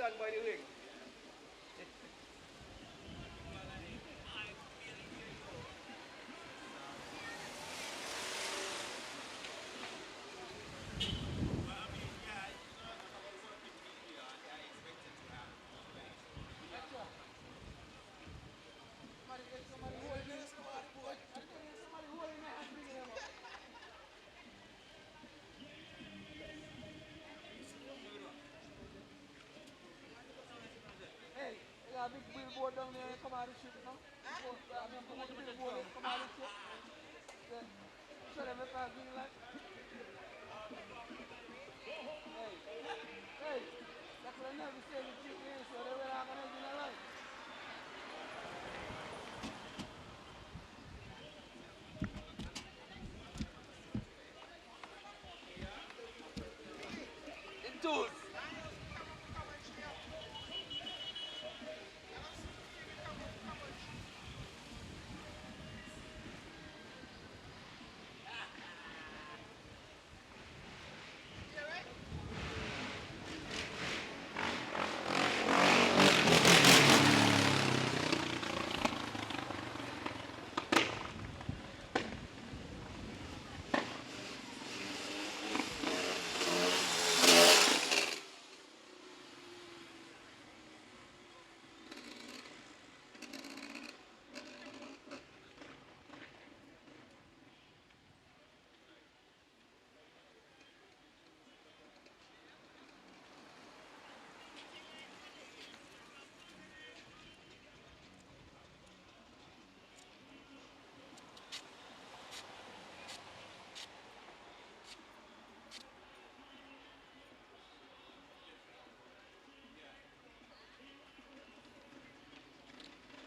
done by the ring. Hey, you got a big billboard down there, come out of the ship, no? A big billboard, come out of the ship. Yeah. Show them if I green light. Hey, hey, that's what I never say in the GTA, so they will organize in a line. In tools.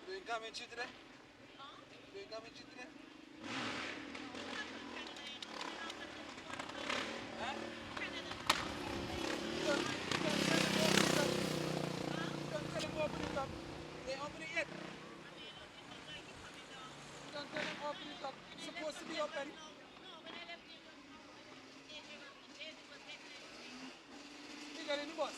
Doing commentary today? Doing commentary today? Huh? Don't tell them open it up. They open it yet? Don't tell them open it up. It's supposed to be open. Bigger than the bus.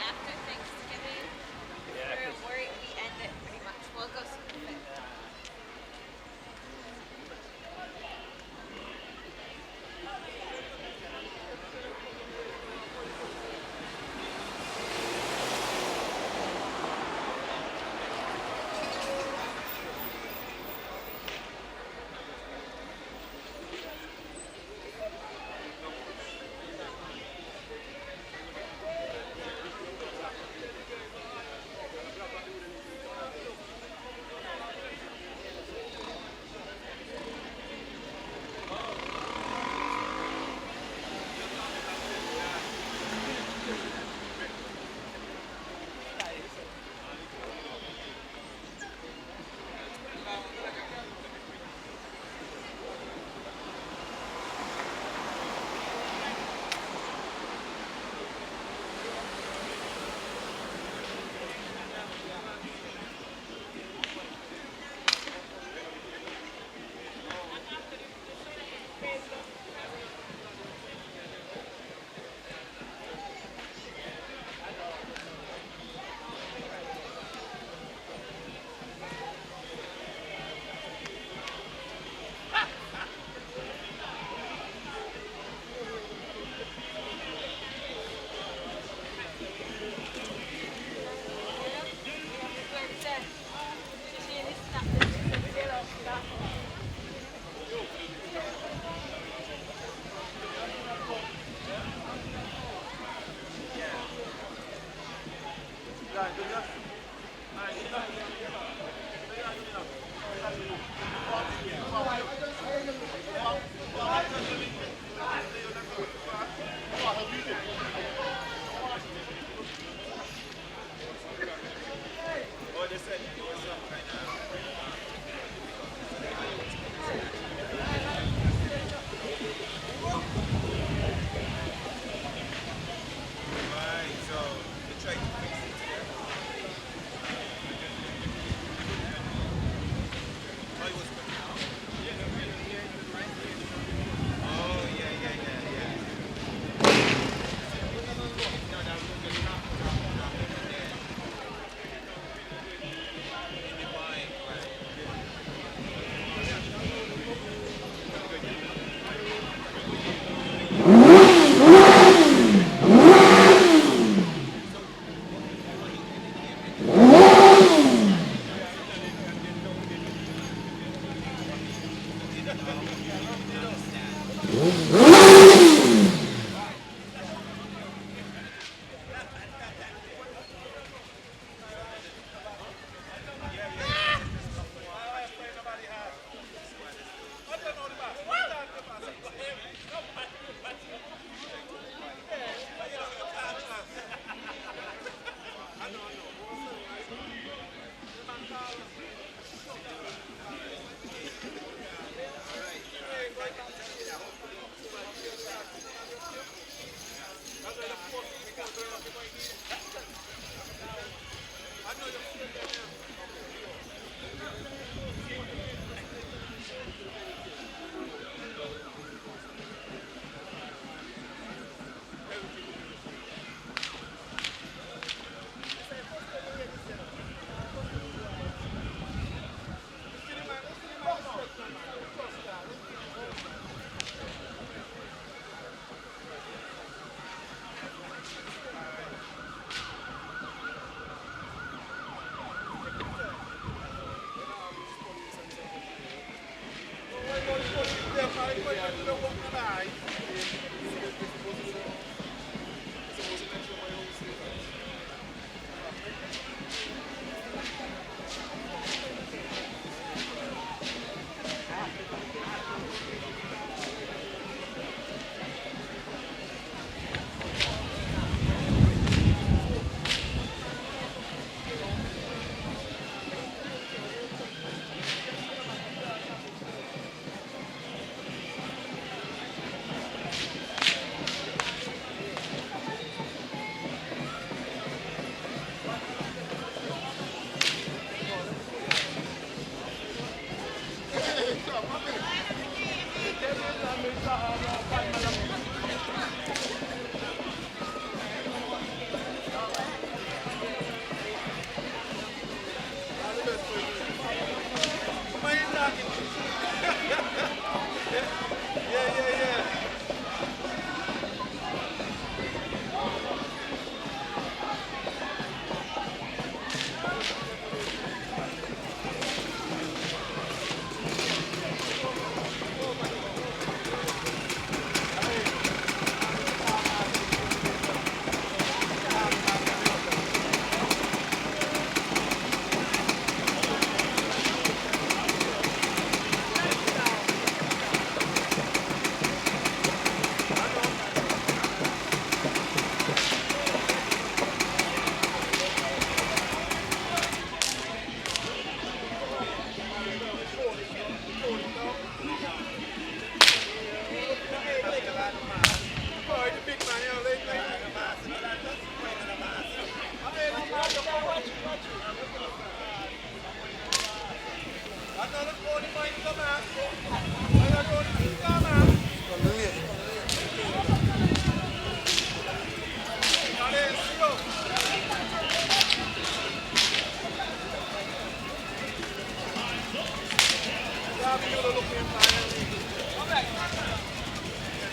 After Thanksgiving, we end it pretty much. We'll go see it.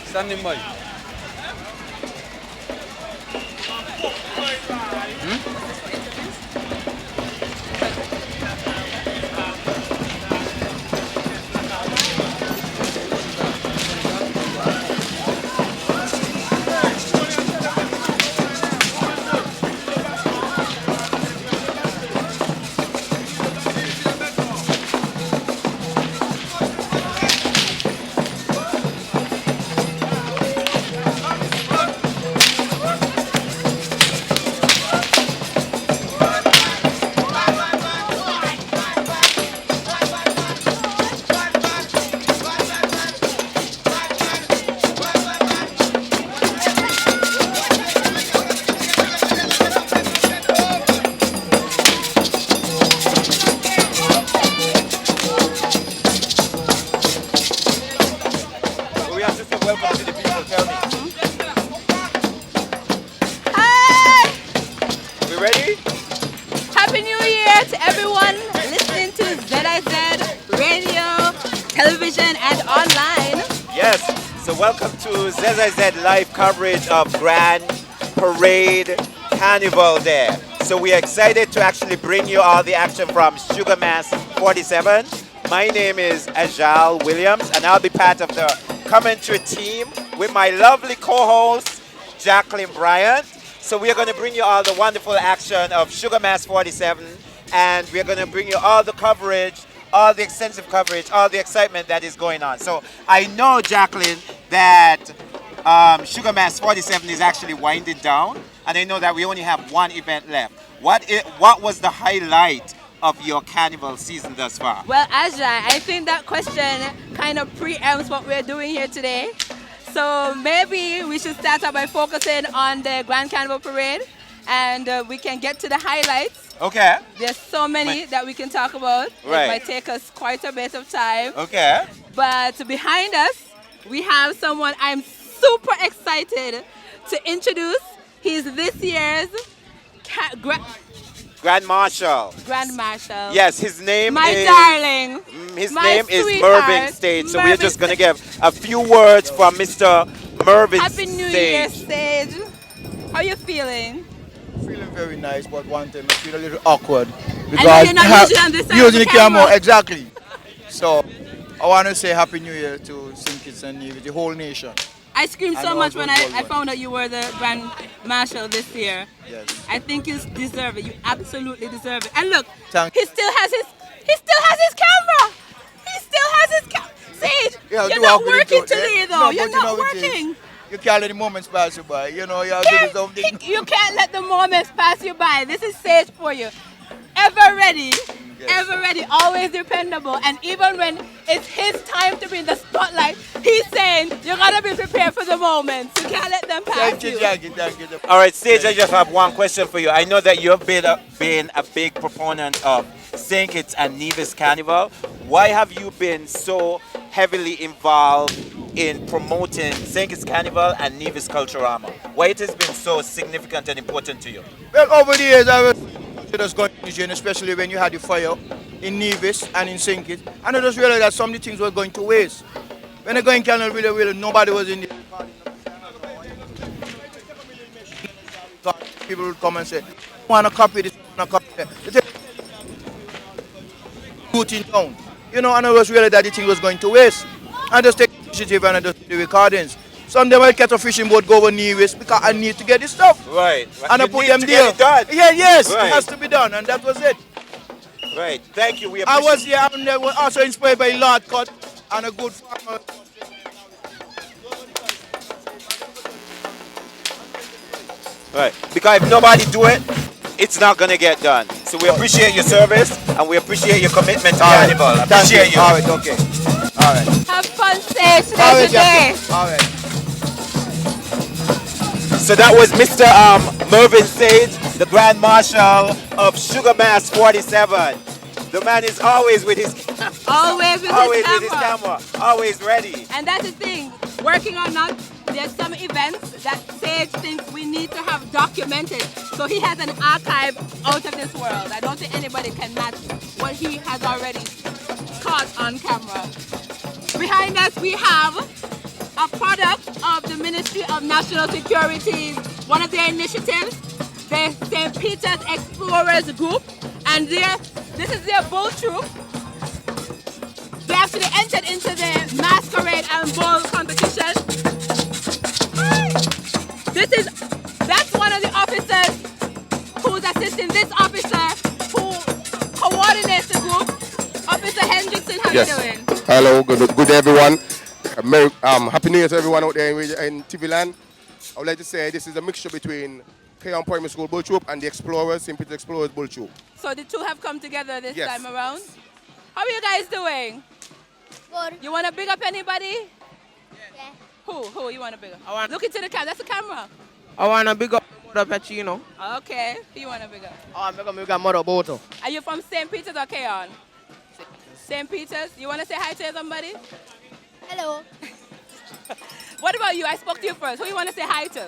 Standing by. We have to say welcome to the people. Tell me. Hi! We ready? Happy New Year to everyone listening to ZIZ Radio, television, and online. Yes. So welcome to ZIZ live coverage of Grand Parade Carnival Day. So we are excited to actually bring you all the action from Sugar Mass 47. My name is Ajal Williams, and I'll be part of the commentary team with my lovely co-host Jacqueline Bryant. So we are going to bring you all the wonderful action of Sugar Mass 47, and we are going to bring you all the coverage, all the extensive coverage, all the excitement that is going on. So I know, Jacqueline, that Sugar Mass 47 is actually winding down, and I know that we only have one event left. What was the highlight of your carnival season thus far? Well, Ajay, I think that question kind of preempts what we're doing here today. So maybe we should start out by focusing on the Grand Carnival Parade, and we can get to the highlights. Okay. There's so many that we can talk about. Right. It might take us quite a bit of time. Okay. But behind us, we have someone I'm super excited to introduce. He's this year's Grand Marshal. Grand Marshal. Yes, his name My is... darling. His My name is sweetheart. Mervyn Stage. So we're Mervyn just going to give a few words from Mr. Mervyn Happy New Year, Stage. Stage. How you feeling? Feeling very nice, but one time I feel a little awkward know you're not usually on this side of using the the camera. camera. Exactly. So I want to say Happy New Year to St. Kitts and Nevis, the whole nation. I screamed so I know much it when was I worldwide. found out you were the Grand Marshal this year. Yes. I think you deserve it. You absolutely deserve it. And look, Thank he still has his camera. He still has his camera. Sage, Yeah, you're do not awkward too, working eh? today though. No, You're but you not know it is. working. You can't let the moments pass you by. You know, you have to do something. You can't let the moments pass you by. This is Sage for you. Ever ready, ever ready, always dependable. And even when it's his time to be in the spotlight, he's saying you gotta be prepared for the moments. You can't let them pass Thank you, you. Jackie. Thank you. All right, Sage, I just have one question for you. I know that you have been a big proponent of St. Kitts and Nevis Carnival. Why have you been so heavily involved in promoting St. Kitts Carnival and Nevis Culturama? Why it has been so significant and important to you? Well, over the years, I was just going to join, especially when you had the fire in Nevis and in St. Kitts. And I just realized that some of the things were going to waste. When I go in Canada, really, nobody was in the... People would come and say, I want to copy this, I want to copy that. They take routine down. You know, and I was realized that the thing was going to waste. I just take initiative and I just do the recordings. Some of them will catch a fishing boat, go over Nevis because I need to get this stuff. Right. And I You put need them to there. get it done. Yeah, yes, Right. it has to be done, and that was it. Right. Thank you. We I appreciate was here, and I was also inspired by Lord Cut and a good farmer. Right. Because if nobody do it, it's not gonna get done. So we appreciate your service and we appreciate your commitment to Carnival. Thank Appreciate you. All right, okay. All right. Have fun, Sage. All Today's right, your day. Jackie. All right. So that was Mr. Mervyn Sage, the Grand Marshal of Sugar Mass 47. The man is always with his Always with always his with his camera. camera, always ready. And that's the thing, working or not, there's some events that Sage thinks we need to have documented. So he has an archive out of this world. I don't think anybody can match what he has already caught on camera. Behind us, we have a product of the Ministry of National Security's one of their initiatives, the St. Peter's Explorers Group, and this is their bull troop. They actually entered into the masquerade and bull competition. That's one of the officers who's assisting this officer who coordinates the group. Officer Hendrickson, how you doing? Hello, good day everyone. Happy New Year to everyone out there in TV land. I would like to say this is a mixture between Keon Primary School Bull Troop and the Explorers, St. Peter's Explorers Bull Troop. So the two have come together this time around. How are you guys doing? Good. You want to big up anybody? Yeah. Who you want to big up? Look into the camera. That's the camera. I want to big up Mother Pacino. Okay. Who you want to big up? I want to big up Mother Boto. Are you from St. Peter's or Keon? St. Peter's. You want to say hi to somebody? Hello. What about you? I spoke to you first. Who you want to say hi to?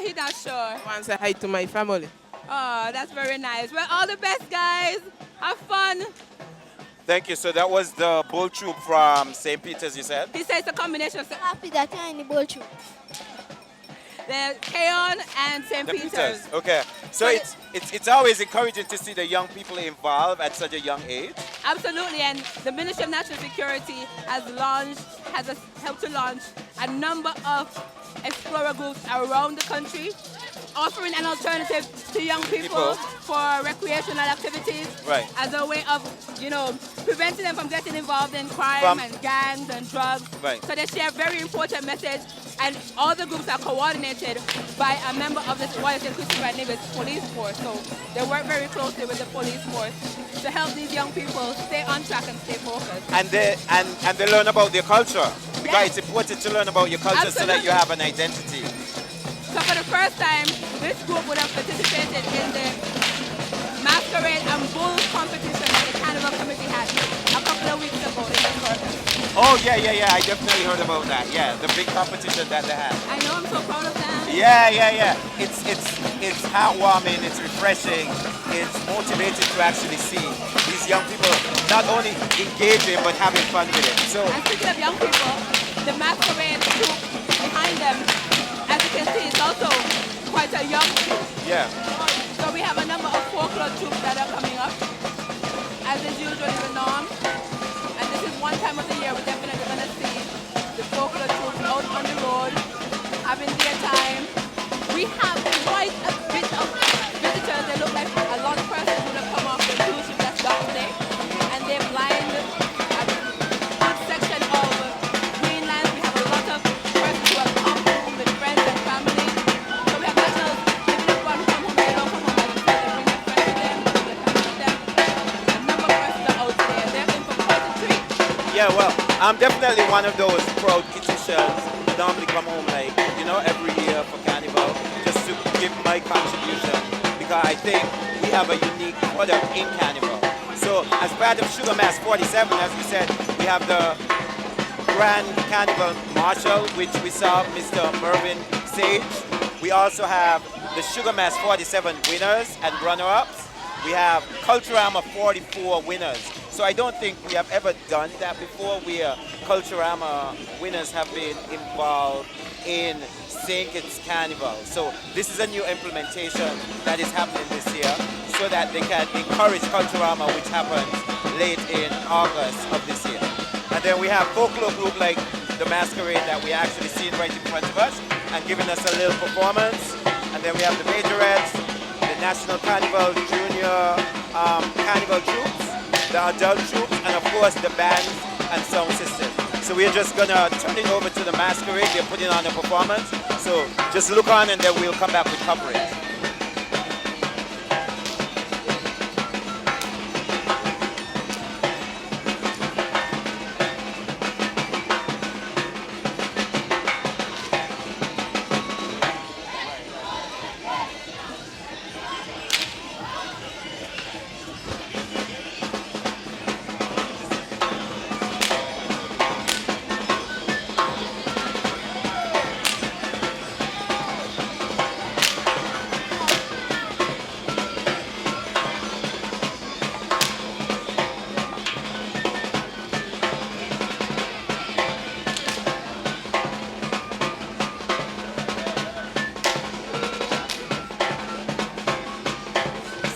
He's not sure. I want to say hi to my family. Oh, that's very nice. Well, all the best, guys. Have fun. Thank you. So that was the bull troop from St. Peter's, you said? He says it's a combination of Happy that you're in the bull troop. the Keon and St. The Peter's. Okay. So it's always encouraging to see the young people involved at such a young age. Absolutely, and the Ministry of National Security has helped to launch a number of explorer groups around the country, offering an alternative to young people for recreational activities, Right. as a way of, preventing them from getting involved in crime and gangs and drugs. Right. So they share a very important message, and all the groups are coordinated by a member of the Washington Christopher Nimitz police force. So they work very closely with the police force to help these young people stay on track and stay focused. And they learn about their culture. Because Yes. it's important to learn about your culture so that you have an identity. So for the first time, this group would have participated in the masquerade and bull competition that the Carnival Committee had a couple of weeks ago in the circus. Oh, yeah. I definitely heard about that. Yeah, the big competition that they had. I know, I'm so proud of that. Yeah. It's heartwarming, it's refreshing, it's motivating to actually see these young people not only engaging but having fun with it. So, And speaking of young people, the masquerade group behind them, as you can see, is also quite a young group. yeah. So we have a number of folklore troops that are coming up, as is usually the norm. And this is one time of the year we're definitely going to see the folklore troops out on the road, having their time. We have quite a bit of visitors. They look like a lot of persons who have come off the cruise ship that's docked today. And they've lined a good section of Greenland. We have a lot of persons who have come home with friends and family. So we have nationals, even if one come home, they don't come home, like they bring their friends with them, they come with them. A number of persons are out today, and they're in for quite a treat. Yeah, well, I'm definitely one of those proud Kitishans who normally come home every year for Carnival just to give my contribution because I think we have a unique product in Carnival. So as part of Sugar Mass 47, as we said, we have the Grand Carnival Marshal, which we saw Mr. Mervyn Sage. We also have the Sugar Mass 47 winners and runner-ups. We have Culturama 44 winners. So I don't think we have ever done that before where Culturama winners have been involved in St. Kitts Carnival. So this is a new implementation that is happening this year so that they can encourage Culturama, which happens late in August of this year. And then we have folklore group like the Masquerade that we actually seen right in front of us and giving us a little performance. And then we have the Majorettes, the National Carnival Junior Carnival troops, the adult troops, and of course the bands and sound system. So we're just gonna turn it over to the Masquerade. They're putting on a performance. So just look on and then we'll come back with coverage.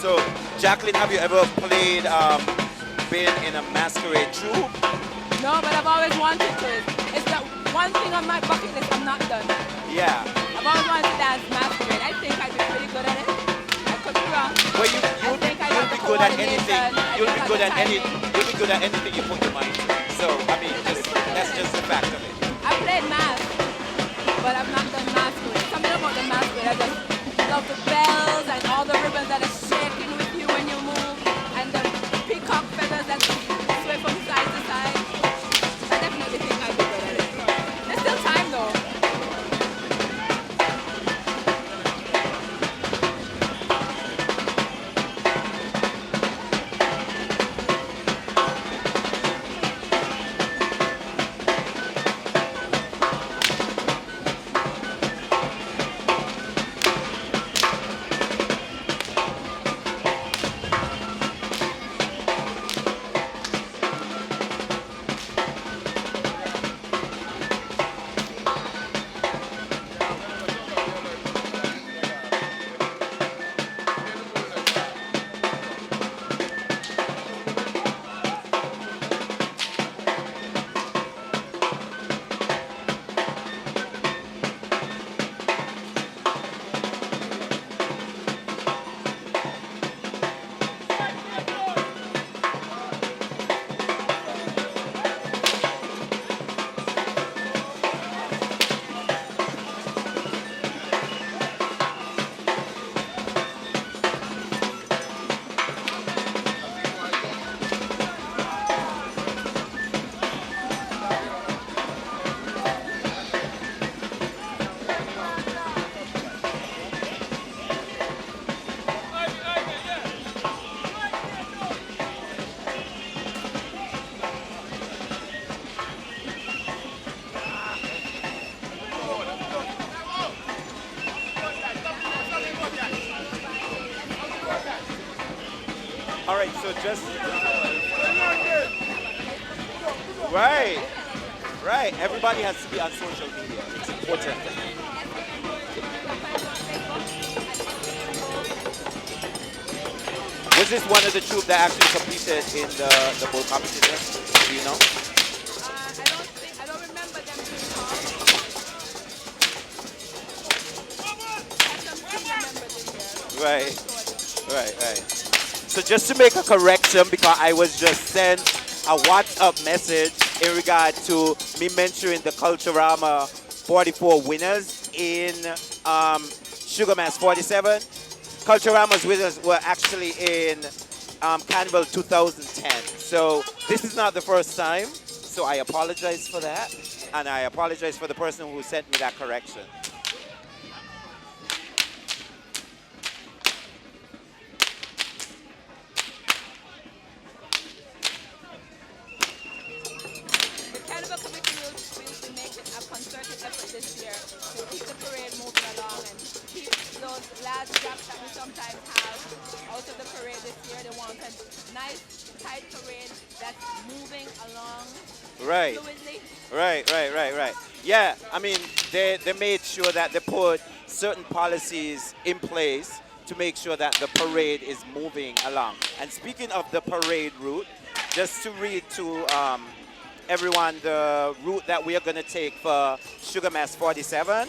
So, Jacqueline, have you ever played, been in a masquerade troupe? No, but I've always wanted to. It's the one thing on my bucket list I'm not done. Yeah. I've always wanted to dance masquerade. I think I'd be pretty good at it. I could be wrong. Well, I think I you'll got be the good at anything. coordination, I You'll think be I good got at the any. timing. You'll be good at anything you put your mind to. So, I mean, that's just the fact of it. I played math, but I've not done masquerade. Something about the masquerade. I just love the bells and all the ribbons that are shaking with you when you move, and the peacock feathers that sway from side to side. I definitely think I'd be good at it. There's still time though. All right, so just right, right. Everybody has to be on social media. It's important. Was this one of the troops that actually competed in the boat competition? Do you know? I don't remember them being called. I have some team members in there. Right, right. So just to make a correction, because I was just sent a WhatsApp message in regard to me mentioning the Culturama 44 winners in Sugar Mass 47. Culturama's winners were actually in Carnival 2010. So this is not the first time. So I apologize for that. And I apologize for the person who sent me that correction. The Carnival Committee will be making a concerted effort this year to keep the parade moving along and keep those last gaps that we sometimes have out of the parade this year. They want a nice, tight parade that's moving along Right. fluidly. Right. Yeah, I mean, they made sure that they put certain policies in place to make sure that the parade is moving along. And speaking of the parade route, just to read to everyone the route that we are going to take for Sugar Mass 47.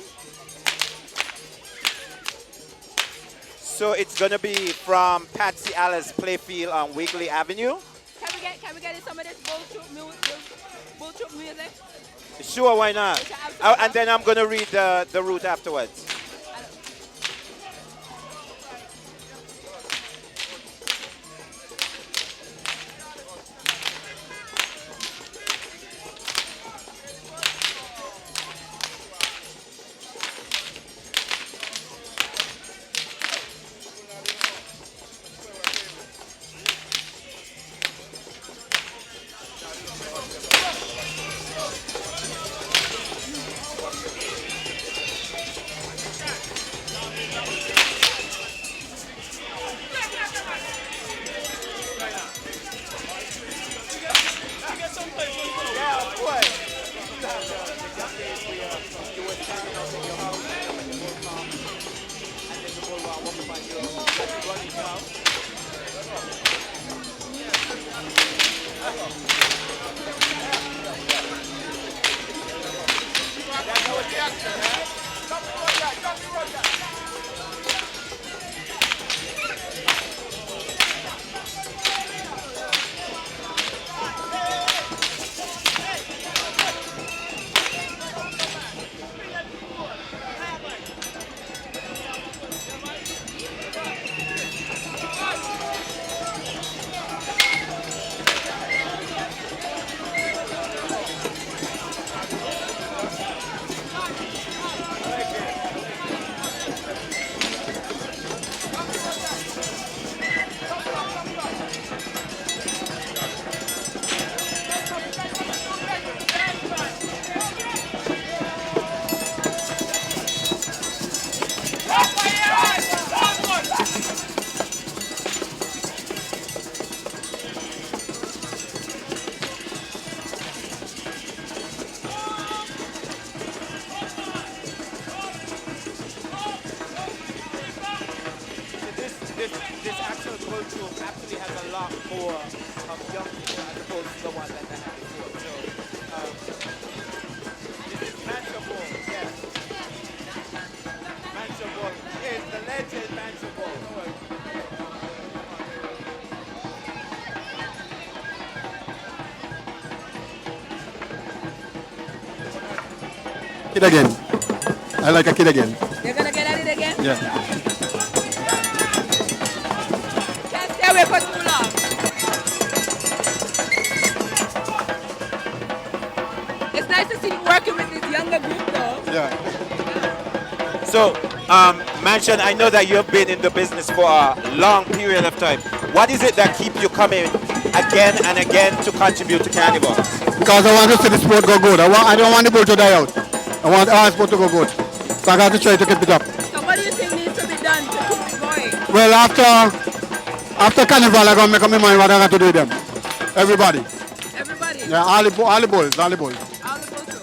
So it's going to be from Patsy Alice Playfield on Wiggly Avenue. Can we get some of this bull troop music? Sure, why not? And then I'm going to read the route afterwards. Yeah, of course. You have the young days where you were standing out in your house and then the bull come and then the bull walk up on you. That's running now. This actual culture actually has a lot more of young people as opposed to the one that they had before. So this is Mancha Ball, yes. Mancha Ball. Yes, the legend Mancha Ball. Kid again. I like a kid again. You're gonna get at it again? Yeah. Can't stay away for too long. It's nice to see you working with this younger group though. Yeah. So, Mansion, I know that you've been in the business for a long period of time. What is it that keeps you coming again and again to contribute to Carnival? Because I want to see the sport go good. I don't want the bull to die out. I want our sport to go good. So I got to try to keep it up. So what do you think needs to be done to keep it going? Well, after Carnival, I'm going to make up my mind what I got to do with them. Everybody. Everybody? Yeah, all the bulls. All the bulls?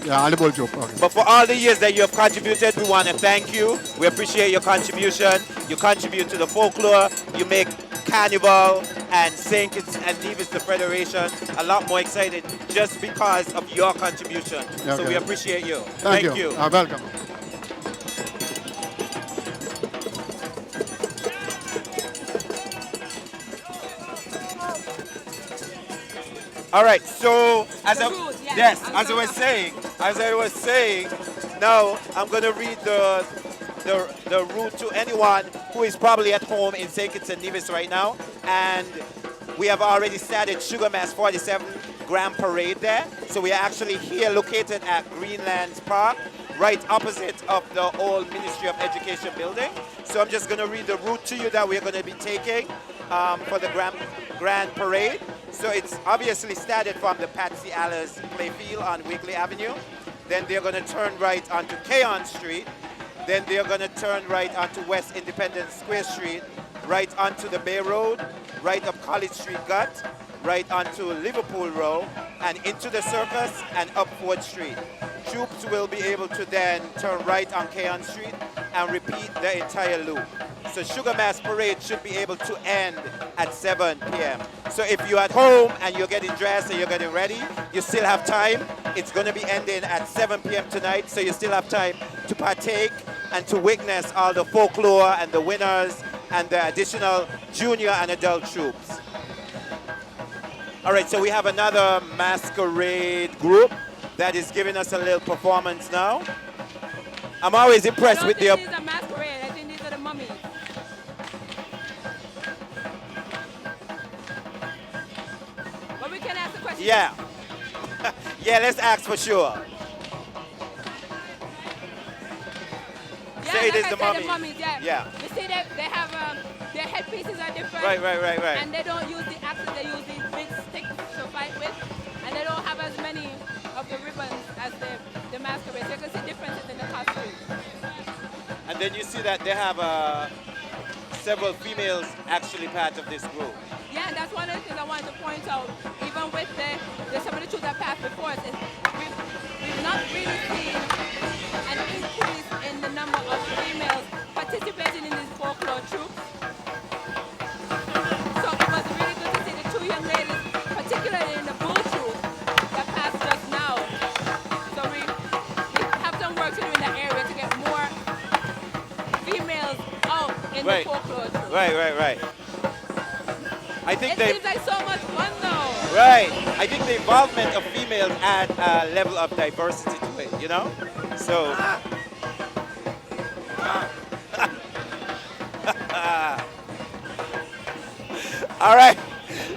Yeah, all the bulls joke. Okay. But for all the years that you have contributed, we want to thank you. We appreciate your contribution. You contribute to the folklore. You make Carnival and St. Kitts and Nevis, the Federation, a lot more excited just because of your contribution. Yeah, so okay. we appreciate you. Thank you. Welcome. All right, so as The I, rules, yeah. yes, I'm as I was saying, now I'm going to read the route to anyone who is probably at home in St. Kitts and Nevis right now. And we have already started Sugar Mass 47 Grand Parade there. So we are actually here located at Greenlands Park, right opposite of the old Ministry of Education building. So I'm just going to read the route to you that we're going to be taking for the Grand Parade. So it's obviously started from the Patsy Allers Playfield on Wigley Avenue. Then they're going to turn right onto Keon Street. Then they're going to turn right onto West Independence Square Street, right onto the Bay Road, right up College Street Gut, right onto Liverpool Road, and into the Circus and up Ford Street. Troops will be able to then turn right on Keon Street and repeat the entire loop. So Sugar Mass Parade should be able to end at 7 p.m. So if you're at home and you're getting dressed and you're getting ready, you still have time. It's going to be ending at 7 p.m. tonight, so you still have time to partake and to witness all the folklore and the winners and the additional junior and adult troops. All right, so we have another masquerade group that is giving us a little performance now. I'm always impressed with the... These are masquerade. I think these are the mummies. But we can ask the question. Yeah. Yeah, let's ask for sure. Yeah, Say it like is I the said, mummies. the mummies, yeah. Yeah. You see they have, their headpieces are different. Right. And they don't use the axes, they use these big sticks to fight with. And they don't have as many of the ribbons as the masquerade. So you can see differences in the costumes. And then you see that they have several females actually part of this group. Yeah, and that's one of the things I wanted to point out. Even with some of the troops that passed before us, we've not really seen an increase in the number of females participating in these folklore troops. So it was in Right. the folklore troupe. Right. I think It they seems like so much fun though. right. I think the involvement of females add a level of diversity to it. You know, so. All right,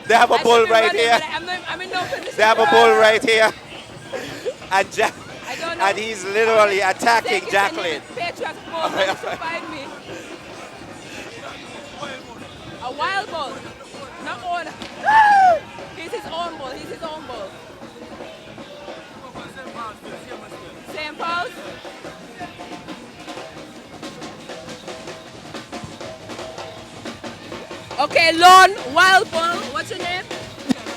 they have a I bull should be right running, here. but I'm in no position. They have to a bull run. right here, and I don't know. and he's literally Take attacking it Jacqueline. and Patriots bull managed to find me. A wild bull. Not own. He's his own bull. He's his own bull. St. Paul's. Okay, Lone Wild Bull. What's your name?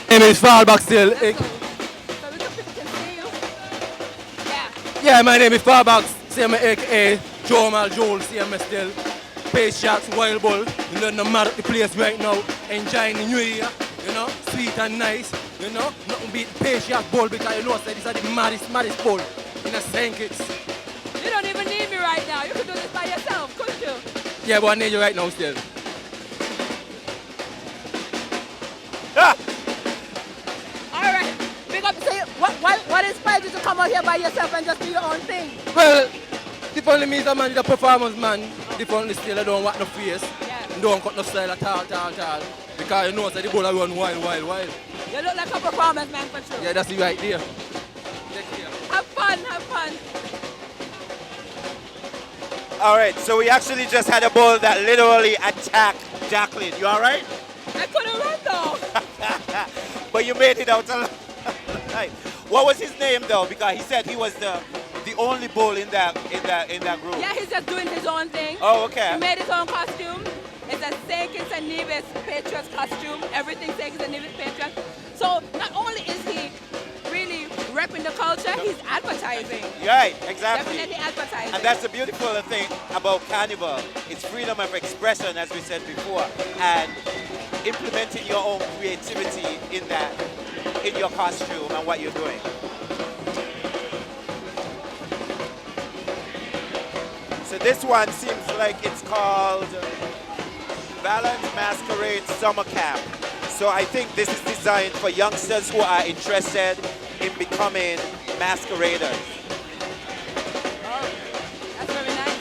name is Fallback still. Let's go. So we can see you. Yeah. Yeah, my name is Fallback, same aka Jomal Joel, same still. Pace shots, Wild Bull. You know, no matter the place right now. Enjoying the new year, you know, sweet and nice, you know. Nothing beat Pace shot bull because you know, say this is the maddest bull in a St. Kitts. You don't even need me right now. You could do this by yourself, couldn't you? Yeah, but I need you right now still. All right. Big up. So what inspired you to come out here by yourself and just do your own thing? Well, differently me, the man, the performance man, differently still, I don't want no face. Yeah. Don't cut no style at all. Because you know, say the bull I run wild. You look like a performance man for sure. Yeah, that's the right idea. Have fun. All right, so we actually just had a bull that literally attacked Jacqueline. You all right? I couldn't run though. But you made it out alive. What was his name though? Because he said he was the only bull in that group. Yeah, he's just doing his own thing. Oh, okay. He made his own costume. It's a St. Kitts and Nevis Patriots costume. Everything St. Kitts and Nevis Patriots. So not only is he really repping the culture, he's advertising. Right, exactly. Definitely advertising. And that's the beautiful thing about Carnival. It's freedom of expression, as we said before, and implementing your own creativity in your costume and what you're doing. So this one seems like it's called Valence Masquerade Summer Camp. So I think this is designed for youngsters who are interested in becoming masqueraders. Oh, that's very nice.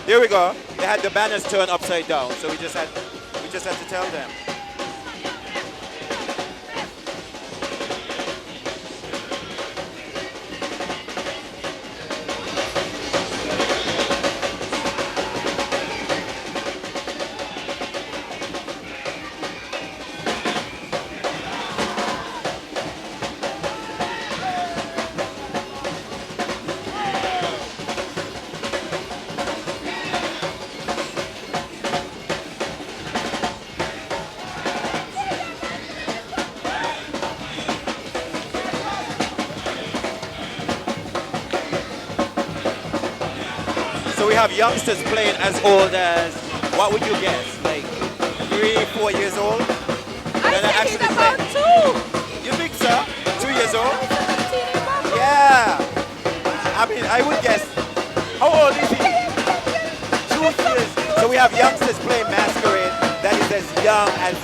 There we go. They had the banners turned upside down, so we just had to tell them. So we have youngsters playing as old as, what would you guess, like 3, 4 years old? I Then think he's actually about play. 2. You think so? 2 years old? He's a teeny bopper. Yeah. I mean, I would guess. How old is he? 2 years. So we have youngsters playing masquerade that is as young as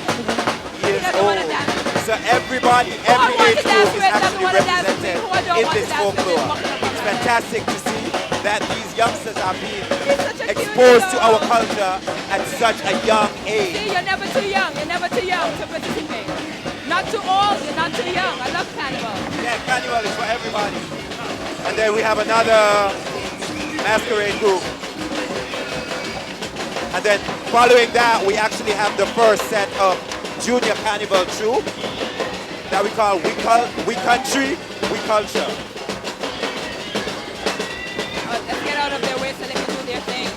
years doesn't wanna old. dance. So everybody, I every want age to dance group is with, doesn't actually want to dance with represented me, who I don't in want to this dance with, folklore. is mucking up It's around. fantastic to see that these youngsters are being He's such a cute exposed to little- our culture at such a young age. See, you're never too young. You're never too young to participate. Not too old, you're not too young. I love Carnival. Yeah, Carnival is for everybody. And then we have another masquerade group. And then following that, we actually have the first set of junior Carnival troupe that we call We Country, We Culture. Let's get out of their way so they can do their thing.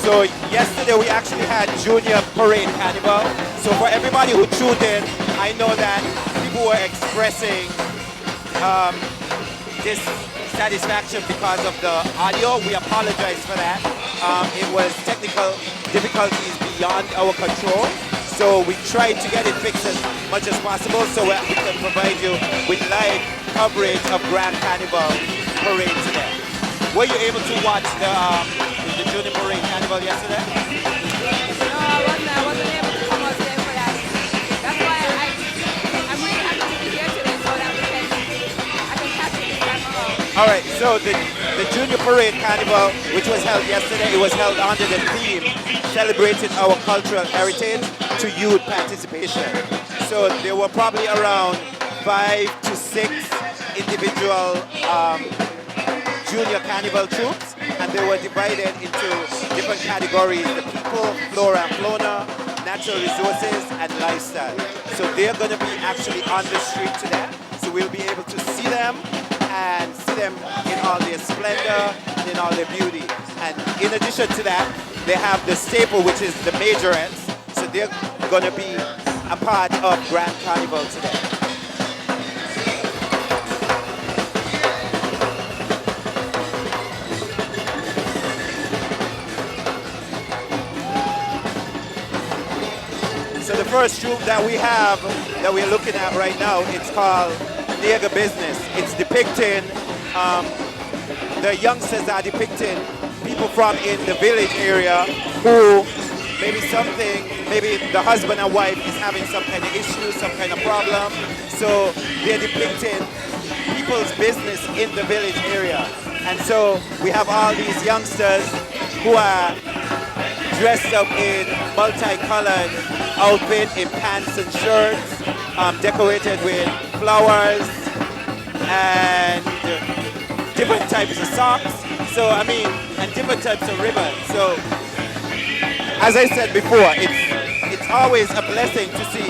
So yesterday we actually had Junior Parade Carnival. So for everybody who tuned in, I know that people were expressing dissatisfaction because of the audio. We apologize for that. It was technical difficulties beyond our control. So we tried to get it fixed as much as possible so that we can provide you with live coverage of Grand Carnival Parade today. Were you able to watch the Junior Parade Carnival yesterday? No, I wasn't able to come out today for that. That's why I'm really happy to be here today so that I can catch it this time around. All right, so the Junior Parade Carnival, which was held yesterday, it was held under the theme celebrating our cultural heritage to youth participation. So there were probably around 5 to 6 individual junior carnival troops, and they were divided into different categories: the people, flora and fauna, natural resources, and lifestyle. So they're going to be actually on the street today, so we'll be able to see them and see them in all their splendor and in all their beauty. And in addition to that, they have the staple, which is the majorettes, so they're going to be a part of Grand Carnival today. So the first troupe that we have, that we're looking at right now, it's called Nigga Business. It's depicting, the youngsters are depicting people from in the village area who maybe the husband and wife is having some kind of issue, some kind of problem. So they're depicting people's business in the village area. And so we have all these youngsters who are dressed up in multicolored outfit, in pants and shirts, decorated with flowers and different types of socks. So and different types of ribbons. So as I said before, it's always a blessing to see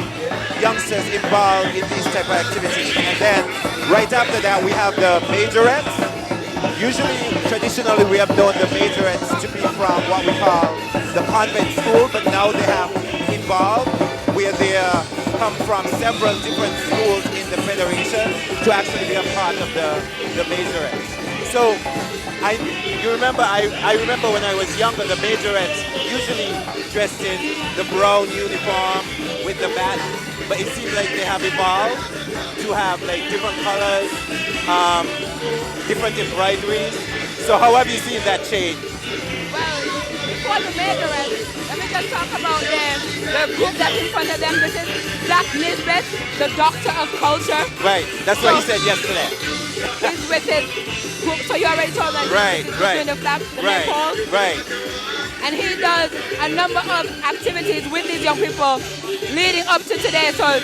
youngsters involved in these type of activities. And then right after that we have the majorettes. Traditionally we have known the majorettes to be from what we call the convent school, but now they have involved where they come from several different schools in the federation to actually be a part of the majorettes. So I remember when I was younger, the majorettes usually dressed in the brown uniform with the bat, but it seems like they have evolved to have like different colors, different embroideries. So how have you seen that change? Well, before the majorettes, let me just talk about the group that's in front of them. This is Black Nisbet, the Doctor of Culture. Right, that's what he said yesterday. He's with his group, so you already told that between the flaps, the maypoles. Right. And he does a number of activities with these young people leading up to today. So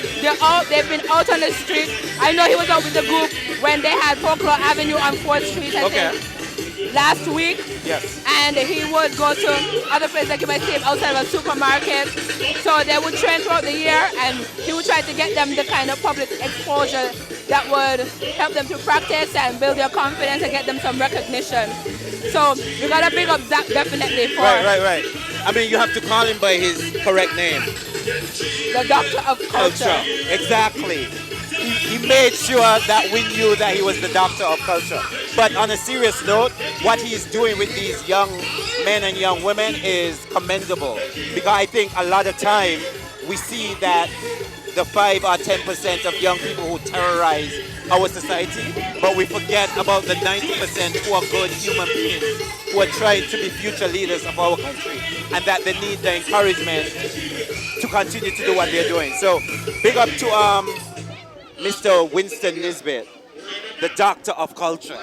they've been out on the street. I know he was out with the group when they had Folklore Avenue on 4th Street, I think, last week. Yes. And he would go to other places, like you might see him outside of a supermarket. So they would train throughout the year, and he would try to get them the kind of public exposure that would help them to practice and build their confidence and get them some recognition. So we gotta big up Zach definitely for Right. I mean, you have to call him by his correct name. the Doctor of Culture. Exactly. He made sure that we knew that he was the Doctor of Culture. But on a serious note, what he's doing with these young men and young women is commendable. Because I think a lot of time we see that the 5 or 10% of young people who terrorize our society, but we forget about the 90% who are good human beings, who are trying to be future leaders of our country, and that they need the encouragement to continue to do what they're doing. So big up to Mr. Winston Nisbet, the Doctor of Culture.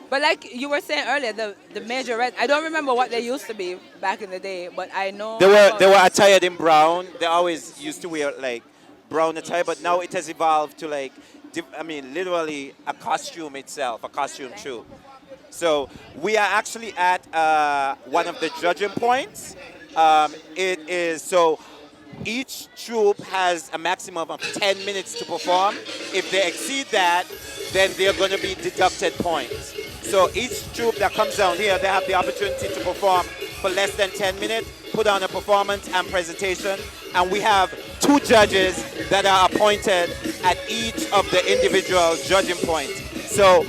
But like you were saying earlier, the majorette, I don't remember what they used to be back in the day, but I know They were attired in brown. They always used to wear like brown attire, but now it has evolved to like, literally a costume itself, a costume troupe. So we are actually at one of the judging points. It is so each troupe has a maximum of 10 minutes to perform. If they exceed that, then they're going to be deducted points. So each troop that comes down here, they have the opportunity to perform for less than 10 minutes, put on a performance and presentation. And we have 2 judges that are appointed at each of the individual judging points. So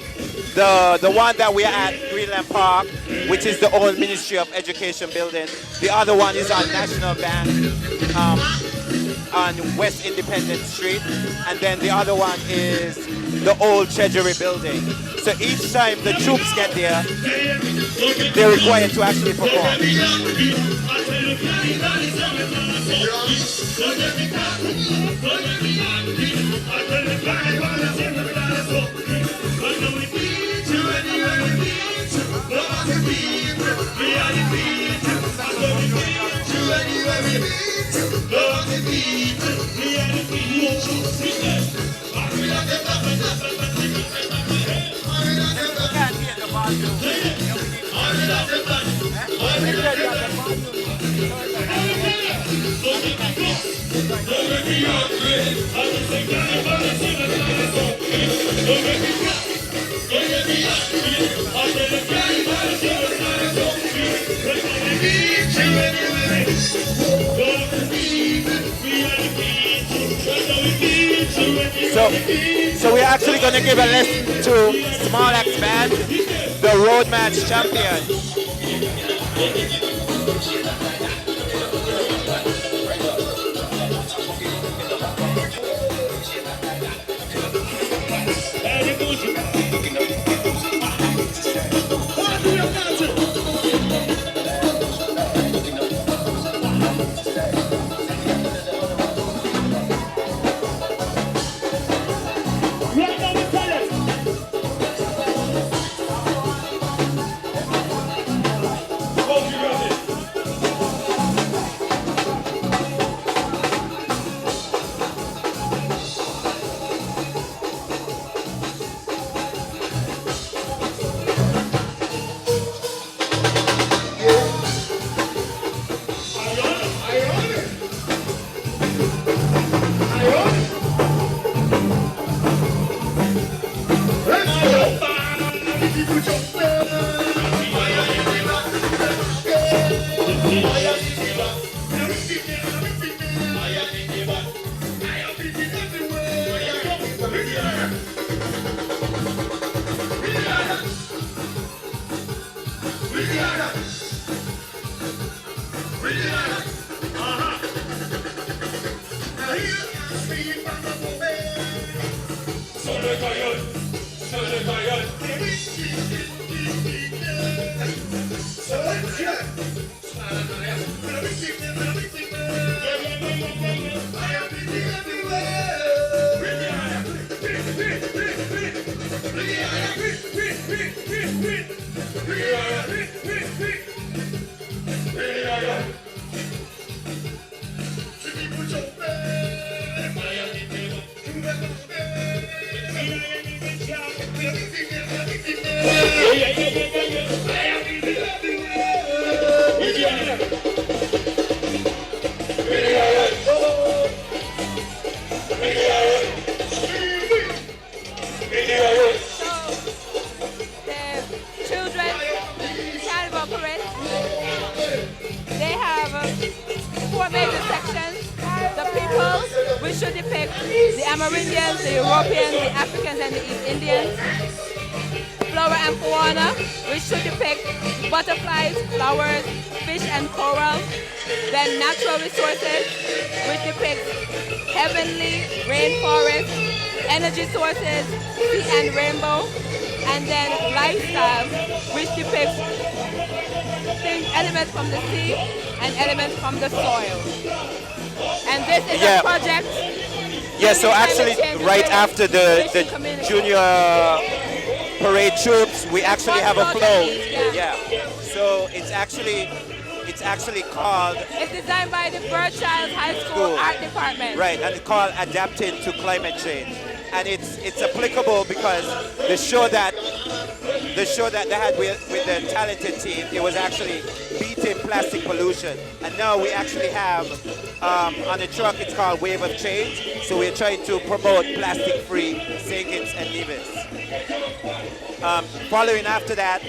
the one that we are at Greenland Park, which is the old Ministry of Education building. The other one is on National Bank on West Independence Street. And then the other one is the old Treasury building. So each time the troops get there, they're required to actually perform. So we're actually going to give a lesson to Small Axe Band, the road match champion. Should depict the Amerindians, the Europeans, the Africans, and the East Indians. Flora and fauna, which should depict butterflies, flowers, fish, and coral. Then natural resources, which depicts heavenly rainforest, energy sources, sea and rainbow. And then lifestyle, which depicts elements from the sea and elements from the soil. And this is a project. Yeah, so actually right after the junior parade troops, we actually have a float. Yeah. So it's actually called. It's designed by the Fairchild High School Art Department. Right, and it's called Adapting to Climate Change. And it's applicable because the show that they had with the talented team, it was actually beating plastic pollution. And now we actually have on the truck, it's called Wave of Change. So we're trying to promote plastic-free St. Kitts and Nevis. Following after that,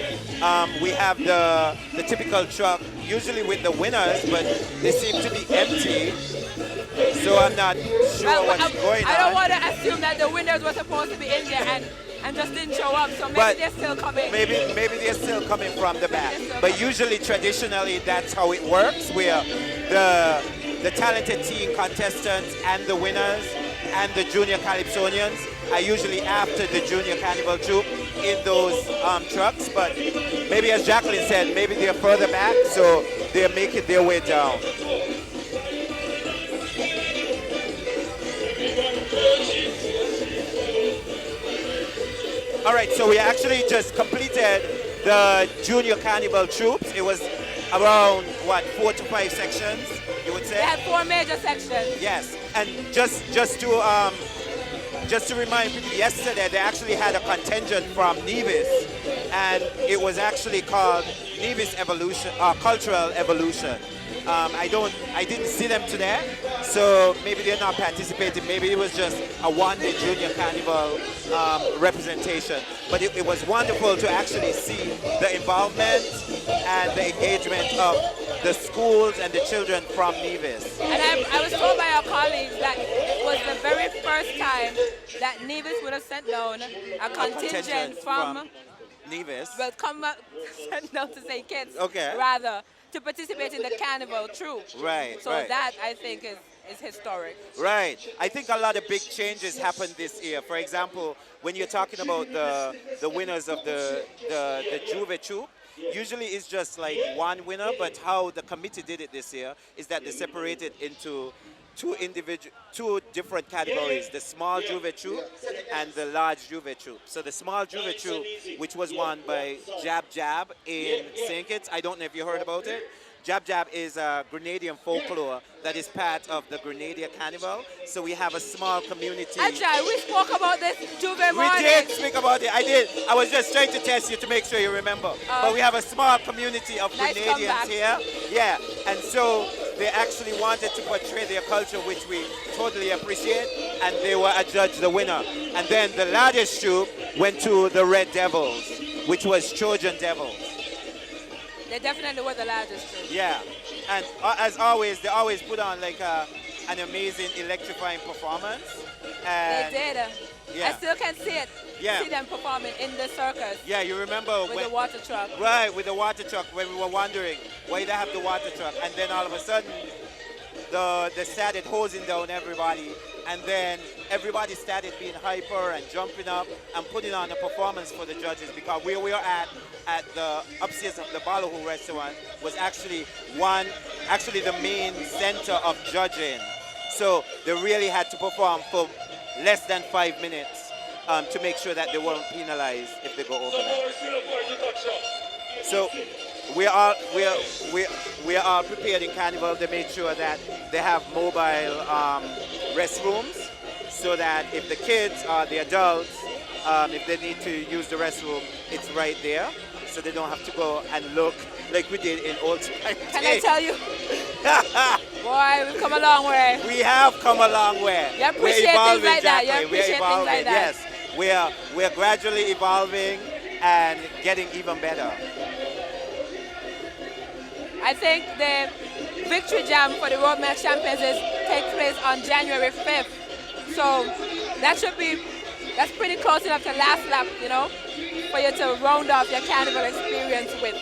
we have the typical truck, usually with the winners, but they seem to be empty. So I'm not sure what's going on. I don't want to assume that the winners were supposed to be in there and just didn't show up. So maybe they're still coming. Maybe they're still coming from the back. But usually, traditionally, that's how it works, where the talented teen contestants and the winners and the junior calypsonians are usually after the junior carnival troupe in those trucks. But maybe, as Jacqueline said, maybe they're further back, so they're making their way down. All right, so we actually just completed the junior carnival troops. It was around, 4 to 5 sections, you would say? They had 4 major sections. Yes, and just to remind people, yesterday they actually had a contingent from Nevis, and it was actually called Nevis Evolution, Cultural Evolution. I didn't see them today, so maybe they're not participating. Maybe it was just a one-day junior carnival representation. But it was wonderful to actually see the involvement and the engagement of the schools and the children from Nevis. And I was told by our colleagues that it was the very first time that Nevis would have sent down a contingent from Nevis. Well, sent down to St. Kitts, Okay. rather, to participate in the carnival troupe. Right, So right. that, I think, is historic. Right. I think a lot of big changes happened this year. For example, when you're talking about the winners of the Juve Troupe, usually it's just like one winner, but how the committee did it this year is that they separated into two different categories, the small Juve Troupe and the large Juve Troupe. So the small Juve Troupe, which was won by Jab Jab in St. Kitts, I don't know if you heard about it. Jab Jab is a Grenadian folklore that is part of the Grenadier Carnival. So we have a small community. Actually, we spoke about this Juve We morning. did speak about it. I did. I was just trying to test you to make sure you remember. But we have a small community of Nice Grenadians comeback. here. Yeah. And so they actually wanted to portray their culture, which we totally appreciate. And they were adjudged the winner. And then the largest troupe went to the Red Devils, which was Trojan Devils. They definitely were the largest troupe. Yeah, and as always, they always put on like an amazing, electrifying performance. And They did. yeah. I still can see it. Yeah. See them performing in the circus Yeah, you remember with when, the water truck. right, with the water truck, when we were wondering why they have the water truck, and then all of a sudden, they started hosing down everybody, and then everybody started being hyper and jumping up and putting on a performance for the judges, because where we are at the upstairs of the Ballyhoo restaurant was actually the main center of judging. So they really had to perform for less than 5 minutes to make sure that they weren't penalized if they go over that. So we are prepared in Carnival. They made sure that they have mobile restrooms, so that if the kids or the adults, if they need to use the restroom, it's right there, so they don't have to go and look like we did in old time. Can I tell you? Boy, we've come a long way. We have come a long way. You appreciate We're evolving, things like that. You Jacqueline. appreciate We're things evolving. like that. Yes, we're gradually evolving and getting even better. I think the victory jam for the Road Milk Champions takes place on January 5th. So that's pretty close enough to last lap, for you to round off your carnival experience with.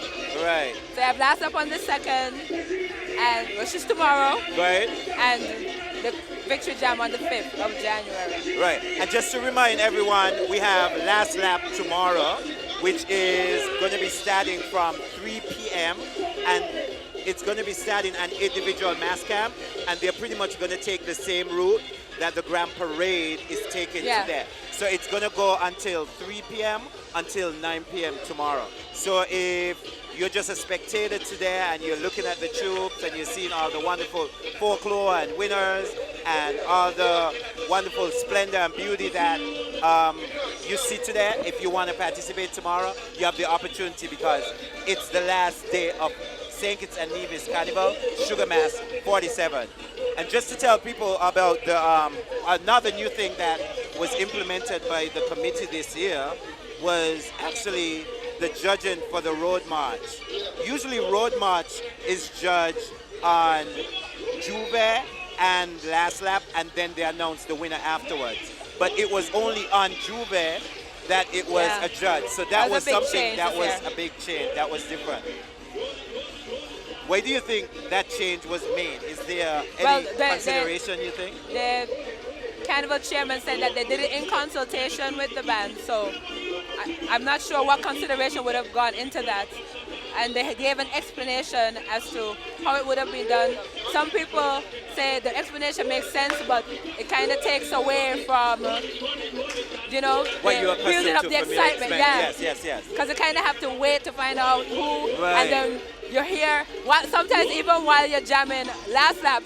Right. So you have last lap on the 2nd, and which is tomorrow, Right. and the victory jam on the 5th of January. Right. And just to remind everyone, we have last lap tomorrow, which is going to be starting from 3 p.m. and it's going to be starting an individual mass camp, and they're pretty much going to take the same route that the Grand Parade is taking today. So it's going to go until 3 p.m. until 9 p.m. tomorrow. So if you're just a spectator today and you're looking at the troops and you're seeing all the wonderful folklore and winners and all the wonderful splendor and beauty that you see today, if you want to participate tomorrow, you have the opportunity, because it's the last day of St. Kitts and Nevis Carnival, Sugar Mass 47. And just to tell people about the another new thing that was implemented by the committee this year was actually the judging for the road march. Usually road march is judged on Juve and last lap, and then they announce the winner afterwards. But it was only on Juve that it was Yeah. a judge. So that That was was a big something change that this was year. a big change. That was different. Why do you think that change was made? Is there any Well, consideration, you think? The carnival chairman said that they did it in consultation with the band, so I'm not sure what consideration would have gone into that. And they gave an explanation as to how it would have been done. Some people say the explanation makes sense, but it kind of takes away from, What you are building accustomed up to the from your excitement. experience. Yeah. Yes. Because you kind of have to wait to find out who, Right. and then you're here. Sometimes even while you're jamming last lap,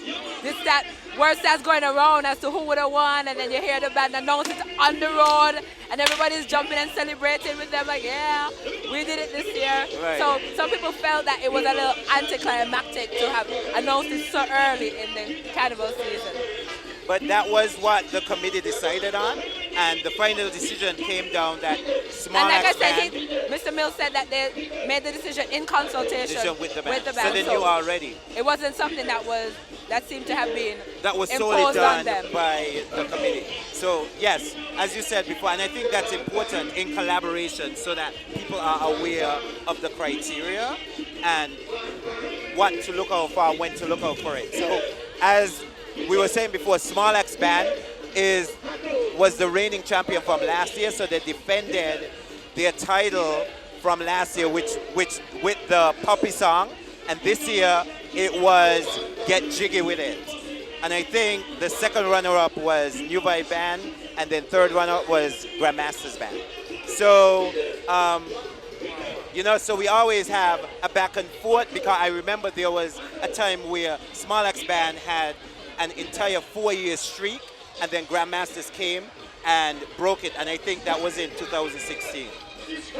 that word starts going around as to who would have won, and then you hear the band announce it on the road, and everybody's jumping and celebrating with them like, yeah, we did it this year. Right. So some people felt that it was a little anticlimactic to have announced it so early in the carnival season. But that was what the committee decided on, and the final decision came down that small And like I acts said, band Mr. Mills said that they made the decision in consultation decision with the band. So band. they knew already. It wasn't something that seemed to have been That was solely imposed on done them. by the committee. So yes, as you said before, and I think that's important in collaboration so that people are aware of the criteria and what to look out for, when to look out for it. So as we were saying before, Small Axe Band was the reigning champion from last year, so they defended their title from last year, which with the Puppy song, and this year it was Get Jiggy With It. And I think the second runner-up was New Vibe Band, and then third runner-up was Grandmaster's Band. So, so we always have a back and forth, because I remember there was a time where Small Axe Band had an entire 4-year streak, and then Grandmasters came and broke it, and I think that was in 2016.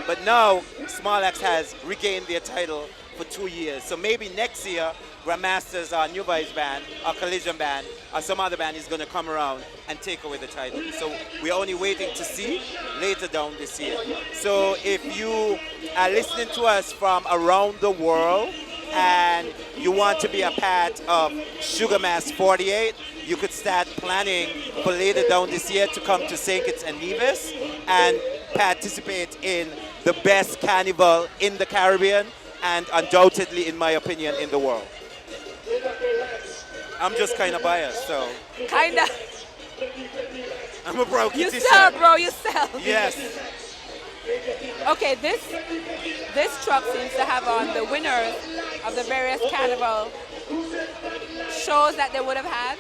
But now Small Axe has regained their title for 2 years. So maybe next year, Grandmasters or New Vibes Band or Collision Band or some other band is going to come around and take away the title. So we're only waiting to see later down this year. So if you are listening to us from around the world and you want to be a part of Sugar Mass 48, you could start planning for later down this year to come to St. Kitts and Nevis and participate in the best carnival in the Caribbean and undoubtedly, in my opinion, in the world. I'm just kind of biased, so Kinda. I'm a broke You sell, bro. You sell. Yes. Okay, this truck seems to have on the winners of the various carnival shows that they would have had.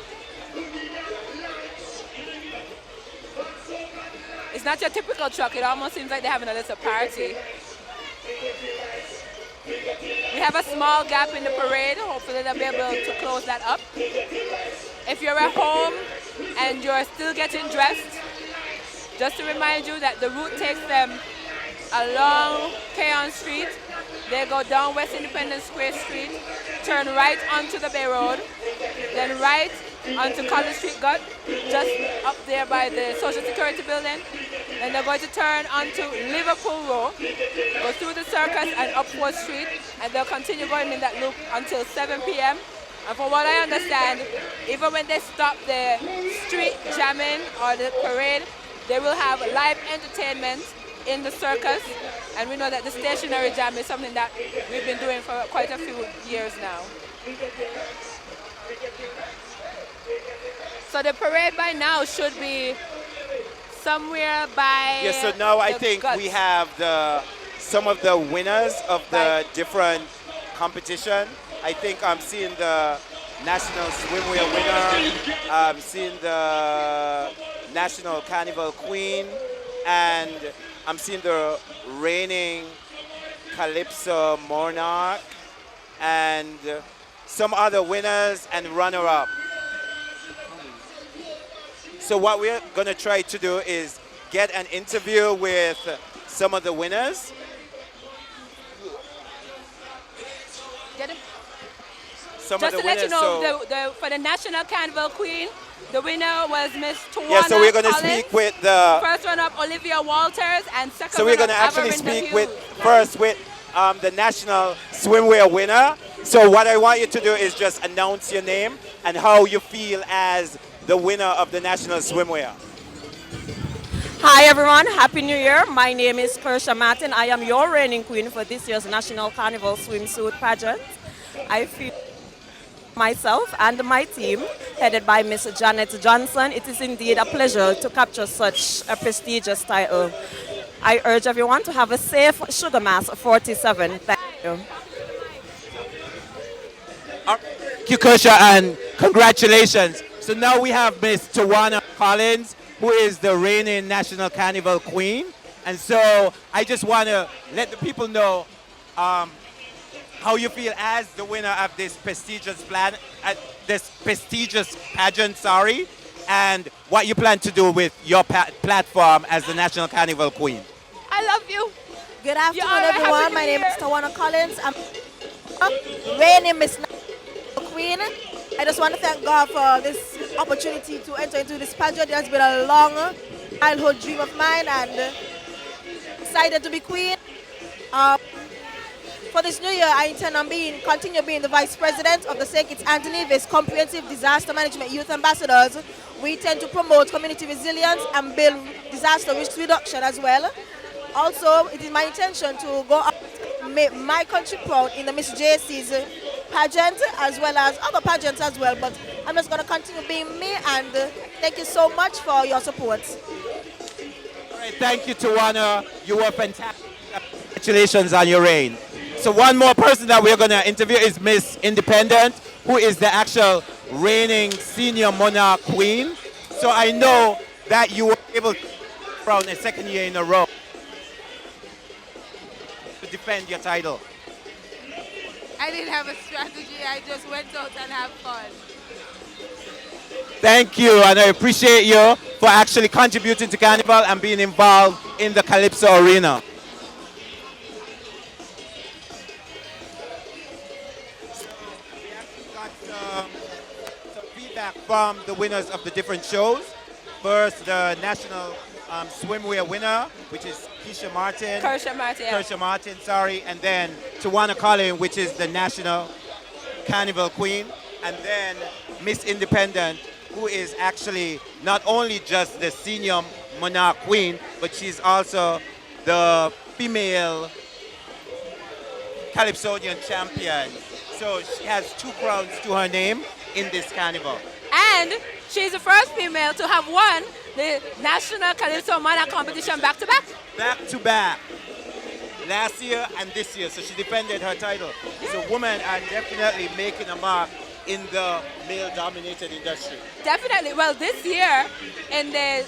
It's not your typical truck. It almost seems like they're having a little party. We have a small gap in the parade. Hopefully they'll be able to close that up. If you're at home and you're still getting dressed, just to remind you that the route takes them along Keon Street. They go down West Independence Square Street, turn right onto the Bay Road, then right onto College Street Gut, just up there by the Social Security building. Then they're going to turn onto Liverpool Road, go through the circus and up 4th Street, and they'll continue going in that loop until 7 p.m. And from what I understand, even when they stop the street jamming or the parade, they will have live entertainment in the circus. And we know that the stationary jam is something that we've been doing for quite a few years now. So the parade by now should be somewhere by Yes, so now I the think Guts. we have some of the winners of the different competition. I think I'm seeing the National Swimwear winner, I'm seeing the National Carnival Queen, and I'm seeing the reigning Calypso Monarch, and some other winners and runner-up. So what we're going to try to do is get an interview with some of the winners. Get it? some Just of to the let you winners. know, for the National Carnival Queen, the winner was Miss Tawana Yeah, so we're going to Collins. speak with the. First runner-up, Olivia Walters, and second So we're going to runner-up, actually Averinda speak Hughes. with first with the national swimwear winner. So what I want you to do is just announce your name and how you feel as the winner of the national swimwear. Hi everyone, Happy New Year. My name is Kersha Martin. I am your reigning queen for this year's National Carnival Swimsuit Pageant. I feel myself and my team, headed by Miss Janet Johnson, it is indeed a pleasure to capture such a prestigious title. I urge everyone to have a safe Sugar Mass 47. Thank you. Thank you, Kersha, and congratulations. So now we have Miss Tawana Collins, who is the reigning National Carnival Queen. And so I just want to let the people know how you feel as the winner of this prestigious pageant, and what you plan to do with your platform as the National Carnival Queen. I love you. Good You afternoon are a everyone, Happy my New name is Year. Tawana Collins. I'm reigning Miss Queen. I just want to thank God for this opportunity to enter into this pageant. It has been a long childhood dream of mine and excited to be queen. For this new year, I intend on continue being the Vice President of the St. Kitts Anthony Nevis Comprehensive Disaster Management Youth Ambassadors. We tend to promote community resilience and build disaster risk reduction as well. Also, it is my intention to go out and make my country proud in the Miss JC's pageant as well as other pageants as well. But I'm just going to continue being me, and thank you so much for your support. All right, thank you, Tawana. You were fantastic. Congratulations on your reign. So one more person that we're going to interview is Miss Independent, who is the actual reigning senior monarch queen. So I know that you were able to crown a second year in a row to defend your title. I didn't have a strategy. I just went out and had fun. Thank you, and I appreciate you for actually contributing to Carnival and being involved in the Calypso arena. Some feedback from the winners of the different shows. First, the national swimwear winner, which is Keisha Martin. Kersha Martin. Yeah. Kersha Martin, sorry. And then Tawana Collins, which is the national carnival queen. And then Miss Independent, who is actually not only just the senior monarch queen, but she's also the female Calypsonian champion. So she has 2 crowns to her name in this carnival. And she's the first female to have won the National Calypso Monarch competition back-to-back. Back to back. Last year and this year. So she defended her title. So women are definitely making a mark in the male-dominated industry. Definitely. Well, this year in the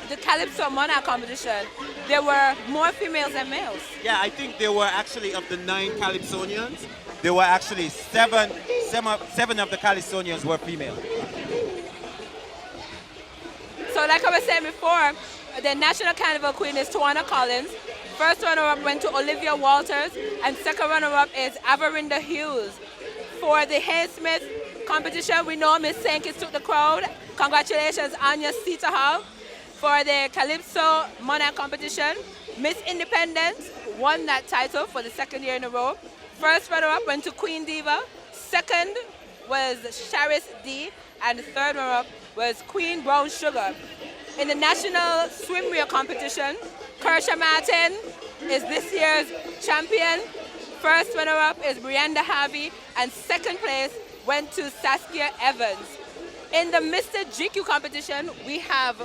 the Calypso Monarch competition, there were more females than males. Yeah, I think there were actually, of the 9 Calypsonians, there were actually 7 of the Calypsonians were female. So like I was saying before, the National Carnival Queen is Tawana Collins. First runner-up went to Olivia Walters, and second runner-up is Averinda Hughes. For the Hayes Smith competition, we know Miss St. Kitts took the crowd. Congratulations, Anya Sitahal. For the Calypso Monarch competition, Miss Independent won that title for the 2nd year in a row. First runner-up went to Queen Diva. Second was Charis D. And the third runner-up was Queen Brown Sugar. In the National Swimwear competition, Kersha Martin is this year's champion. First runner-up is Brianda Harvey, and second place went to Saskia Evans. In the Mr. GQ competition, we have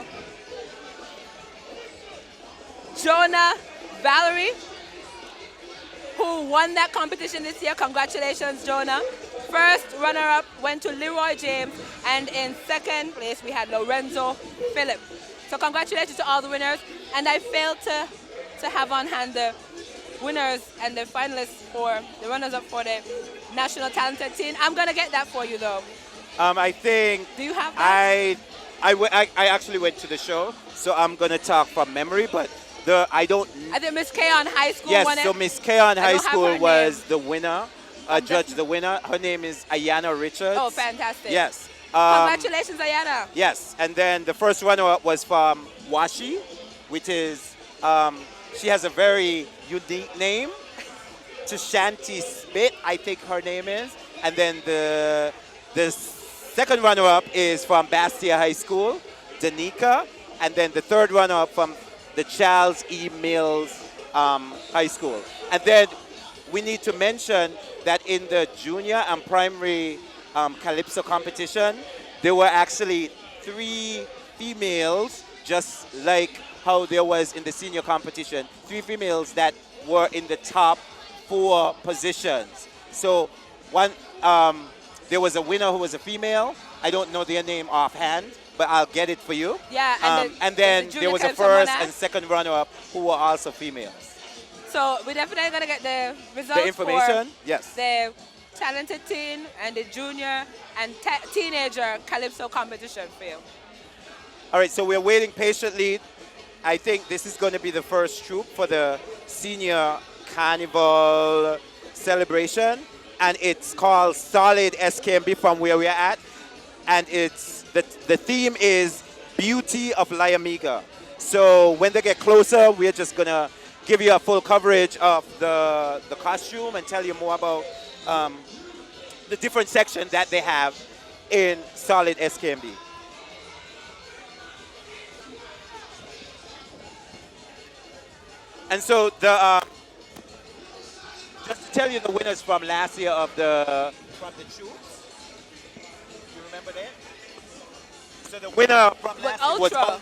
Jonah Valerie, who won that competition this year. Congratulations, Jonah. First runner-up went to Leroy James, and in second place we had Lorenzo Phillip. So congratulations to all the winners, and I failed to have on hand the winners and the finalists for the runners-up for the National Talented Teen. I'm gonna get that for you though. I think. Do you have that? I actually went to the show, so I'm gonna talk from memory, but I don't. I think Miss K on high school Yes, won it. so Miss K on I high don't have school her was name. the winner. judge the winner. Her name is Ayana Richards. Oh, fantastic. Yes. Congratulations, Ayana. Yes, and then the first runner-up was from Washi, which is, she has a very unique name. Tushanti Spit, I think her name is. And then the second runner-up is from Bastia High School, Danica. And then the third runner-up from the Charles E. Mills High School. And then we need to mention that in the junior and primary Calypso competition, there were actually 3 females, just like how there was in the senior competition, 3 females that were in the top 4 positions. So there was a winner who was a female. I don't know their name offhand, but I'll get it for you. Yeah, and then the there was a Calypso first winner. and second runner-up who were also females. So we're definitely going to get the results The information, for yes. the talented teen and the junior and teenager Calypso competition for you. All right, so we're waiting patiently. I think this is going to be the first troop for the senior carnival celebration, and it's called Solid SKMB from where we're at, and it's the theme is Beauty of Liamiga. So when they get closer, we're just going to give you a full coverage of the costume and tell you more about the different sections that they have in Solid SKMB. And so just to tell you the winners from last year from the troops. You remember that? So the winner from last year was Ultra,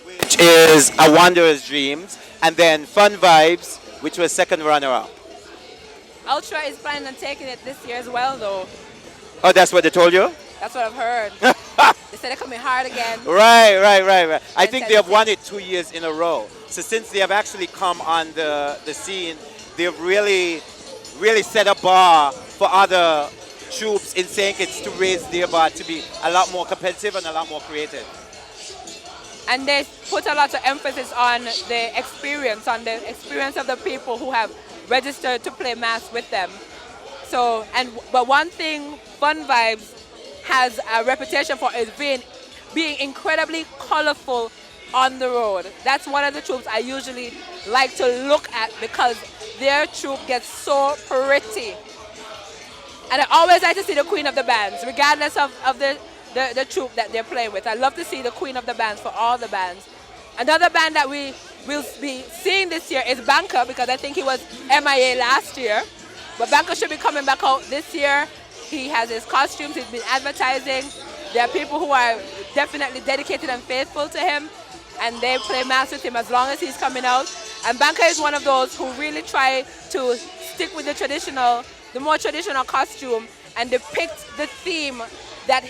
which is A Wanderer's Dreams, and then Fun Vibes, which was second runner-up. Ultra is planning on taking it this year as well, though. Oh, that's what they told you? That's what I've heard. They said they're coming hard again. Right. I think they have won it 2 years in a row. So since they have actually come on the scene, they've really set a bar for other troops in St. Kitts to raise their bar to be a lot more competitive and a lot more creative. And they put a lot of emphasis on the experience of the people who have registered to play mass with them. So, but one thing Fun Vibes has a reputation for is being incredibly colorful on the road. That's one of the troops I usually like to look at because their troop gets so pretty. And I always like to see the queen of the bands, regardless of the troop that they're playing with. I love to see the queen of the bands for all the bands. Another band that we will be seeing this year is Banker, because I think he was MIA last year. But Banker should be coming back out this year. He has his costumes, he's been advertising. There are people who are definitely dedicated and faithful to him, and they play mass with him as long as he's coming out. And Banker is one of those who really try to stick with the more traditional costume and depict the theme that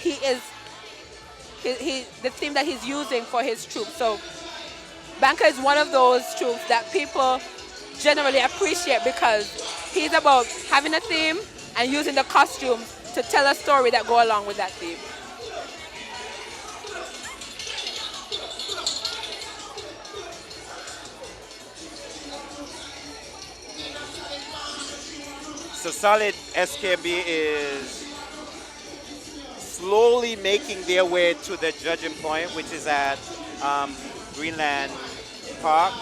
the theme that he's using for his troop. So Banker is one of those troops that people generally appreciate because he's about having a theme and using the costume to tell a story that go along with that theme. So Solid SKMB is slowly making their way to the judging point, which is at Greenland Park,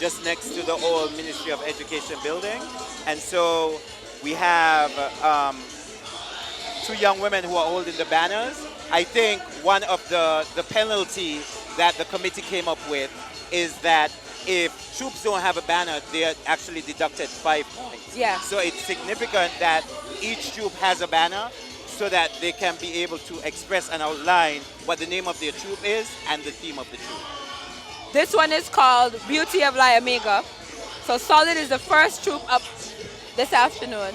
just next to the old Ministry of Education building. And so we have 2 young women who are holding the banners. I think one of the penalties that the committee came up with is that if troops don't have a banner, they are actually deducted 5 points. Yeah. So it's significant that each troop has a banner so that they can be able to express and outline what the name of their troop is and the theme of the troop. This one is called Beauty of Liamiga. So Solid is the first troop up this afternoon.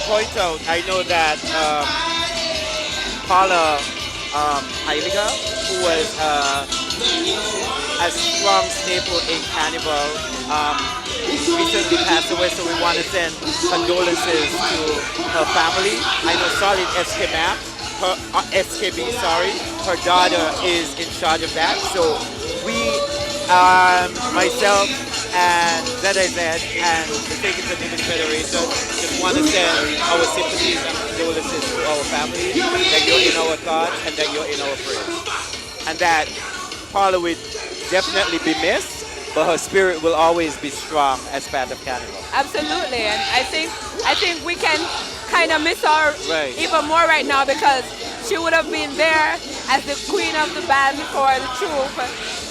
point out, I know that Paula Heiliger, who was a strong staple in Carnival, recently passed away, so we want to send condolences to her family. I know Solid SKB, sorry, her daughter is in charge of that. So we, myself and ZIZ and the St. Kitts and Nevis Federation just want to send our sympathies and condolences to our family, that you're in our thoughts and that you're in our prayers. And that Paula will definitely be missed, but her spirit will always be strong as part of Carnival. Absolutely, and I think we can kind of miss her even more right now, because she would have been there as the queen of the band before the troupe,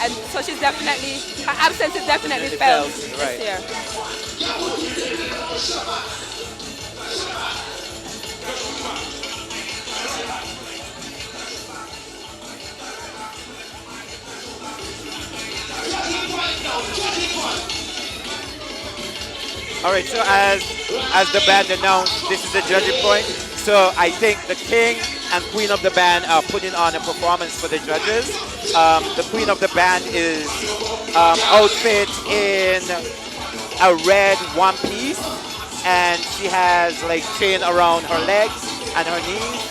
and so she's definitely, her absence is definitely felt this year. All right, so as the band announced, this is the judging point. So I think the king and queen of the band are putting on a performance for the judges. The queen of the band is outfit in a red one piece, and she has like chain around her legs and her knees.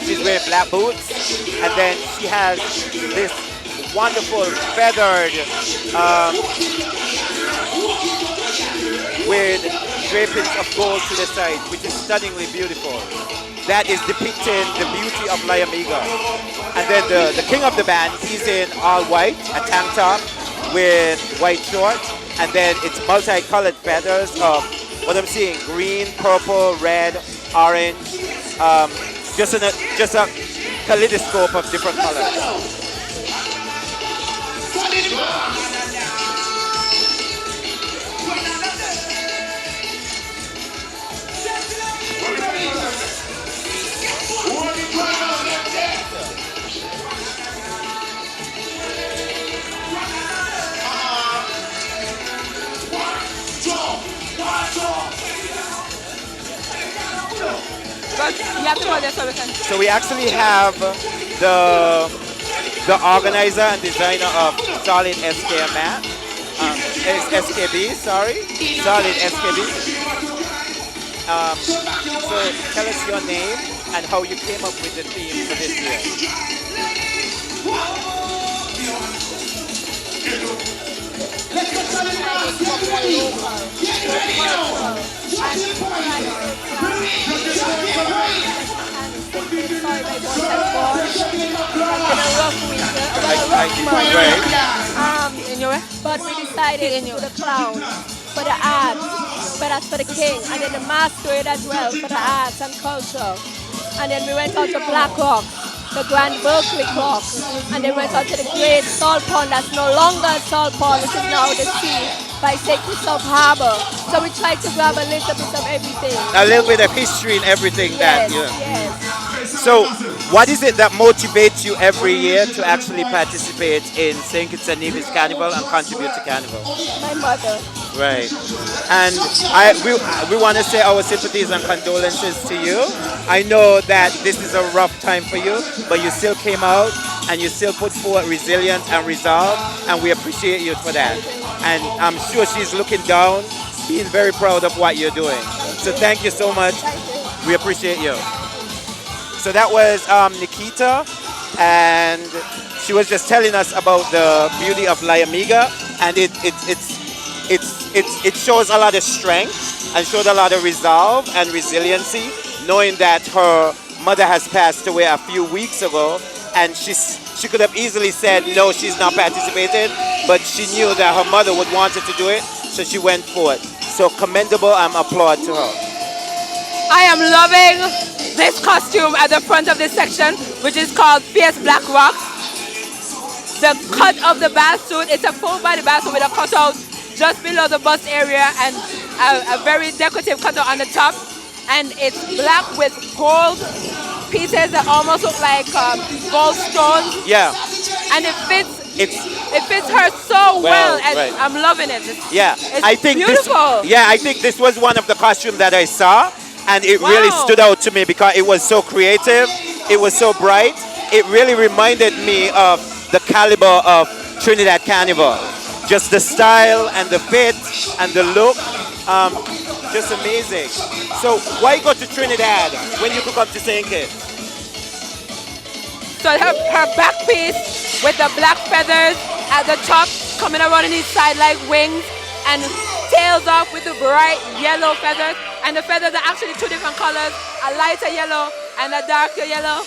She's wearing black boots, and then she has this wonderful feathered with drapings of gold to the side, which is stunningly beautiful. That is depicting the beauty of Layamiga. And then the king of the band, he's in all white, a tank top with white shorts, and then it's multicolored feathers of what I'm seeing: green, purple, red, orange, just a kaleidoscope of different colors. But you have to hold this so we can. So we actually have the organizer and designer of Solid SKB, sorry, Solid SKB. So tell us your name and how you came up with the theme for this year. But we decided to the clown, for the arts, but as for the king, and then the masquerade as well for the arts and culture. And then we went out to Black Rock, the Grand Berkeley Rock, and then went out to the great salt pond that's no longer a salt pond, which is now the sea by St. Kitts Harbor. So we tried to grab a little bit of everything. A little bit of history in everything that, Yes. So what is it that motivates you every year to actually participate in St. Kitts and Nevis Carnival and contribute to Carnival? My mother. Right. And we want to say our sympathies and condolences to you. I know that this is a rough time for you, but you still came out and you still put forward resilience and resolve, and we appreciate you for that. And I'm sure she's looking down, being very proud of what you're doing. So thank you so much. We appreciate you. So that was Nikita, and she was just telling us about the beauty of Layamiga, and it shows a lot of strength and showed a lot of resolve and resiliency, knowing that her mother has passed away a few weeks ago, and she could have easily said no, she's not participating, but she knew that her mother would want her to do it, so she went for it. So commendable and applaud to her. I am loving this costume at the front of this section, which is called Fierce Black Rocks. The cut of the bath suit, it's a full body bath suit with a cutout just below the bust area and a very decorative cutout on the top. And it's black with gold pieces that almost look like gold stones. Yeah. And it fits her so well, and right. I'm loving it. Yeah, It's I think beautiful. I think this was one of the costumes that I saw, and it really Wow. stood out to me because it was so creative, it was so bright. It really reminded me of the caliber of Trinidad Carnival. Just the style and the fit and the look, just amazing. So why go to Trinidad when you could come to St. Kitts? So her back piece with the black feathers at the top coming around on each side like wings, and tails off with the bright yellow feathers. And the feathers are actually two different colors, a lighter yellow and a darker yellow.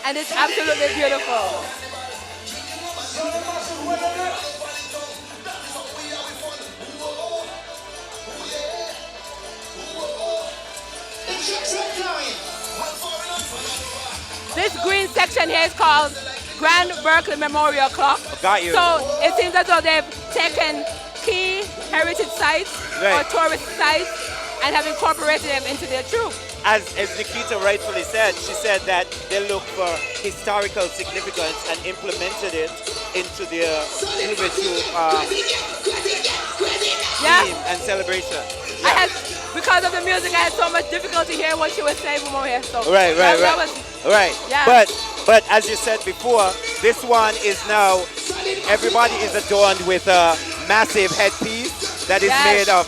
And it's absolutely beautiful. This green section here is called Grand Berkeley Memorial Clock. Got you. So it seems as though they've taken key heritage sites Right. or tourist sites and have incorporated them into their troupe. As Nikita rightfully said, she said that they look for historical significance and implemented it into their Uber troupe theme and celebration. I had, because of the music, I had so much difficulty hearing what she was saying from over here. So Right. that was, Right. Yeah. But as you said before, this one is now, everybody is adorned with a massive headpiece that is Yes. made of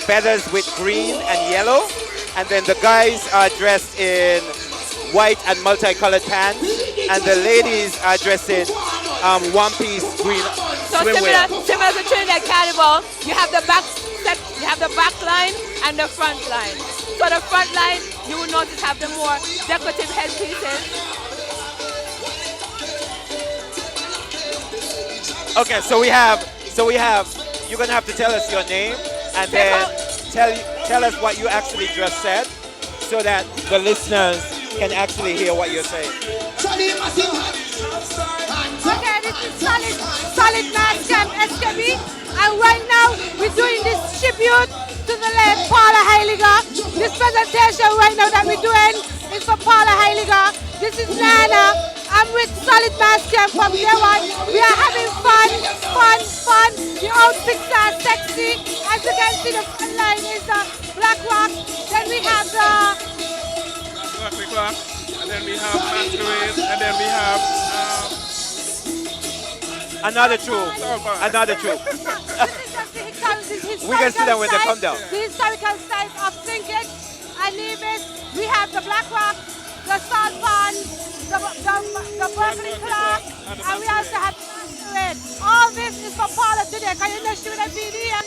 feathers with green and yellow. And then the guys are dressed in white and multicolored pants. And the ladies are dressed in one-piece green so swimwear. similar to Trinidad Carnival, you have the back line and the front line. So the front line, you will notice, have the more decorative headpieces. Okay, so we have, you're gonna have to tell us your name and then tell us what you actually just said so that the listeners can actually hear what you're saying. Okay, this is Solid Mass Camp SKB, and right now we're doing this tribute to the late Paula Heiliger. This presentation right now that we're doing is for Paula Heiliger. This is Nana. I'm with Solid Mass Camp from day one. We are having fun. The outfits are sexy. As you can see, the front line is the Black Rock. Then we have the Clock, and then we have Masquerade, and then we have Another troop. We can see them when they come down. The historical site of St. Kitts and Nevis. We have the Black Rock, the Salt Pond, the Berkeley Clock, and we also have Masquerade. All this is for Paula today. Can you know she would have been here?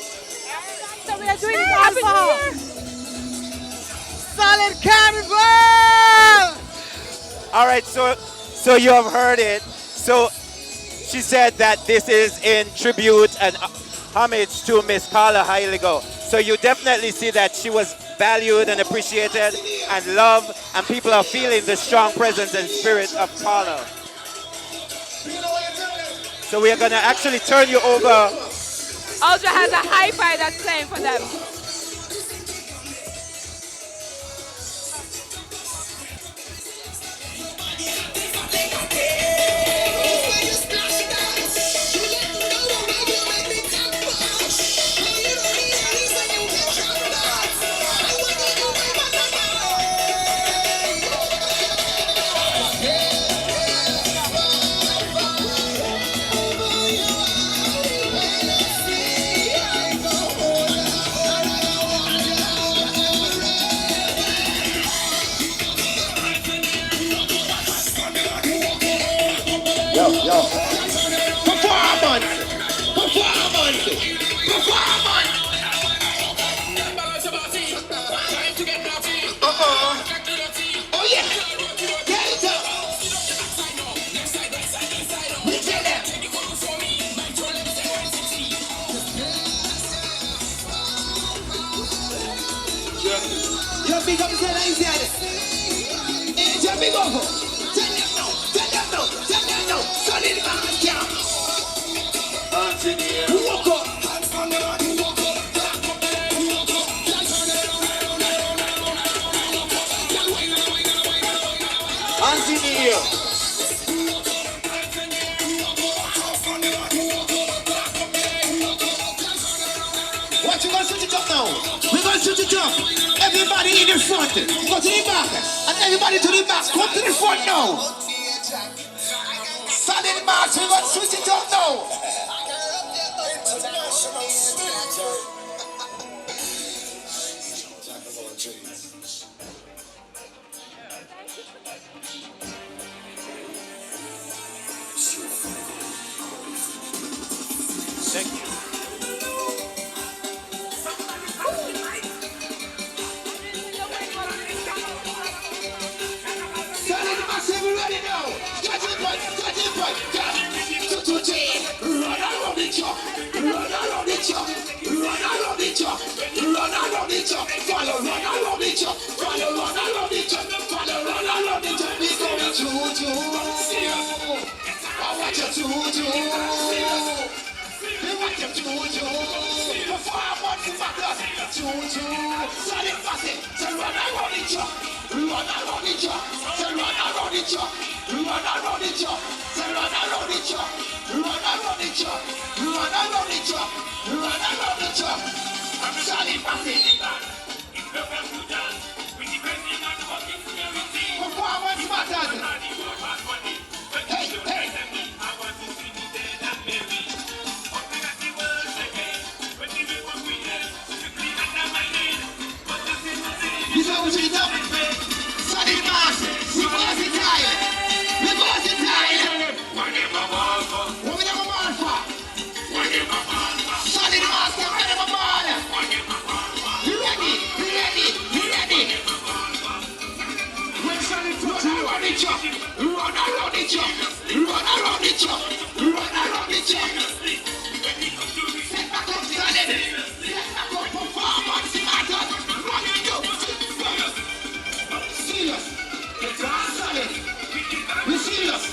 So we are doing it all for her. Solid Carnival! All right, so you have heard it. So she said that this is in tribute and homage to Miss Paula Heiliger. So you definitely see that she was valued and appreciated and loved, and people are feeling the strong presence and spirit of Paula. So we are gonna actually turn you over. Ultra has a hi-fi that's playing for them. What you gonna switch it up now? We're gonna switch it up. Everybody. Everybody in the front, go to the back. And everybody to the back, come to the front now. Solid march, we're going to switch it up now. Thank you. Solid massive, ready now. Touch it, boy. Run around the chop. Run around the chop. Run around the chop. Run around the chop. Follow, run around the chop. Follow, run around the chop. Follow, run around the chop. We going to. I want you to. We want you to. Performance matters. Solid massive. So run around the chop. Run around the chop. So run around the chop. Run around the chop. So run around the chop. Run around the chop. Run around the chop. Run around the chop. Solid massive. Performance matters. Hey. This is what we do. Solid mass. We versatile. What we never want for. Solid mass. We never want. You ready? When solid touch you. Run around the chop. Set back up solid. Set back up performance matters. What you do? Serious. It's all solid. We serious.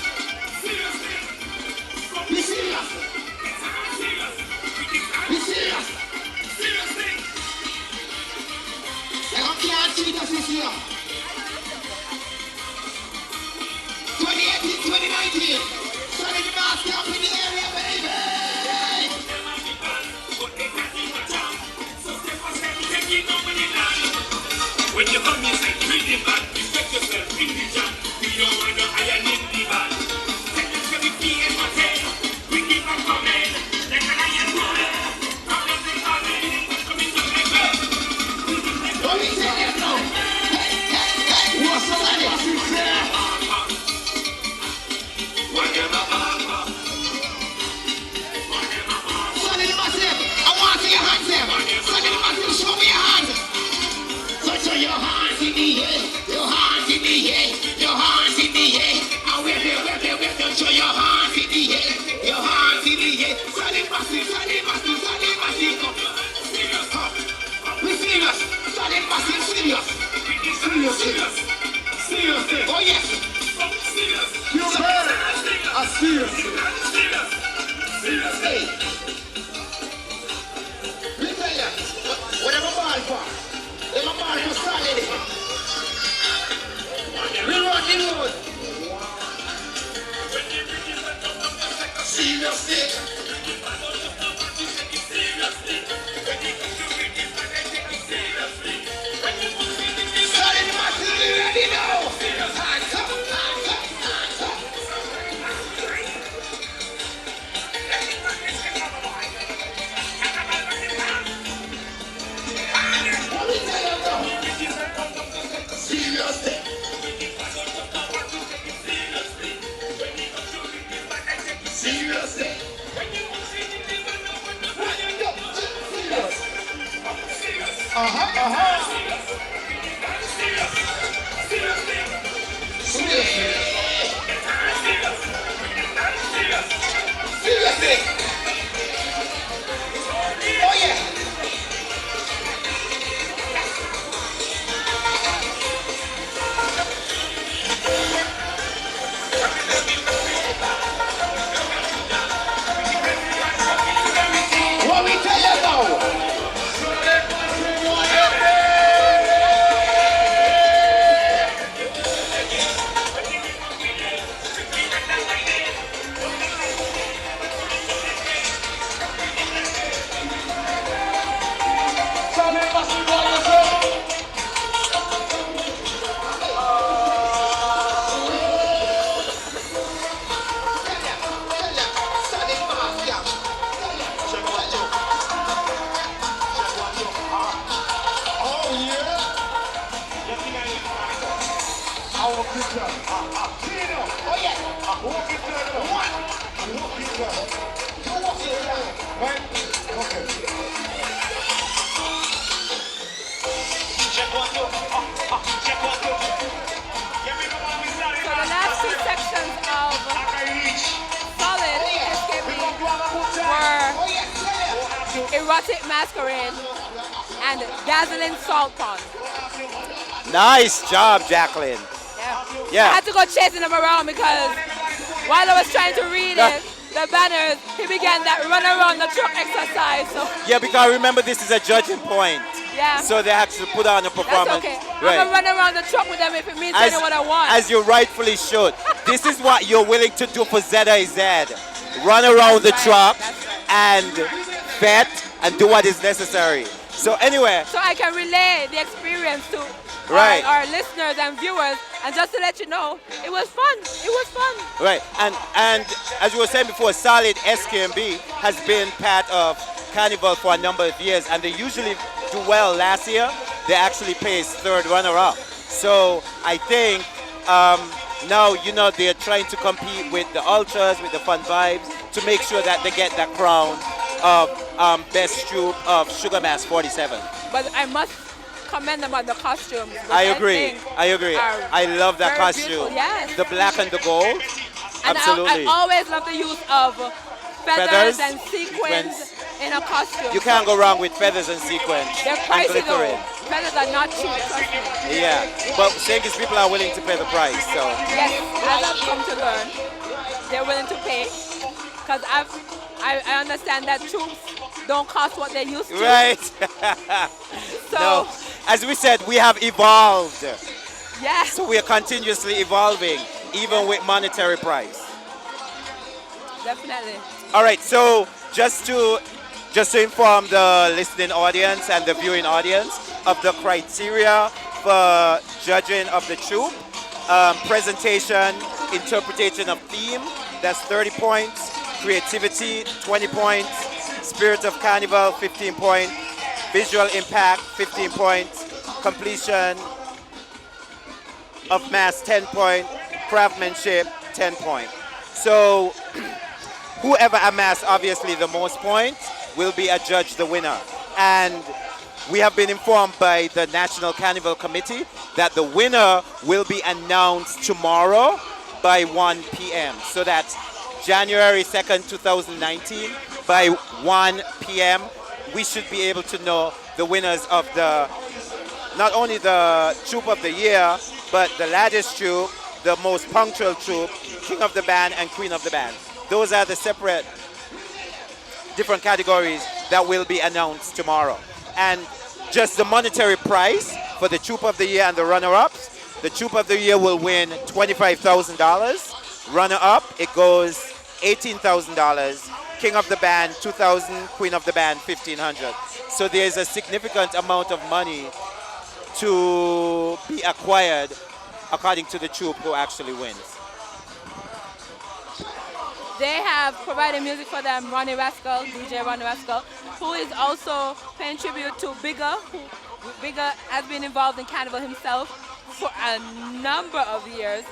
I can't cheat us this year. 2018, 2019. Solid mass camp in the area, baby. When you come inside, treat the band, respect yourself in the jam. We don't want to iron in the band. Take this to the key and hotel. We keep on coming. Like an iron roller. Problems is coming. Coming to my girl. What we say here now? Hey. What's the matter? Solid massive. I want to see your hands there. Solid massive, show me your hands. So your hands in the air, your hands in the air, your hands in the air. And wave, show your hands in the air, your hands in the air. Solid massive. We serious. Solid massive, serious. Oh yes. You heard it. Serious. Hey. Let me tell you, whatever ball for. They my ball for solid. We run the road. Seriously. Solid massive, you ready now? Hands up. What we tell you now? Seriously. Seriously. Oh yeah. What we tell you now? Erotic Masquerade, and Dazzling Salt Pond. Nice job, Jacqueline. Yeah. I had to go chasing them around because while I was trying to read it, the banners, he began that run around the truck exercise. So Yeah, because remember this is a judging point. yeah, So they have to put on a performance. that's okay. I'm Right. gonna run around the truck with them if it means I know what I want. As you rightfully should. This is what you're willing to do for ZIZ. Run around the truck and vet and do what is necessary. So anyway, So I can relay the experience to Right. our listeners and viewers, and just to let you know, it was fun. It was fun. right, and as you were saying before, Solid SKMB has been part of Carnival for a number of years, and they usually do well. Last year, they actually placed third runner-up. So I think now, they're trying to compete with the Ultras, with the Fun Vibes, to make sure that they get that crown of best troop of Sugar Mass 47. But I must commend them on the costumes. which I agree. think I agree. are I love that very costume. beautiful, yes. The black and the gold. And Absolutely. I always love the use of feathers Feathers, and sequins in a costume. You can't go wrong with feathers and sequins. They're and pricey though. glittering. Feathers are not cheap, trust me. Yeah, but Senkis people are willing to pay the price. So Yes, as I've come to learn, they're willing to pay. Because I understand that troops don't cost what they used to. right. So, No, as we said, we have evolved. yeah. So we are continuously evolving, even with monetary price. Definitely. All right. So just to inform the listening audience and the viewing audience of the criteria for judging of the troop: presentation, interpretation of theme, that's 30 points; creativity, 20 points; spirit of carnival, 15 points; visual impact, 15 points; completion of mass, 10 points; craftsmanship, 10 points. So whoever amassed obviously the most points will be adjudged the winner. And we have been informed by the National Carnival Committee that the winner will be announced tomorrow by 1 p.m. So that's January 2nd, 2019. By 1 p.m. we should be able to know the winners of not only the troop of the year, but the laddest troop, the most punctual troop, king of the band, and queen of the band. Those are the separate different categories that will be announced tomorrow. And just the monetary price for the troop of the year and the runner-ups: the troop of the year will win $25,000. Runner-up, it goes $18,000. King of the band, $2,000. Queen of the band, $1,500. So there's a significant amount of money to be acquired according to the troop who actually wins. They have provided music for them, Ronnie Rascal, DJ Ronnie Rascal, who is also paying tribute to Bigger, Bigger has been involved in Carnival himself for a number of years.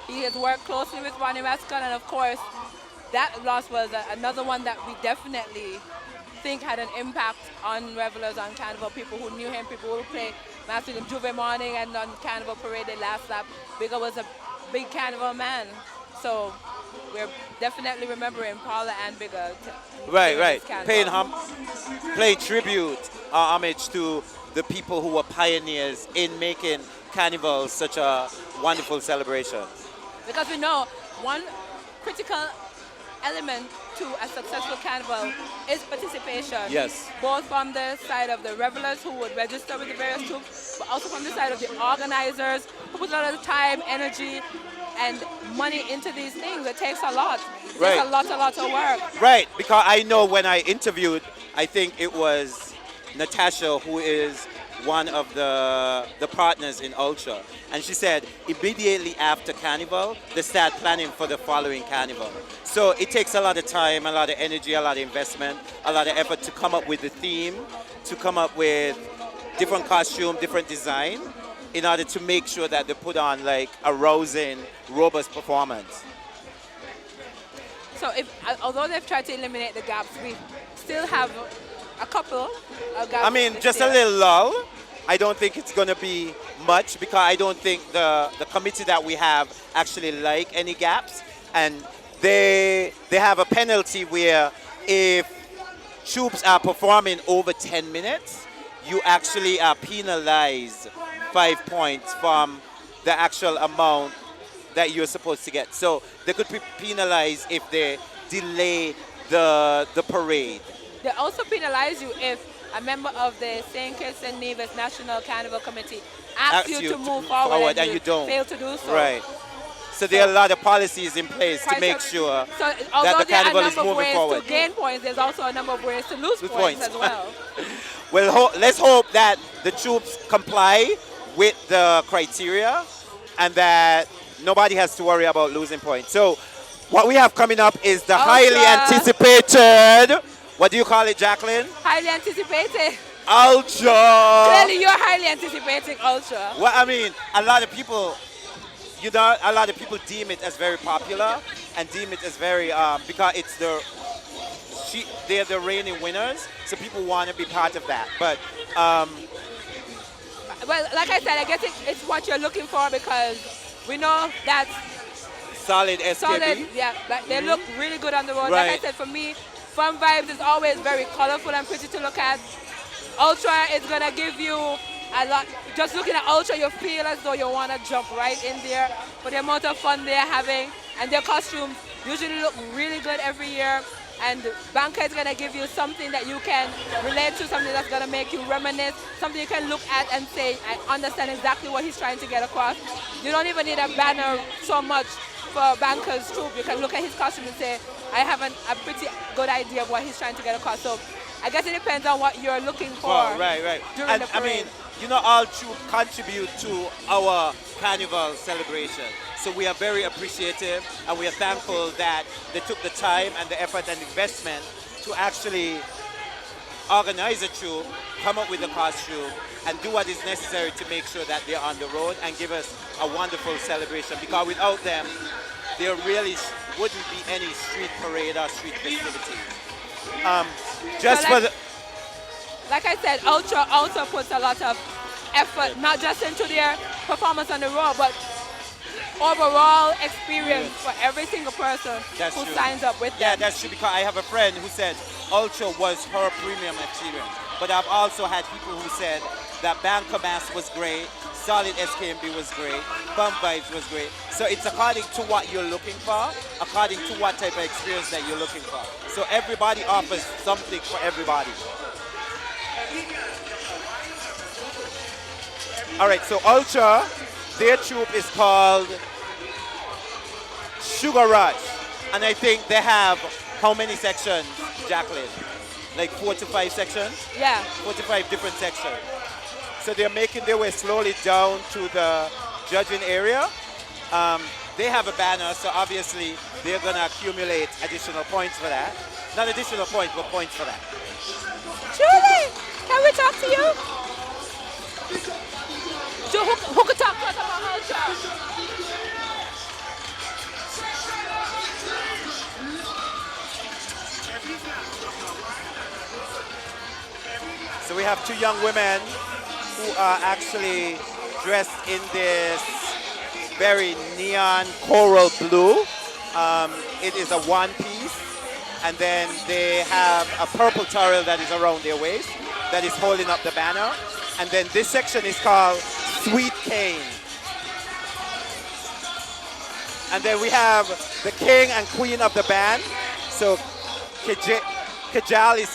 He has worked closely with Ronnie Rascal, and of course, that loss was another one that we definitely think had an impact on revelers, on Carnival, people who knew him, people who played Mass with him Juve Morning and on Carnival Parade the last lap. Bigger was a big Carnival man. So we're definitely remembering Paula and Bigger. Right. Paying tribute, homage to the people who were pioneers in making Carnival such a wonderful celebration. Because we know one critical element to a successful carnival is participation. Yes. Both from the side of the revelers who would register with the various troops, but also from the side of the organizers who put a lot of time, energy, and money into these things. It takes a lot. It Right. takes a lot of work. Right, because I know when I interviewed, I think it was Natasha, who is one of the partners in Ultra, and she said immediately after Carnival, they start planning for the following Carnival. So it takes a lot of time, a lot of energy, a lot of investment, a lot of effort to come up with the theme, to come up with different costume, different design, in order to make sure that they put on like a rousing, robust performance. So although they've tried to eliminate the gaps, we still have a couple of gaps. I mean, just a still. little lull. I don't think it's going to be much because I don't think the committee that we have actually like any gaps. And they have a penalty where if troops are performing over 10 minutes, you actually are penalized 5 points from the actual amount that you're supposed to get. So they could be penalized if they delay the parade. They also penalize you if a member of the St. Kitts and Nevis National Carnival Committee asks you to move forward and you don't. fail to do so. Right. So there are a lot of policies in place to make sure that the carnival is moving forward. To gain points, there's also a number of ways to lose points as well. Well, let's hope that the troops comply with the criteria and that nobody has to worry about losing points. So what we have coming up is the highly anticipated, what do you call it, Jacqueline? Highly anticipated. Ultra. Clearly you're highly anticipating Ultra. Well, I mean, a lot of people deem it as very popular and deem it as very, because it's they're the reigning winners, so people want to be part of that. But, well, like I said, I guess it's what you're looking for because we know that solid SKB. Solid, yeah, but they look really good on the road. Like I said, for me, Fun Vibes is always very colorful and pretty to look at. Ultra is gonna give you a lot. Just looking at Ultra, you feel as though you want to jump right in there for the amount of fun they're having. And their costumes usually look really good every year. And Banka is gonna give you something that you can relate to, something that's gonna make you reminisce, something you can look at and say, I understand exactly what he's trying to get across. You don't even need a banner so much for Banka's troop. You can look at his costume and say, I have a pretty good idea of what he's trying to get across. So I guess it depends on what you're looking for. Right. During the parade. I mean, you know, all troops contribute to our carnival celebration. So we are very appreciative and we are thankful that they took the time and the effort and investment to actually organize a troop, come up with a costume, and do what is necessary to make sure that they're on the road and give us a wonderful celebration. Because without them, there really wouldn't be any street parade or street festivity. Like I said, Ultra also puts a lot of effort, not just into their performance on the road, but overall experience for every single person who signs up with them. Yeah, that's true, because I have a friend who said Ultra was her premium experience. But I've also had people who said that Banka Mass was great, Solid SKMB was great, Fun Vibes was great. So it's according to what you're looking for, according to what type of experience that you're looking for. So everybody offers something for everybody. All right, so Ultra, their troop is called Sugar Rush. And I think they have how many sections, Jacqueline? Like 4 to 5 sections? Yeah. 4 to 5 different sections. So they're making their way slowly down to the judging area. They have a banner, so obviously they're going to accumulate additional points for that. Not additional points, but points for that. Julie, can we talk to you? Who could talk to us about Ultra? So we have 2 young women who are actually dressed in this very neon coral blue. It is a one piece, and then they have a purple towel that is around their waist that is holding up the banner. And then this section is called Sweet Cane. And then we have the king and queen of the band. So Kajali,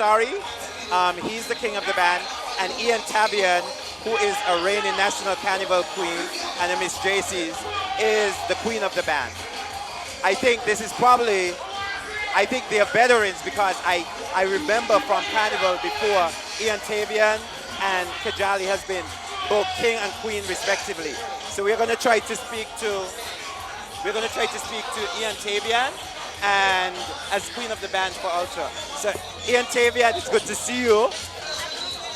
he's the king of the band. And Ian Tavian, who is a reigning National Carnival queen, and Miss JC's, is the queen of the band. I think this is probably, I think they are veterans because I remember from Carnival before, Ian Tavian and Kajali has been both king and queen respectively. So we're going to try to speak to Ian Tavian and as queen of the band for Ultra. So Ian Tavian, it's good to see you.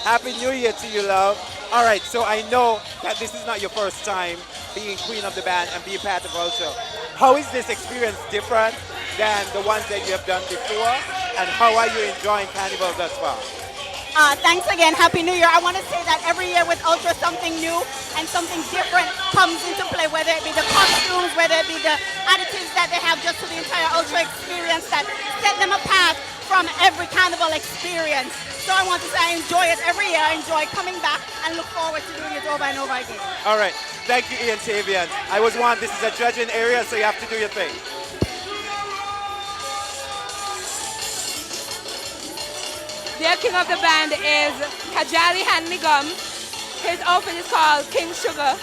Happy New Year to you, love. All right, so I know that this is not your first time being queen of the band and being part of Ultra. How is this experience different than the ones that you have done before? And how are you enjoying Carnival thus far? Thanks again. Happy New Year. I want to say that every year with Ultra, something new and something different comes into play, whether it be the costumes, whether it be the additives that they have just to the entire Ultra experience that set them apart from every carnival experience. So I want to say I enjoy it every year. I enjoy coming back and look forward to doing it over and over again. All right. Thank you, Ian Tavian. I was warned this is a judging area, so you have to do your thing. Their king of the band is Kajali Handligum. His outfit is called King Sugar.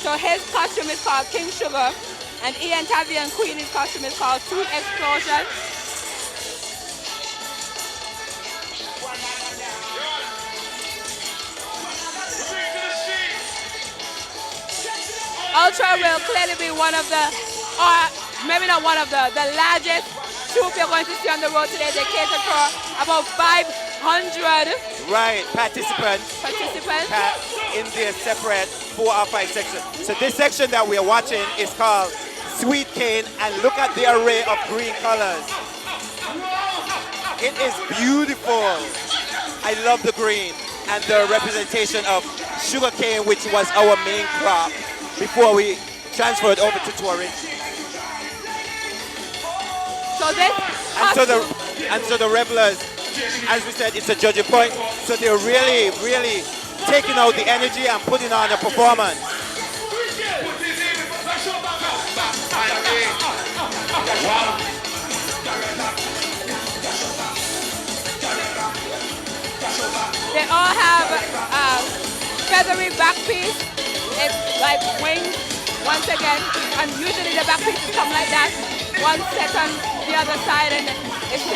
So his costume is called King Sugar, and Ian Tavian Queen's costume is called Tooth Explosion. Ultra will clearly be one of the, or maybe not one of the largest troop you're going to see on the road today. They cater for about 500 participants in their separate 4 or 5 sections. So this section that we are watching is called Sweet Cane, and look at the array of green colors. It is beautiful. I love the green and the representation of sugar cane, which was our main crop before we transferred over to touring. So the revelers, as we said, it's a judging point. So they're really, really taking out the energy and putting on a performance. They all have a feathery back piece. It's like wings once again, and usually the back pieces come like that. One set on the other side, and it's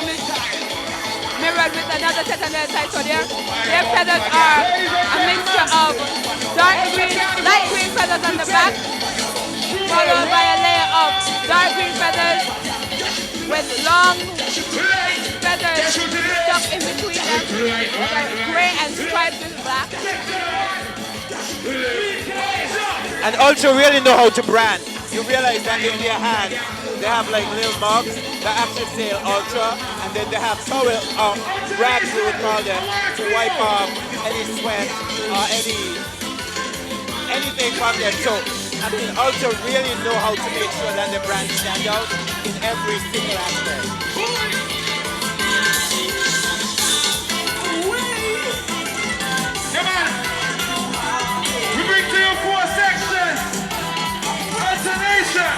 mirrored with another set on the other side. So their feathers are a mixture of light green feathers on the back, followed by a layer of dark green feathers with long feathers stuck in between them, gray and striped with black. And Ultra really know how to brand. You realize that in their hand, they have like little mugs that actually say Ultra, and then they have towel rags, we would call them, to wipe off any sweat or anything from them. So I mean, Ultra really know how to make sure that the brand stand out in every single aspect. Come on. We bring to you 4 sections. Alternation.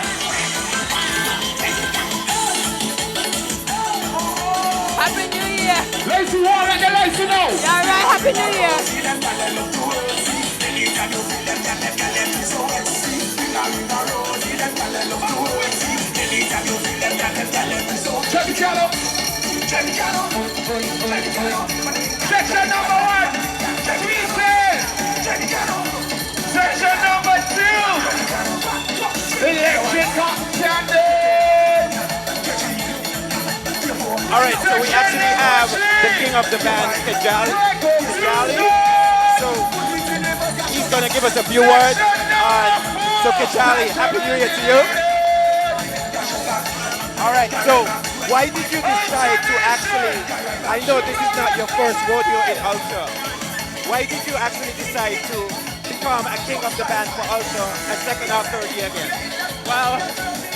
Happy New Year. Let's do all like the lights now. Yeah, right. Happy New Year. Check it out. Section number 1. Section number 2. Electric cotton candy. All right, so we actually have the king of the band, Kajali. So he's gonna give us a few words. So Kajali, Happy New Year to you. All right, so why did you decide to actually, I know this is not your first rodeo in Ultra, why did you actually decide to become a king of the band for Ultra a second or third year again? Well,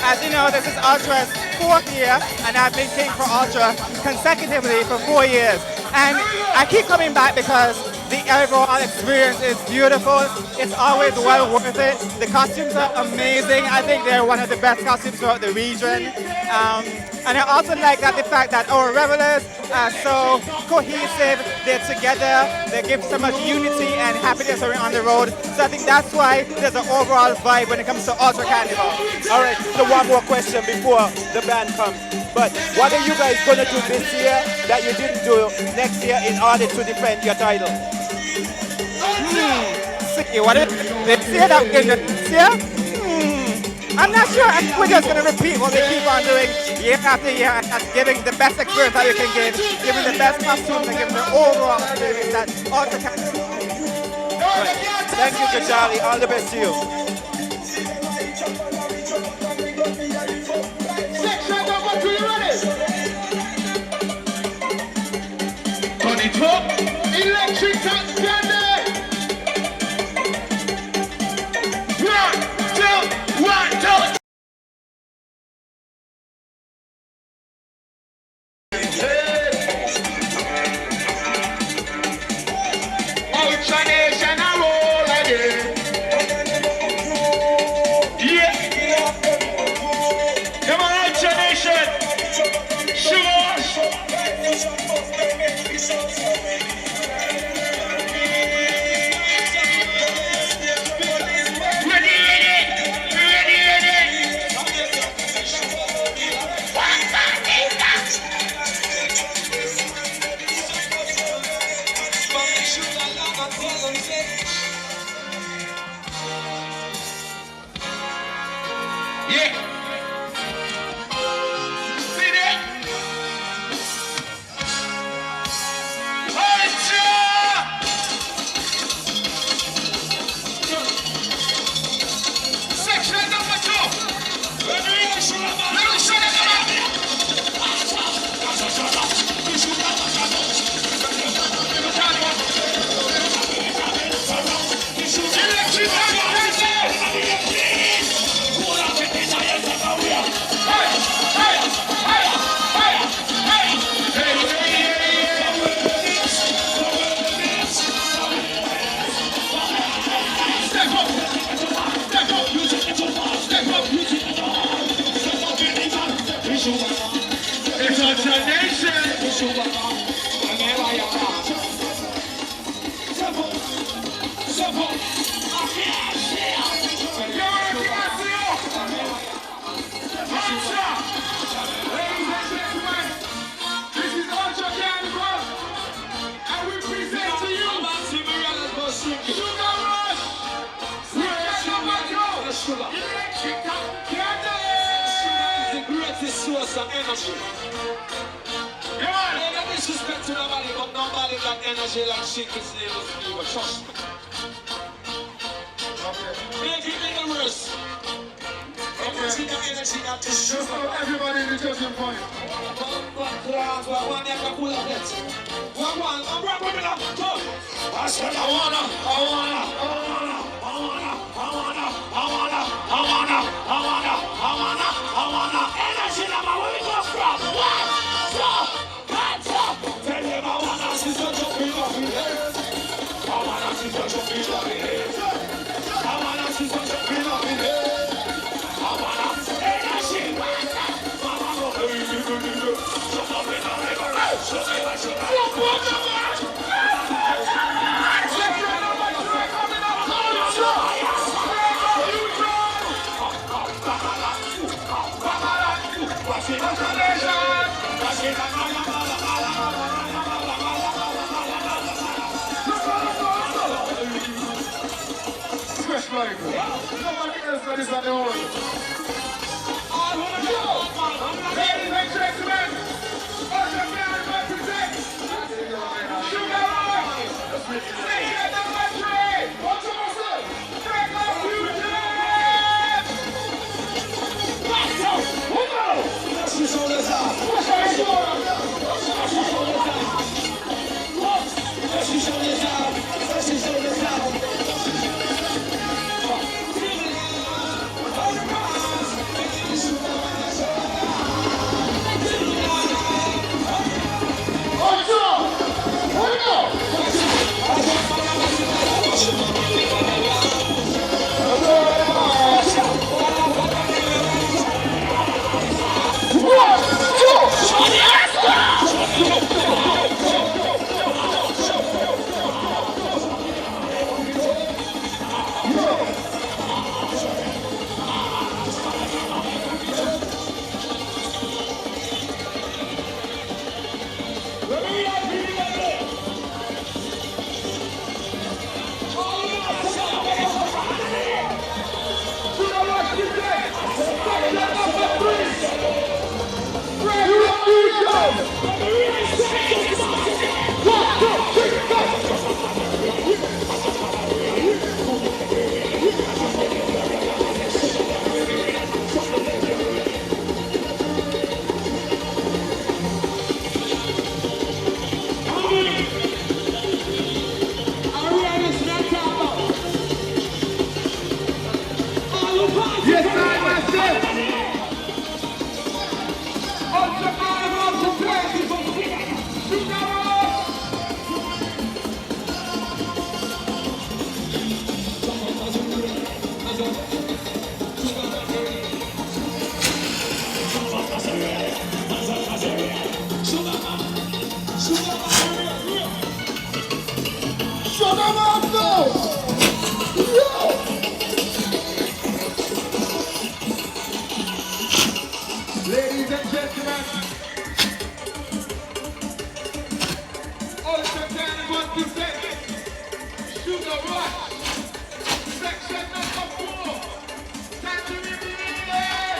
as you know, this is Ultra's 4th year, and I've been king for Ultra consecutively for 4 years. And I keep coming back because the overall experience is beautiful. It's always well worth it. The costumes are amazing. I think they're one of the best costumes throughout the region. And I also like that the fact that our revelers are so cohesive. They're together. They give so much unity and happiness on the road. So I think that's why there's an overall vibe when it comes to Ultra Carnival. All right, so one more question before the band comes. But what are you guys going to do this year that you didn't do next year in order to defend your title? See, what is this year that we're going to do this year? I'm not sure. I think we're just going to repeat what we keep on doing year after year, and that's giving the best experience that we can give, giving the best costumes and giving the overall experience that Ultra Carnival. Right. Thank you, Kajali. All the best to you. Section number 2, you ready? Turn it up. Electric cotton candy. Yeah. See that? Section number 2. Let me show you it's a tradition. Ladies and gentlemen, this is Ultra Carnival, and we present to you Sugar Rush. Electric Candle. The greatest source of energy. No disrespect to nobody, but nobody got energy like Shaky Snails Fever. Trust me. Make it rigorous. Energy, the energy that is true. Everybody in the judging point. I said I wanna. Energy number, where we go from? One, two, hands up. Tell them I wanna see some jumping up in here. I wanna see some jumping up in here. I wanna see some jumping up in here. I wanna energy. Mama go baby. Jump up in the river. Nobody else that is at the horn. Ladies and gentlemen, Ultra Carnival presents Sugar Rush. Section number 3. What's your muscle? Break up future. Let's go. Let's see shoulders up. Let's see shoulders up. Let's see shoulders up. Yes, I myself. Ultra Carnival presents Sugar Rush. Sugar Monster! Ladies and gentlemen, Ultra Carnival presents Sugar Rush, section number 4. Tangerine!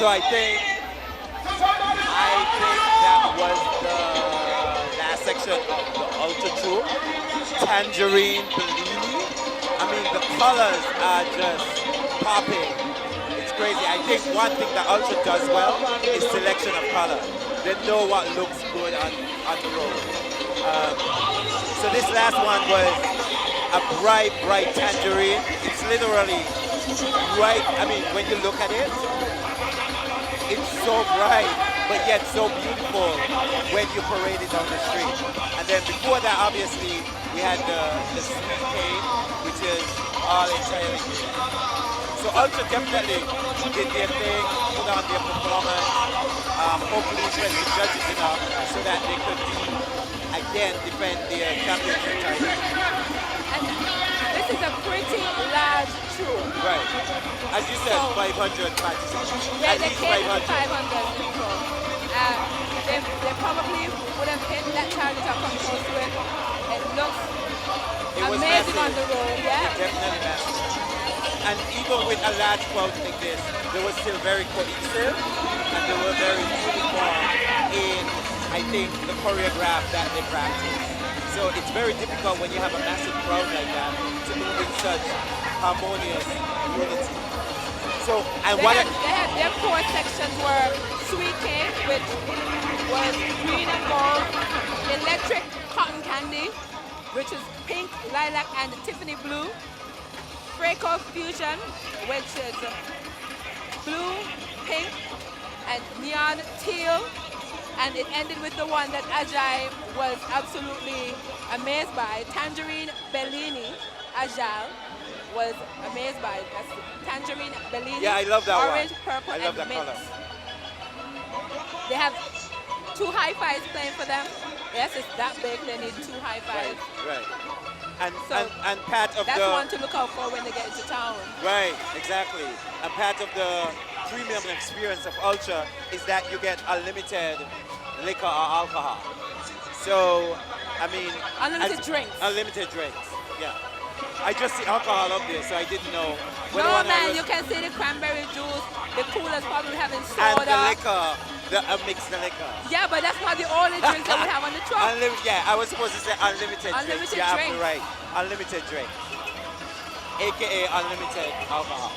So I think that was the last section of the Ultra Troop. Tangerine Bellini. I mean, the colors are just popping. It's crazy. I think one thing that Ultra does well is selection of color. They know what looks good on the road. So this last one was a bright tangerine. It's literally bright. I mean, when you look at it, it's so bright, but yet so beautiful when you parade it on the street. And then before that, obviously, we had the sweet cane, which is all entirely green. So Ultra definitely did their thing, put on their performance. Hopefully impress the judges enough so that they could again defend their championship title. And this is a pretty large troop. Right. As you said, 500 participants. Yeah, At they least came 500. to 500 people. They probably would have hit that target or come close to it. It looks was amazing massive. on the road, yeah? It definitely massive. And even with a large crowd like this, they were still very cohesive and they were very uniform in, I think, the choreograph that they practice. So it's very difficult when you have a massive crowd like that to move in such harmonious unity. So, and their core sections were sweet cake, which was green and gold, electric cotton candy, which is pink, lilac, and Tiffany blue, Freco fusion, which is blue, pink, and neon teal, and it ended with the one that Ajay was absolutely amazed by, Tangerine Bellini. Ajay was amazed by it. That's Tangerine Bellini. Yeah, I love that orange, one. purple, I love and that mint. color. They have two hi-fis playing for them. Yes, it's that big. They need two hi-fis. Right. And, So and part of that's the one to look out for when they get into town. right, exactly. And part of the premium experience of Ultra is that you get unlimited liquor or alcohol. So, I mean, Unlimited drinks. Unlimited drinks. Yeah. I just see alcohol up there, so I didn't know. No, man, you can see the cranberry juice. The coolers probably having And soda. the liquor, the mixed liquor. Yeah, but that's not the only drinks that we have on the truck. Yeah, I was supposed to say unlimited drinks. Unlimited You're drinks. absolutely right. Unlimited drinks. AKA unlimited alcohol.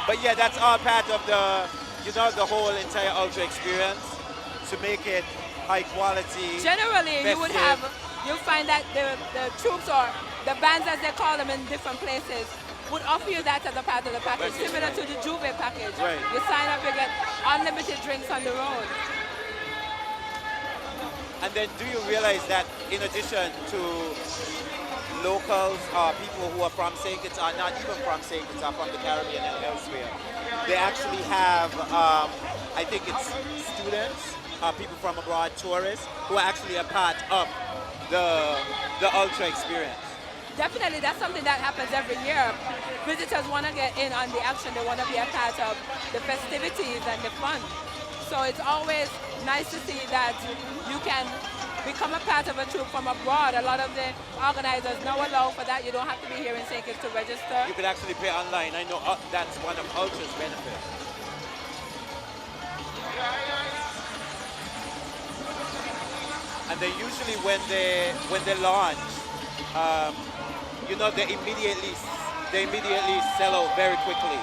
But yeah, that's all part of the, the whole entire Ultra experience to make it high quality. Generally, you would festive. you'll find that the troops or the bands, as they call them in different places, would offer you that as a part of the package, similar to the Juve package. Right. You sign up, you get unlimited drinks on the road. And then do you realize that in addition to locals or people who are from St. Kitts or not even from St. Kitts or from the Caribbean and elsewhere, they actually have, I think it's students, people from abroad, tourists, who are actually a part of the Ultra experience. Definitely, that's something that happens every year. Visitors want to get in on the action. They want to be a part of the festivities and the fun. So it's always nice to see that you can become a part of a troop from abroad. A lot of the organizers now allow for that. You don't have to be here in St. Kitts to register. You could actually pay online. I know that's one of Ultra's benefits. And then usually when they launch, they immediately sell out very quickly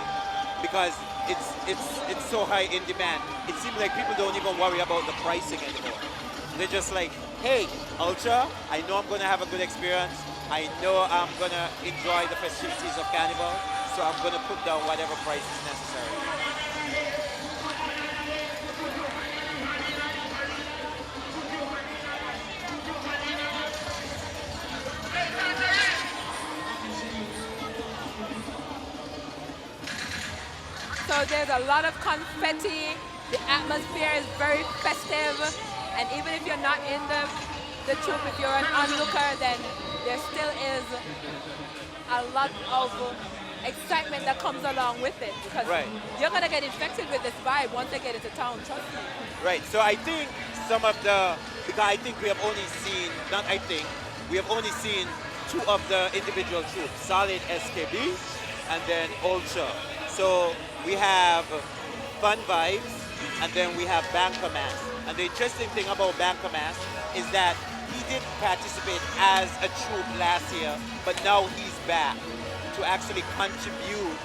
because it's so high in demand. It seems like people don't even worry about the pricing anymore. They're just like, hey, Ultra, I know I'm gonna have a good experience. I know I'm gonna enjoy the festivities of Carnival, so I'm gonna put down whatever price is necessary. So there's a lot of confetti. The atmosphere is very festive. And even if you're not in the troop, if you're an onlooker, then there still is a lot of excitement that comes along with it. Because you're going to get infected with this vibe once they get into town, trust me. Right, so I think because I think we have only seen, we have only seen two of the individual troops, Solid SKB and then Ultra. So we have Fun Vibes, and then we have Bankomas. And the interesting thing about Bankomas is that he didn't participate as a troupe last year, but now he's back to actually contribute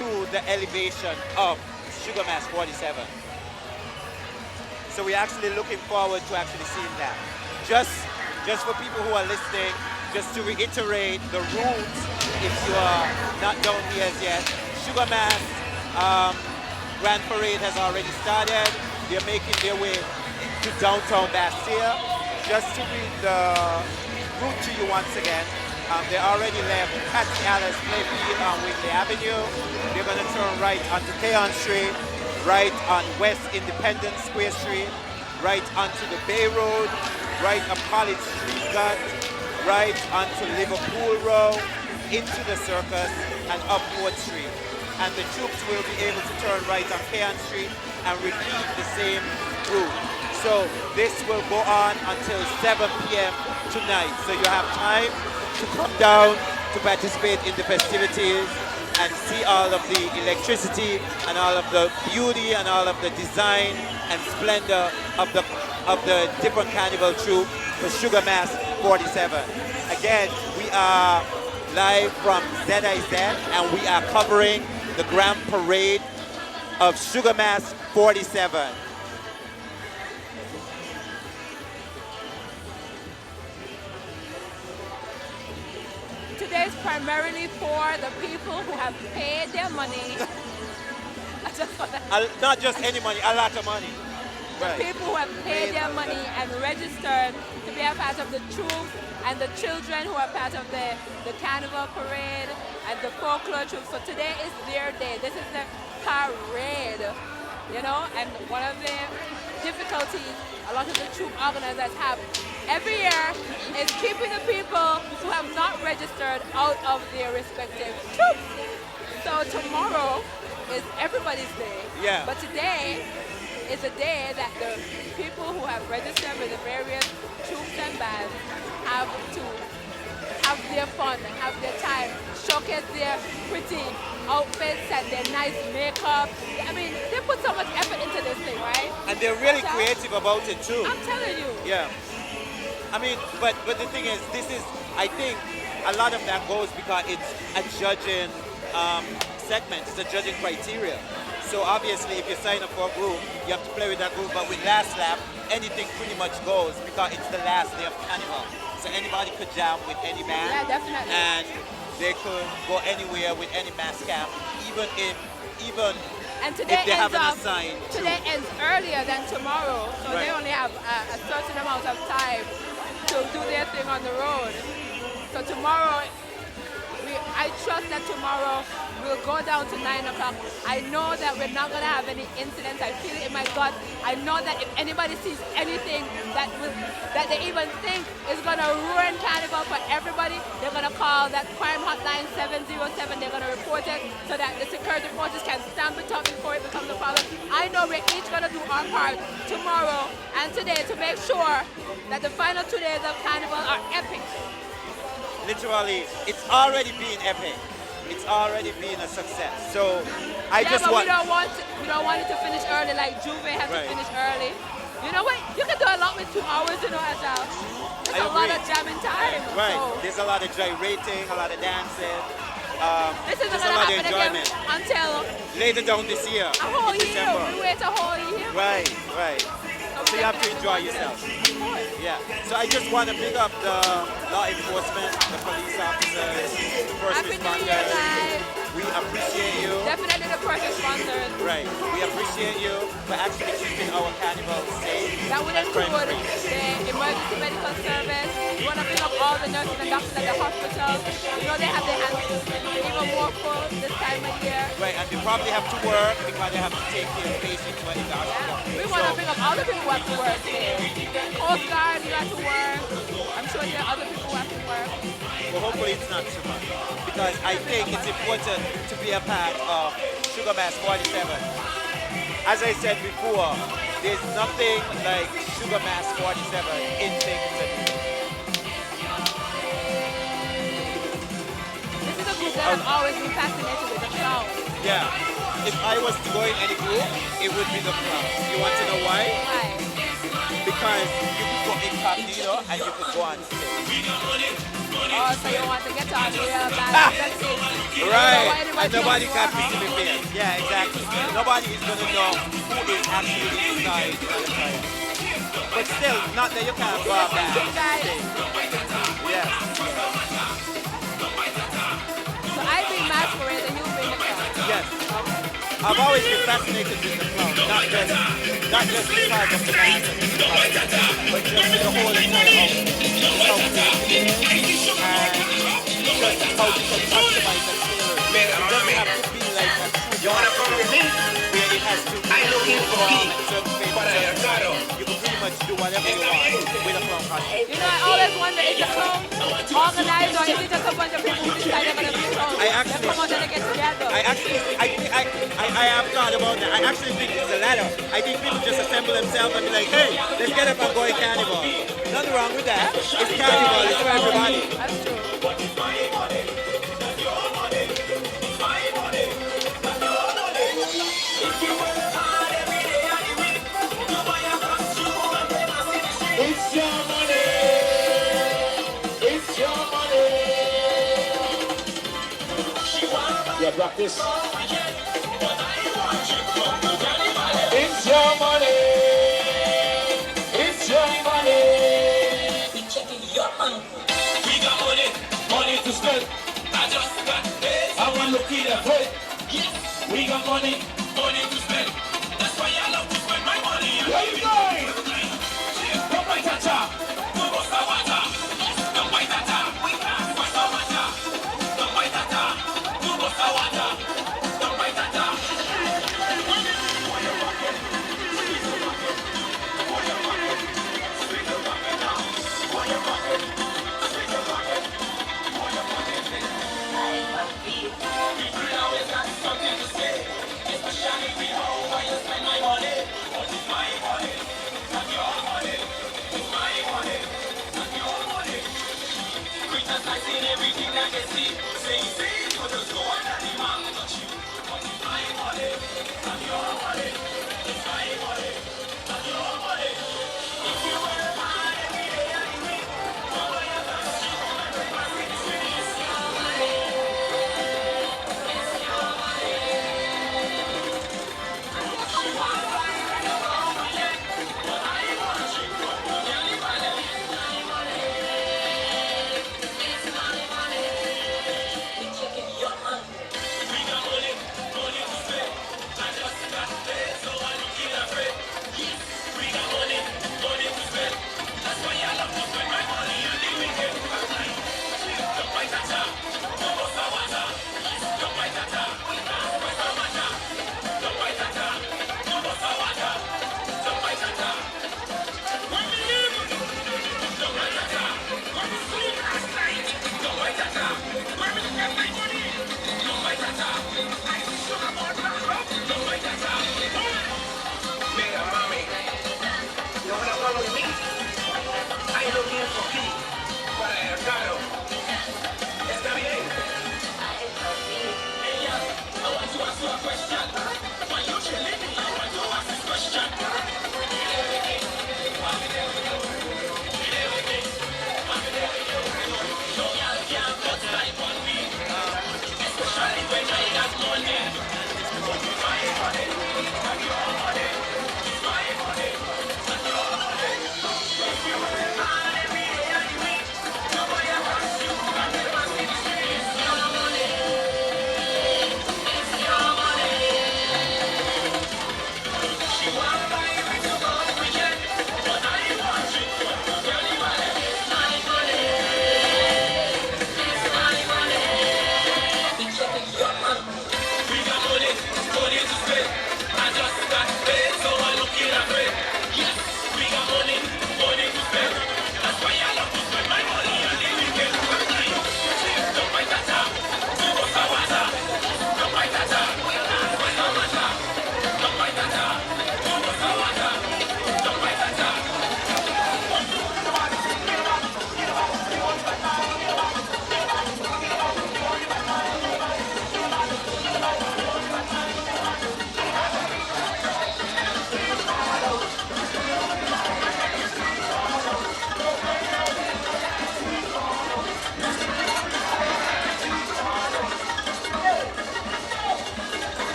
to the elevation of Sugar Mass 47. So we're actually looking forward to actually seeing that. Just for people who are listening, just to reiterate the route, if you are not down here as yet, Sugar Mass Grand Parade has already started. They're making their way to downtown Bastille. Just to read the route to you once again, they already left Patsy Alice Playfield on Whitley Avenue. They're going to turn right onto Keon Street, right on West Independence Square Street, right onto the Bay Road, right up College Street Gut, right onto Liverpool Road, into the Circus, and up 4th Street. And the troops will be able to turn right on Keon Street and repeat the same route. So this will go on until 7 p.m. tonight. So you have time to come down to participate in the festivities and see all of the electricity and all of the beauty and all of the design and splendor of the different carnival troupe for Sugar Mass 47. Again, we are live from ZIZ and we are covering the Grand Parade of Sugar Mass 47. Today is primarily for the people who have paid their money. Not just any money, a lot of money. The people who have paid their money and registered to be a part of the troupe, and the children who are part of the carnival parade and the folklore troupe. So today is their day. This is the parade, you know, and one of the difficulties a lot of the troupe organizers have every year is keeping the people who have not registered out of their respective troops. So tomorrow is everybody's day. Yeah. But today is a day that the people who have registered with the various troops and bands have to have their fun, have their time, showcase their pretty outfits and their nice makeup. I mean, they put so much effort into this thing, right? And they're really creative about it too. I'm telling you. Yeah. I mean, but the thing is, I think a lot of that goes because it's a judging segment, it's a judging criteria. So obviously, if you sign up for a group, you have to play with that group. But with Last Lap, anything pretty much goes because it's the last day of carnival. So anybody could jam with any band. Yeah, definitely. And they could go anywhere with any mass camp, even if today they haven't assigned. Today ends earlier than tomorrow, so Right. they only have a certain amount of time to do their thing on the road. So tomorrow, I trust that tomorrow we'll go down to 9 o'clock. I know that we're not going to have any incidents. I feel it in my gut. I know that if anybody sees anything that they even think is going to ruin carnival for everybody, they're going to call that crime hotline 707. They're going to report it so that the security forces can stamp it up before it becomes a problem. I know we're each going to do our part tomorrow and today to make sure that the final 2 days of carnival are epic. Literally, it's already been epic. It's already been a success. So I just but want. we don't want it to finish early like Juve has to finish early. You know what? You can do a lot with 2 hours, you know, as well. There's a lot of jamming time. Right. So There's a lot of gyrating, a lot of dancing. this isn't there's a going to lot of happen again enjoyment. until Later down this year. a whole in year. December. We wait a whole year. Right. So you have to enjoy yourself. Of course. Yeah. So I just want to pick up the law enforcement, the police officers, the first Happy New Year, responders. guys. We appreciate you. Definitely the first responders. Right. We appreciate you for actually keeping our carnival safe. That would and include crime-free. the emergency medical service. We want to pick up all the nurses and doctors at the hospital. You know, they have their hands even more full this time of year. Right, and they probably have to work because they have to take care of patients when in the hospital. We want to pick up all the people who have to work today. Coast Guard, you have to work. I'm sure there are other people who have to work. Well, hopefully it's not too much because I think it's important to be a part of Sugar Mass 47. As I said before, there's nothing like Sugar Mass 47 in St. This is a group I've always been fascinated with the clown. Yeah. If I was to go in any group, it would be the clown. You want to know why? Why? Because you could go incognito and you could go on stage. Oh, so you want to get on real bad and sing. Right. And nobody can see the face. Yeah, exactly. Nobody is going to know who is actually inside the other side. But still, not that you can't go out there. Yes. So I've been masquerade and you've been the clown. Yes. I've always been fascinated with the clown, not just because of the dance, but just the whole entire outfit. How creative it is, and just how you can customize and tailor it. It doesn't have to be like a true where it has to be uniform and certain faces. You can pretty much do whatever you want with a clown costume. You know, I always wonder, is the clown organized or is it just a bunch of people who decide they're going to be clowns? They come out and they get together. I have thought about that. I actually think it's the latter. I think people just assemble themselves and be like, hey, let's get up and go in carnival. Nothing wrong with that. It's carnival. It's for everybody. That's true. It's your money. It's your money. Yeah, practice. It's your money. It's your money. We checking your money. We got money, money to spend. I just got this. I want to look in the face. Yes, we got money, money to spend. That's why I love to spend my money. Where you going? Don't buy tata. Don't buy tata. Don't buy tata. Don't buy tata. Don't buy tata. Don't buy tata. Don't buy tata. People always got something to say, especially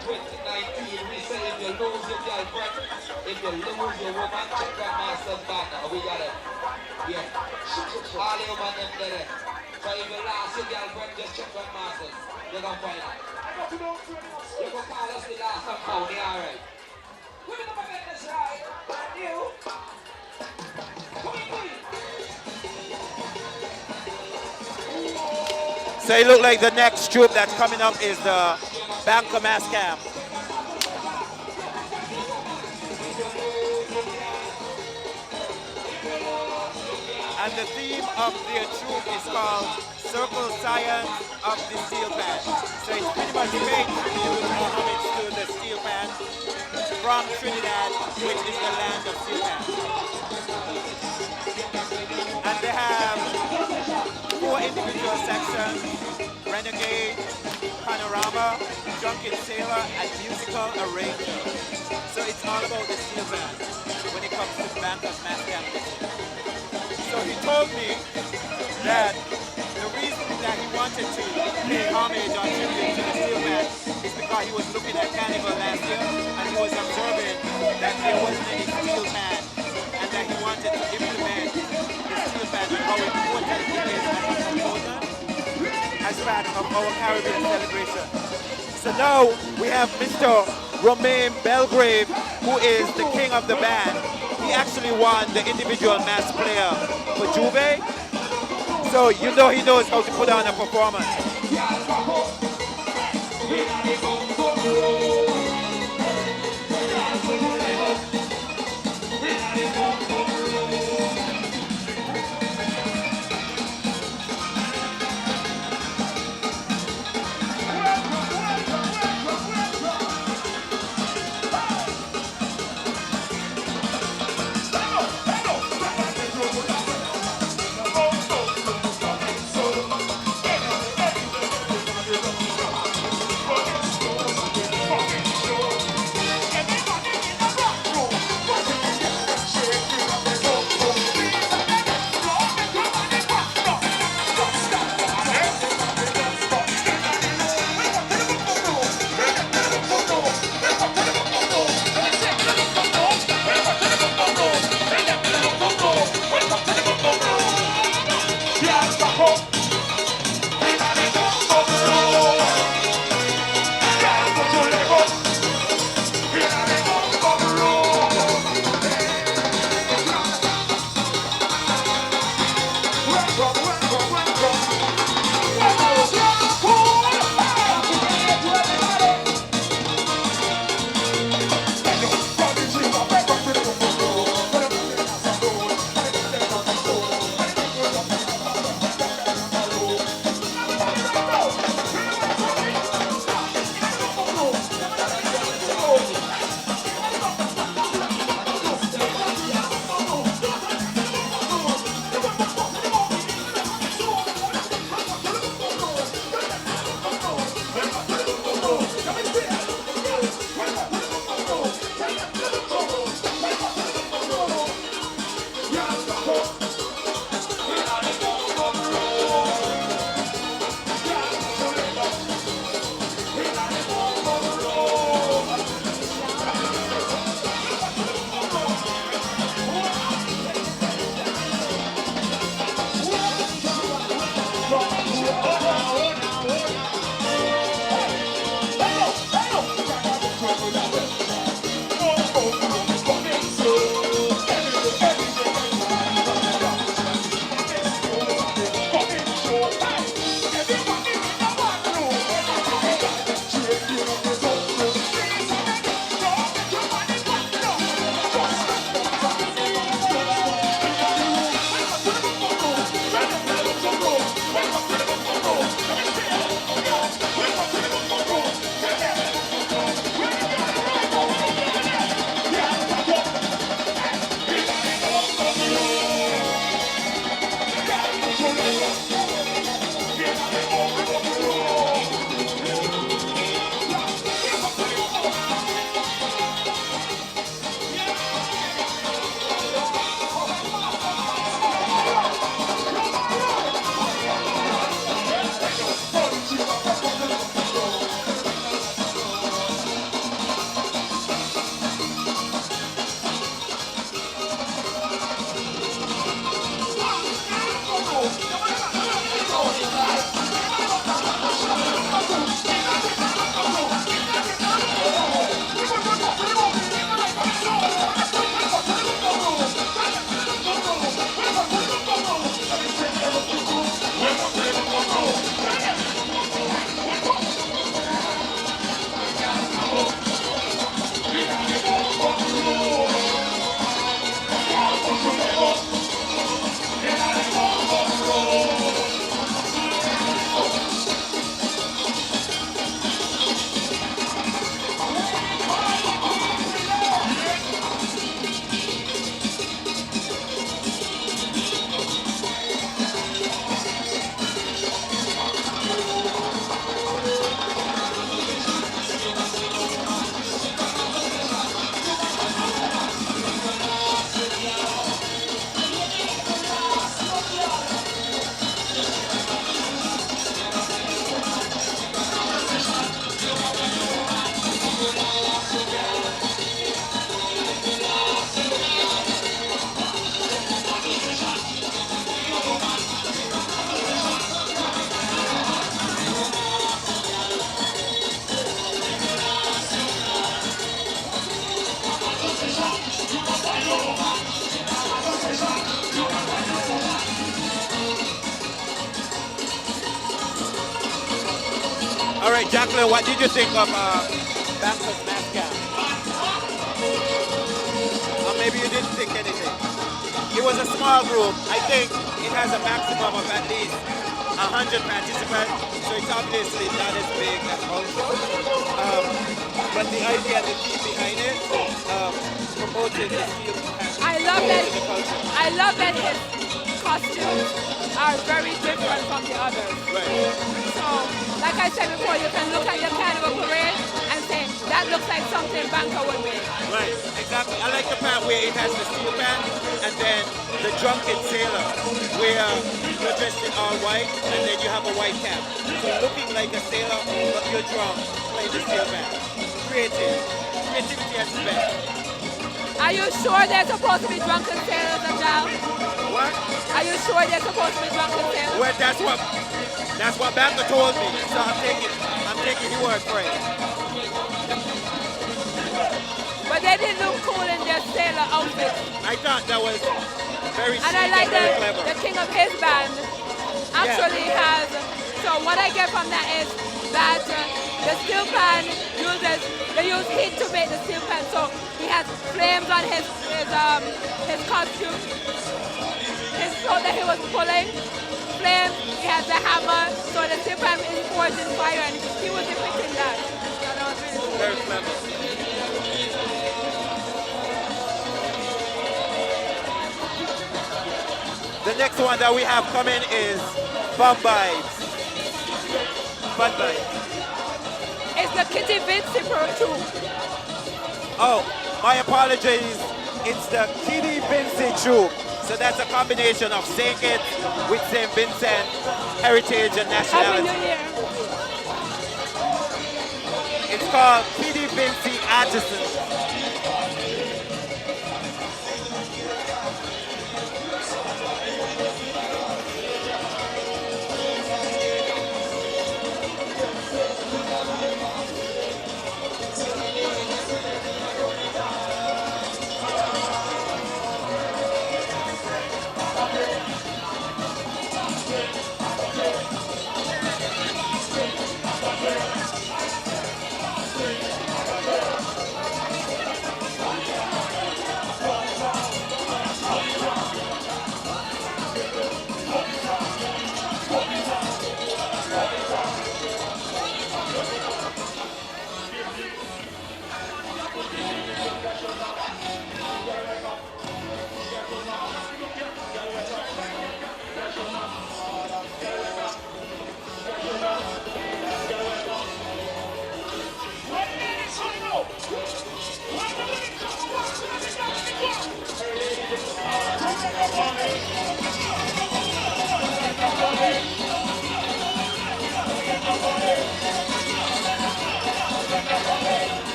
2019, we say if you lose your girlfriend, if you lose your woman, check Grandmaster's banner. We got it. Yeah. All your women them there. So if you lost your girlfriend, just check Grandmaster's. You're gonna find out. You can call us the last and phone, alright. We're gonna get this right. And you. So it look like the next troop that's coming up is the Banco Mass Camp. And the theme of their troop is called Circle Science of the Steel Band. So it's pretty much paid homage to the steel band from Trinidad, which is the land of steel band. And they have 4 individual sections: Renegade, Panorama, Drunken Sailor, and Musical Arranger. So it's all about the steel band when it comes to Banco's Mass Camp. So he told me that the reason that he wanted to pay homage or tribute to the steel band is because he was looking at Carnival last year and he was observing that there wasn't any steel band and that he wanted to implement the steel band and how important it is as a component as part of our Caribbean celebration. So now we have Mr. Romain Belgrave, who is the king of the band. He actually won the individual mass player for Juve. So you know he knows how to put on a performance. Jacqueline, what did you think of Banker's mascot? Or maybe you didn't think anything. It was a small group. I think it has a maximum of at least 100 participants, so it's obviously not as big as Ultra. But the idea and the theme behind it, promoting the steel passion. I love that his costumes are very different from the others. Right. So, like I said before, you can look at your carnival parade and say, that looks like something Banker would make. Right, exactly. I like the part where it has the steel band and then the drunken sailor, where you're dressed in all white and then you have a white cap. So looking like a sailor, but you're drunk, playing the steel band. Creativity at its best. Are you sure they're supposed to be drunken sailors, Ajal? What? Are you sure they're supposed to be drunken sailors? Well, that's what Banker told me. So I'm taking your word for it. But they didn't look cool in their sailor outfits. I thought that was very and I like very clever. The king of his band actually has. So what I get from that is that the steel pan they use heat to make the steel pan. So he has flames on his costume. His throat that he was pulling, flames. He has the hammer. So the steel pan is forged in fire, and he was depicting that. So that was really cool. Very clever. The next one that we have coming is Fun Vibes. Fun Vibes. It's the Kitty Vinci Pro too. Oh, my apologies. It's the Kitty Vinci Troop. So that's a combination of St. Kitts with St. Vincent, heritage and nationality. Happy New Year. It's called Kitty Vinci Artisans.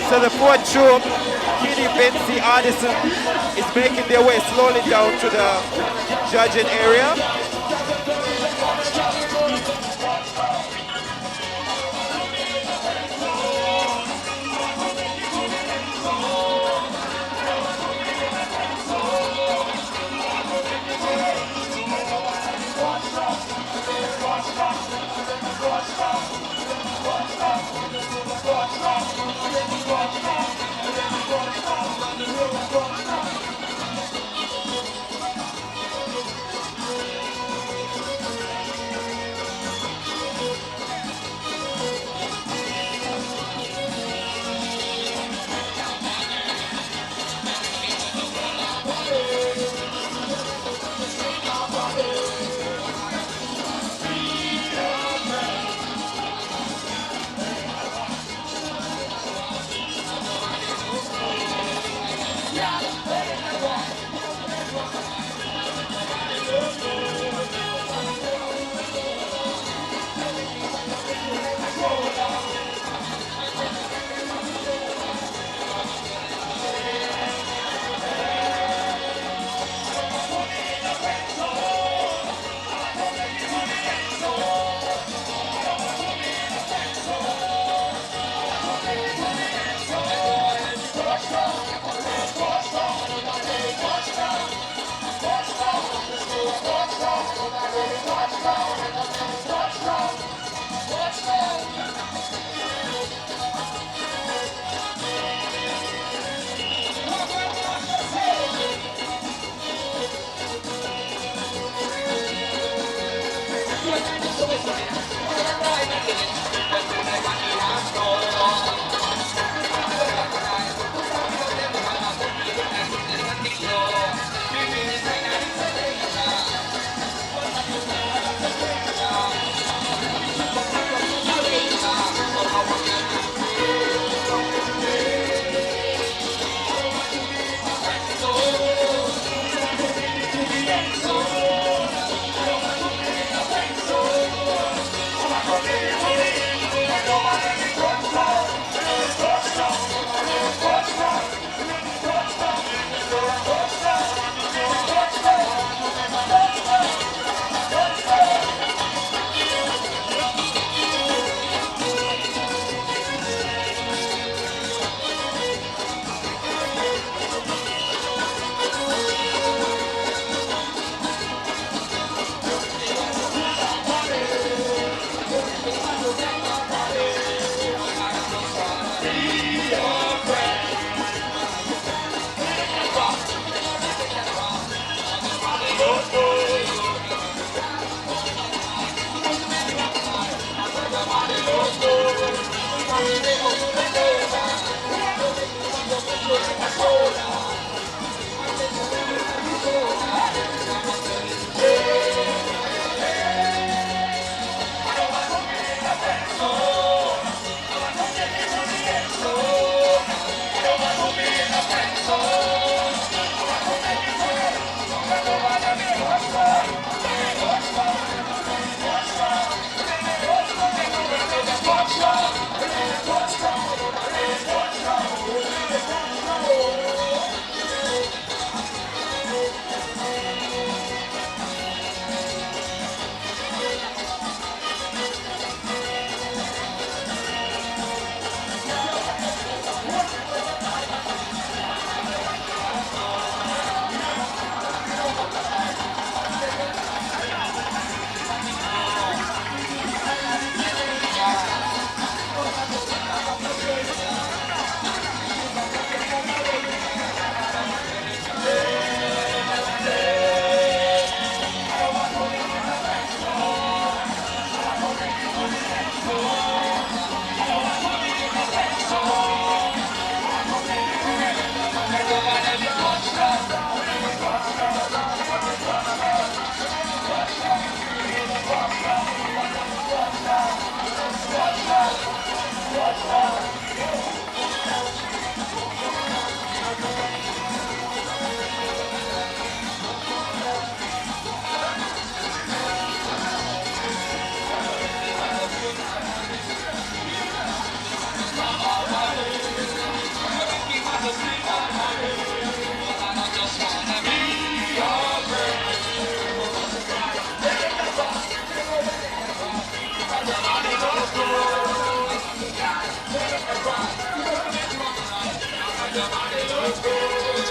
So the fourth troop, Kitty Vinci Artisan, is making their way slowly down to the judging area.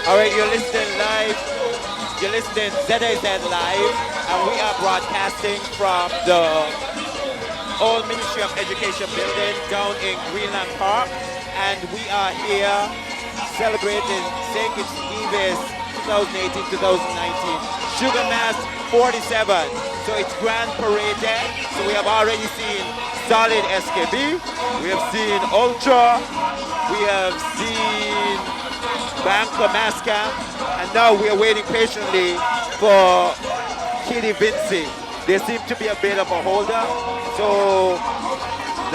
All right, you're listening live. You're listening ZAZ Live, and we are broadcasting from the old Ministry of Education building down in Greenland Park, and we are here celebrating St. Kitts Nevis 2018-2019 Sugar Mass 47. So it's Grand Parade Day. So we have already seen Solid SKB, we have seen Ultra, we have seen Banco Mascam, and now we are waiting patiently for Kitty Vinci. There seems to be a bit of a holdup, so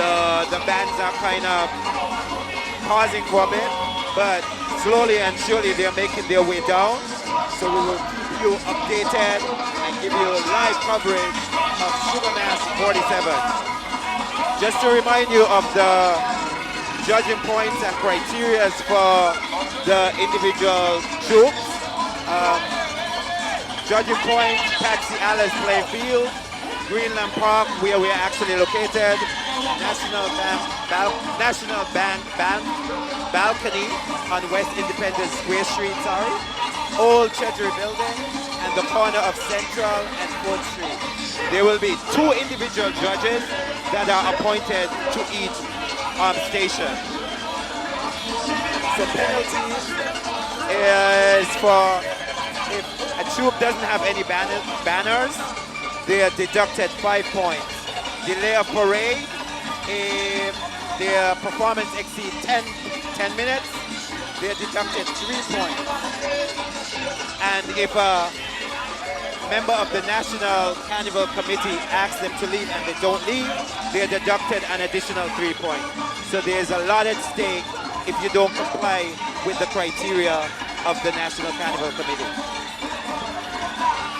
the bands are kind of pausing for a bit, but slowly and surely they're making their way down. So we will keep you updated and give you live coverage of Sugar Mass 47. Just to remind you of the judging points and criteria for the individual troops. Judging points, Patsy Alice Playfield, Greenland Park, where we are actually located, National Bank balcony on West Independence Square Street, Old Treasury Building, and the corner of Central and 4th Street. There will be 2 individual judges that are appointed to each station. So penalties is for if a troop doesn't have any banners, they are deducted 5 points. Delay of parade, if their performance exceeds 10 minutes, they are deducted 3 points. And if a member of the National Carnival Committee asks them to leave and they don't leave, they are deducted an additional 3 points. So there's a lot at stake if you don't comply with the criteria of the National Carnival Committee.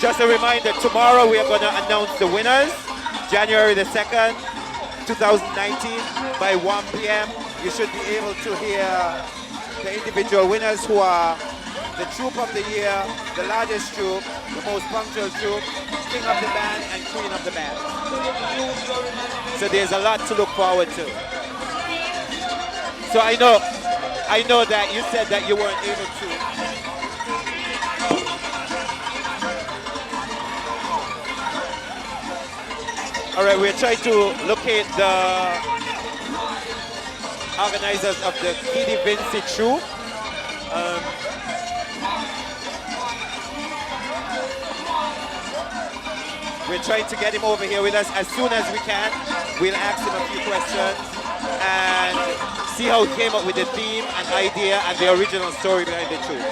Just a reminder, tomorrow we are going to announce the winners, January the 2nd, 2019, by 1 p.m. You should be able to hear the individual winners who are the troop of the year, the largest troop, the most punctual troop, king of the band, and queen of the band. So there's a lot to look forward to. So I know that you said that you weren't able to. All right, we're trying to locate the organizers of the Kidi Vinci troop. We're trying to get him over here with us as soon as we can. We'll ask him a few questions and see how he came up with the theme and idea and the original story behind the troop.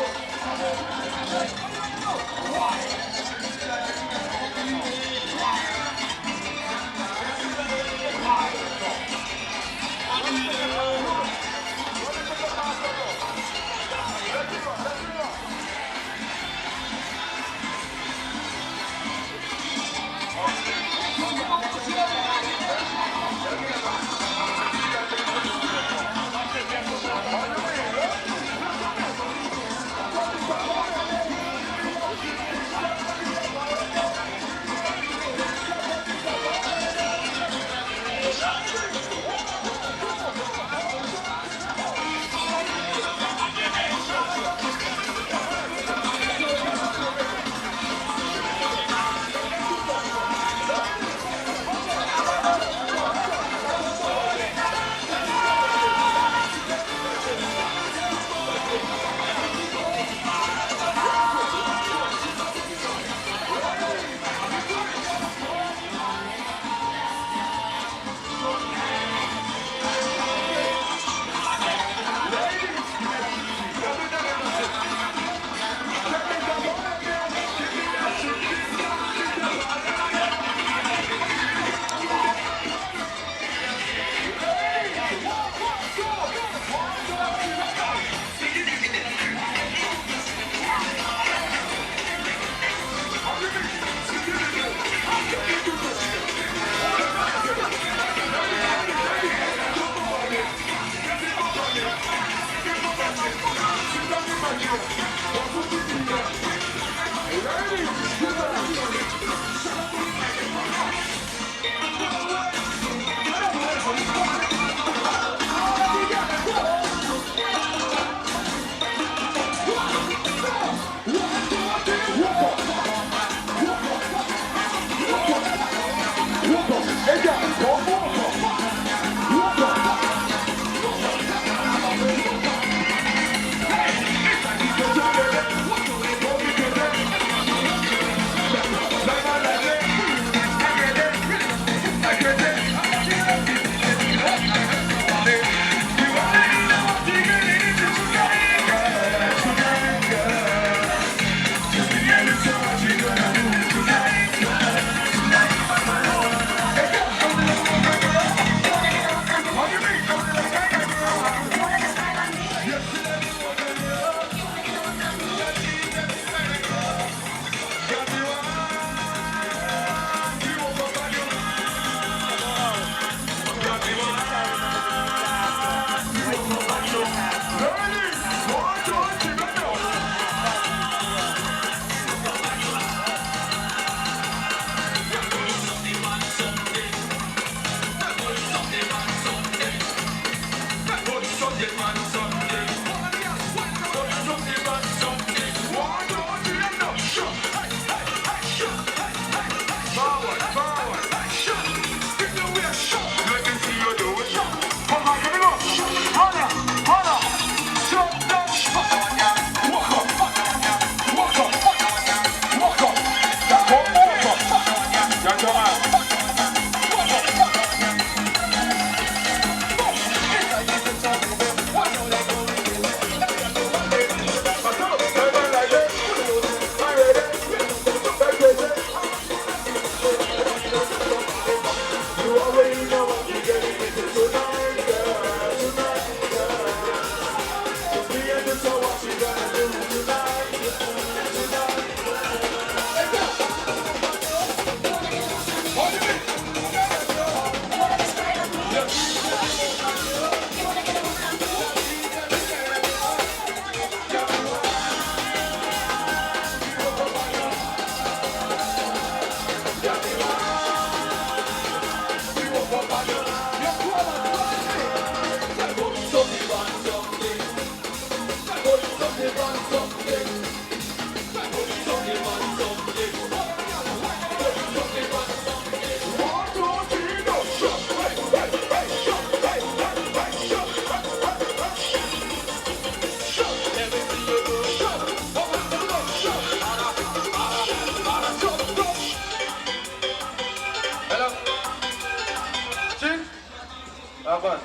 Laban.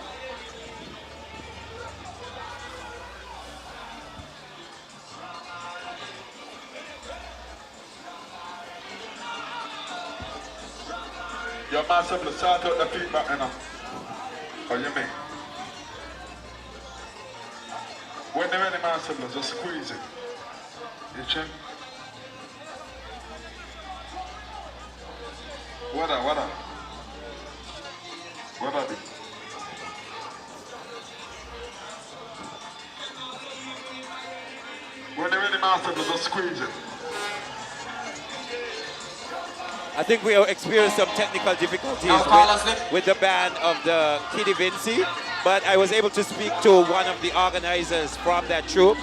Your master will start out the feedback now. How you mean? When they're ready, master will just squeeze it. You check? What up? What up? When they're ready, master will just squeeze it. I think we experienced some technical difficulties with the band of the Kitty Vinci, but I was able to speak to one of the organizers from that troupe.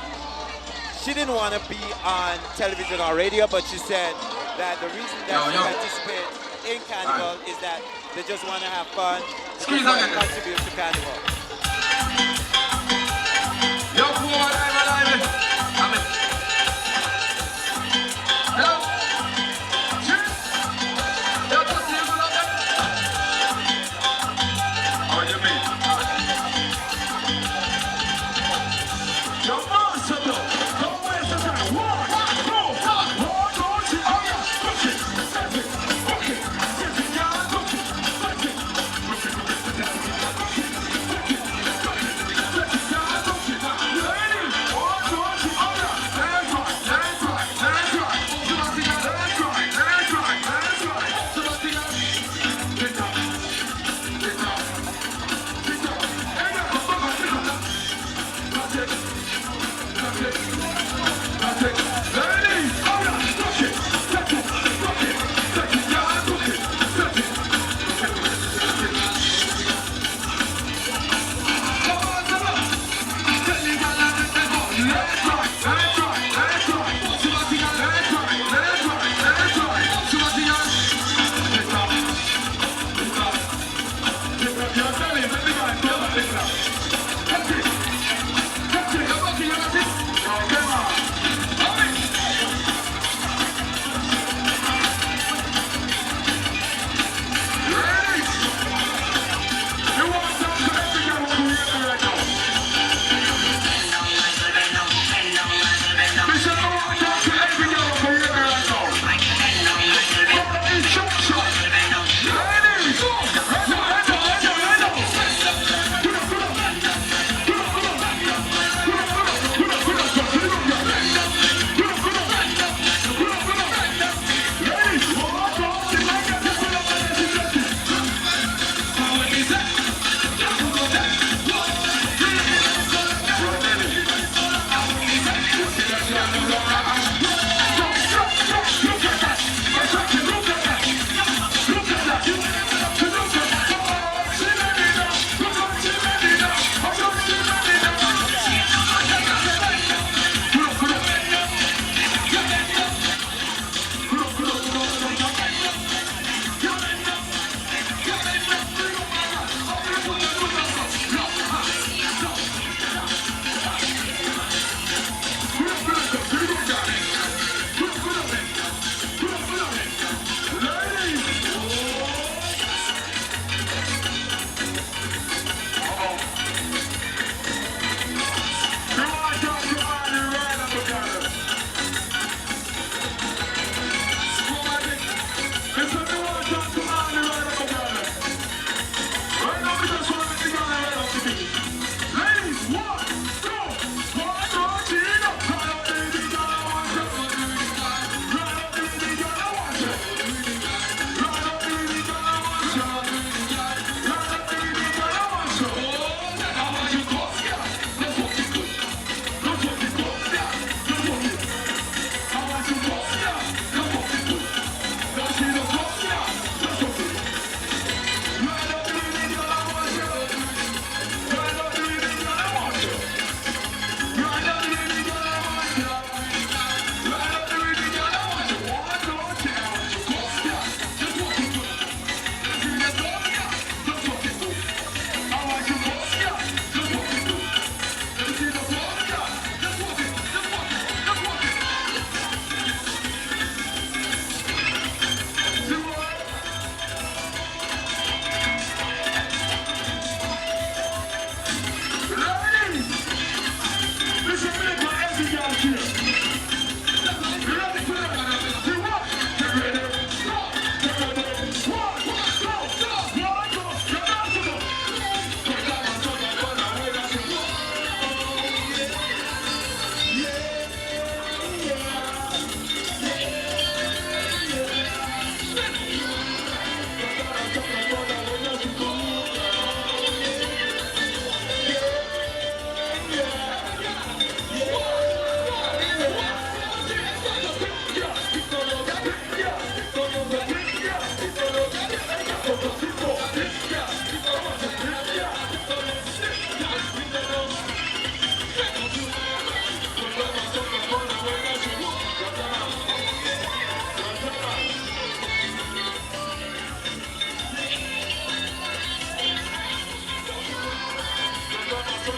She didn't want to be on television or radio, but she said that the reason that she participates in Carnival is that they just want to have fun, they just want to contribute to Carnival. Ready?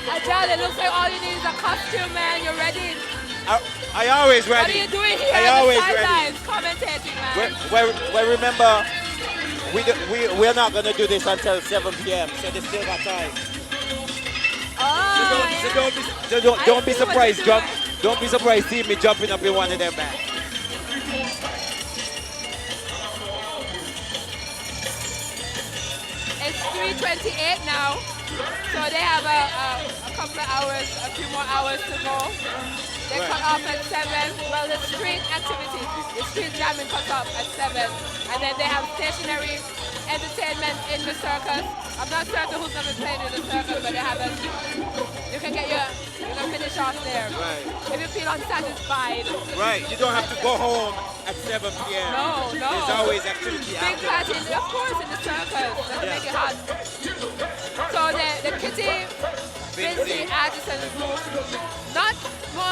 Ajal, it looks like all you need is a costume, man. You're ready. I always ready. What are you doing here I on always the ready. sidelines commentating, man? Well, remember, we're not going to do this until 7 p.m., so they still got time. Oh, Don't be surprised. Don't be surprised seeing me jumping up in one of them, man. It's 3:28 now, so they have a couple of hours, a few more hours to go. They cut off at 7. Well, the street activity, the street jamming cuts off at 7. And then they have stationary entertainment in the circus. I'm not certain who's going to be playing in the circus, but they have a, you can finish off there. Right. If you feel unsatisfied. Right, you don't have to go home at 7 p.m. No. There's always activity Big after. party, of course, in the circus. Doesn't make it hot. So the Kitty Vinci Artisan Group, not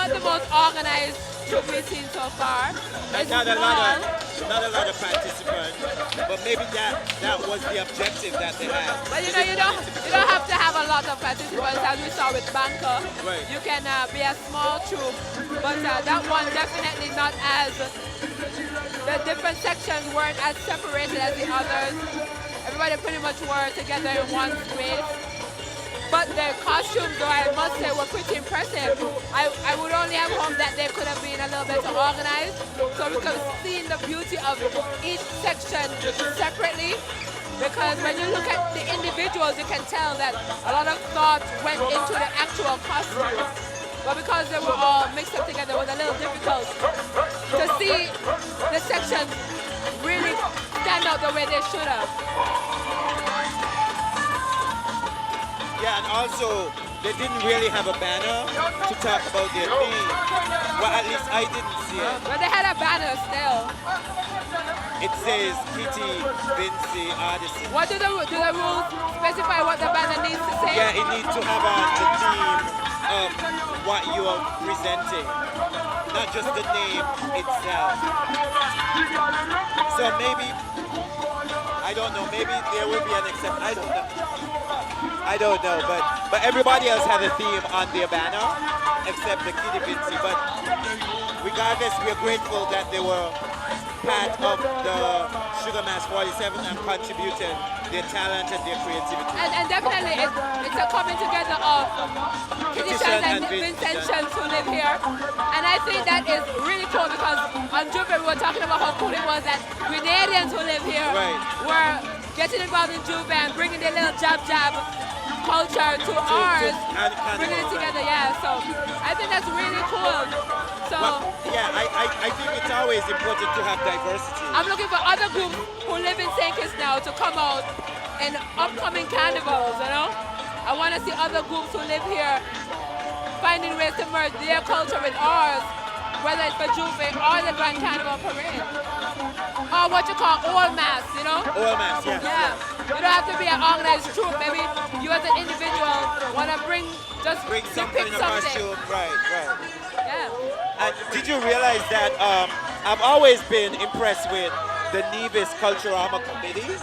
the most organized group we've seen so far. It's Not a small. lot of participants, but maybe that was the objective that they had. But you don't have to have a lot of participants, as we saw with Banker. Right. You can be a small troop, but that one definitely not as, the different sections weren't as separated as the others. Everybody pretty much were together in one space. But the costumes, though, I must say, were pretty impressive. I would only have hoped that they could have been a little bit organized, so we could have seen the beauty of each section separately. Because when you look at the individuals, you can tell that a lot of thought went into the actual costumes. But because they were all mixed up together, it was a little difficult to see the sections really stand out the way they should have. Yeah, and also, they didn't really have a banner to talk about their theme. Well, at least I didn't see it. But they had a banner still. It says Kitty Vinci Artisan. What do the rules specify what the banner needs to say? Yeah, it needs to have the theme of what you are presenting, not just the name itself. So maybe, I don't know, maybe there will be an exception. I don't know, but everybody else had a theme on their banner except the Kitty Vinci. But regardless, we're grateful that they were part of the Sugar Mass 47 and contributed their talent and their creativity. And definitely, it's a coming together of Kittians and Vincentians who live here. And I think that is really cool because on Juve we were talking about how cool it was that Grenadians who live here were getting involved in Juve and bringing their little jab culture to ours, bringing it together, yeah. So I think that's really cool. So yeah, I think it's always important to have diversity. I'm looking for other groups who live in St. Kitts now to come out in upcoming carnivals, you know? I want to see other groups who live here finding ways to merge their culture with ours, whether it's for Juve or the Grand Carnival Parade. Or what you call old mass, you know? Old mass, yeah. Yeah. You don't have to be an organized troupe. Maybe you as an individual want to bring something in a costume. Right. Yeah. And did you realize that I've always been impressed with the Nevis Culturama Committee?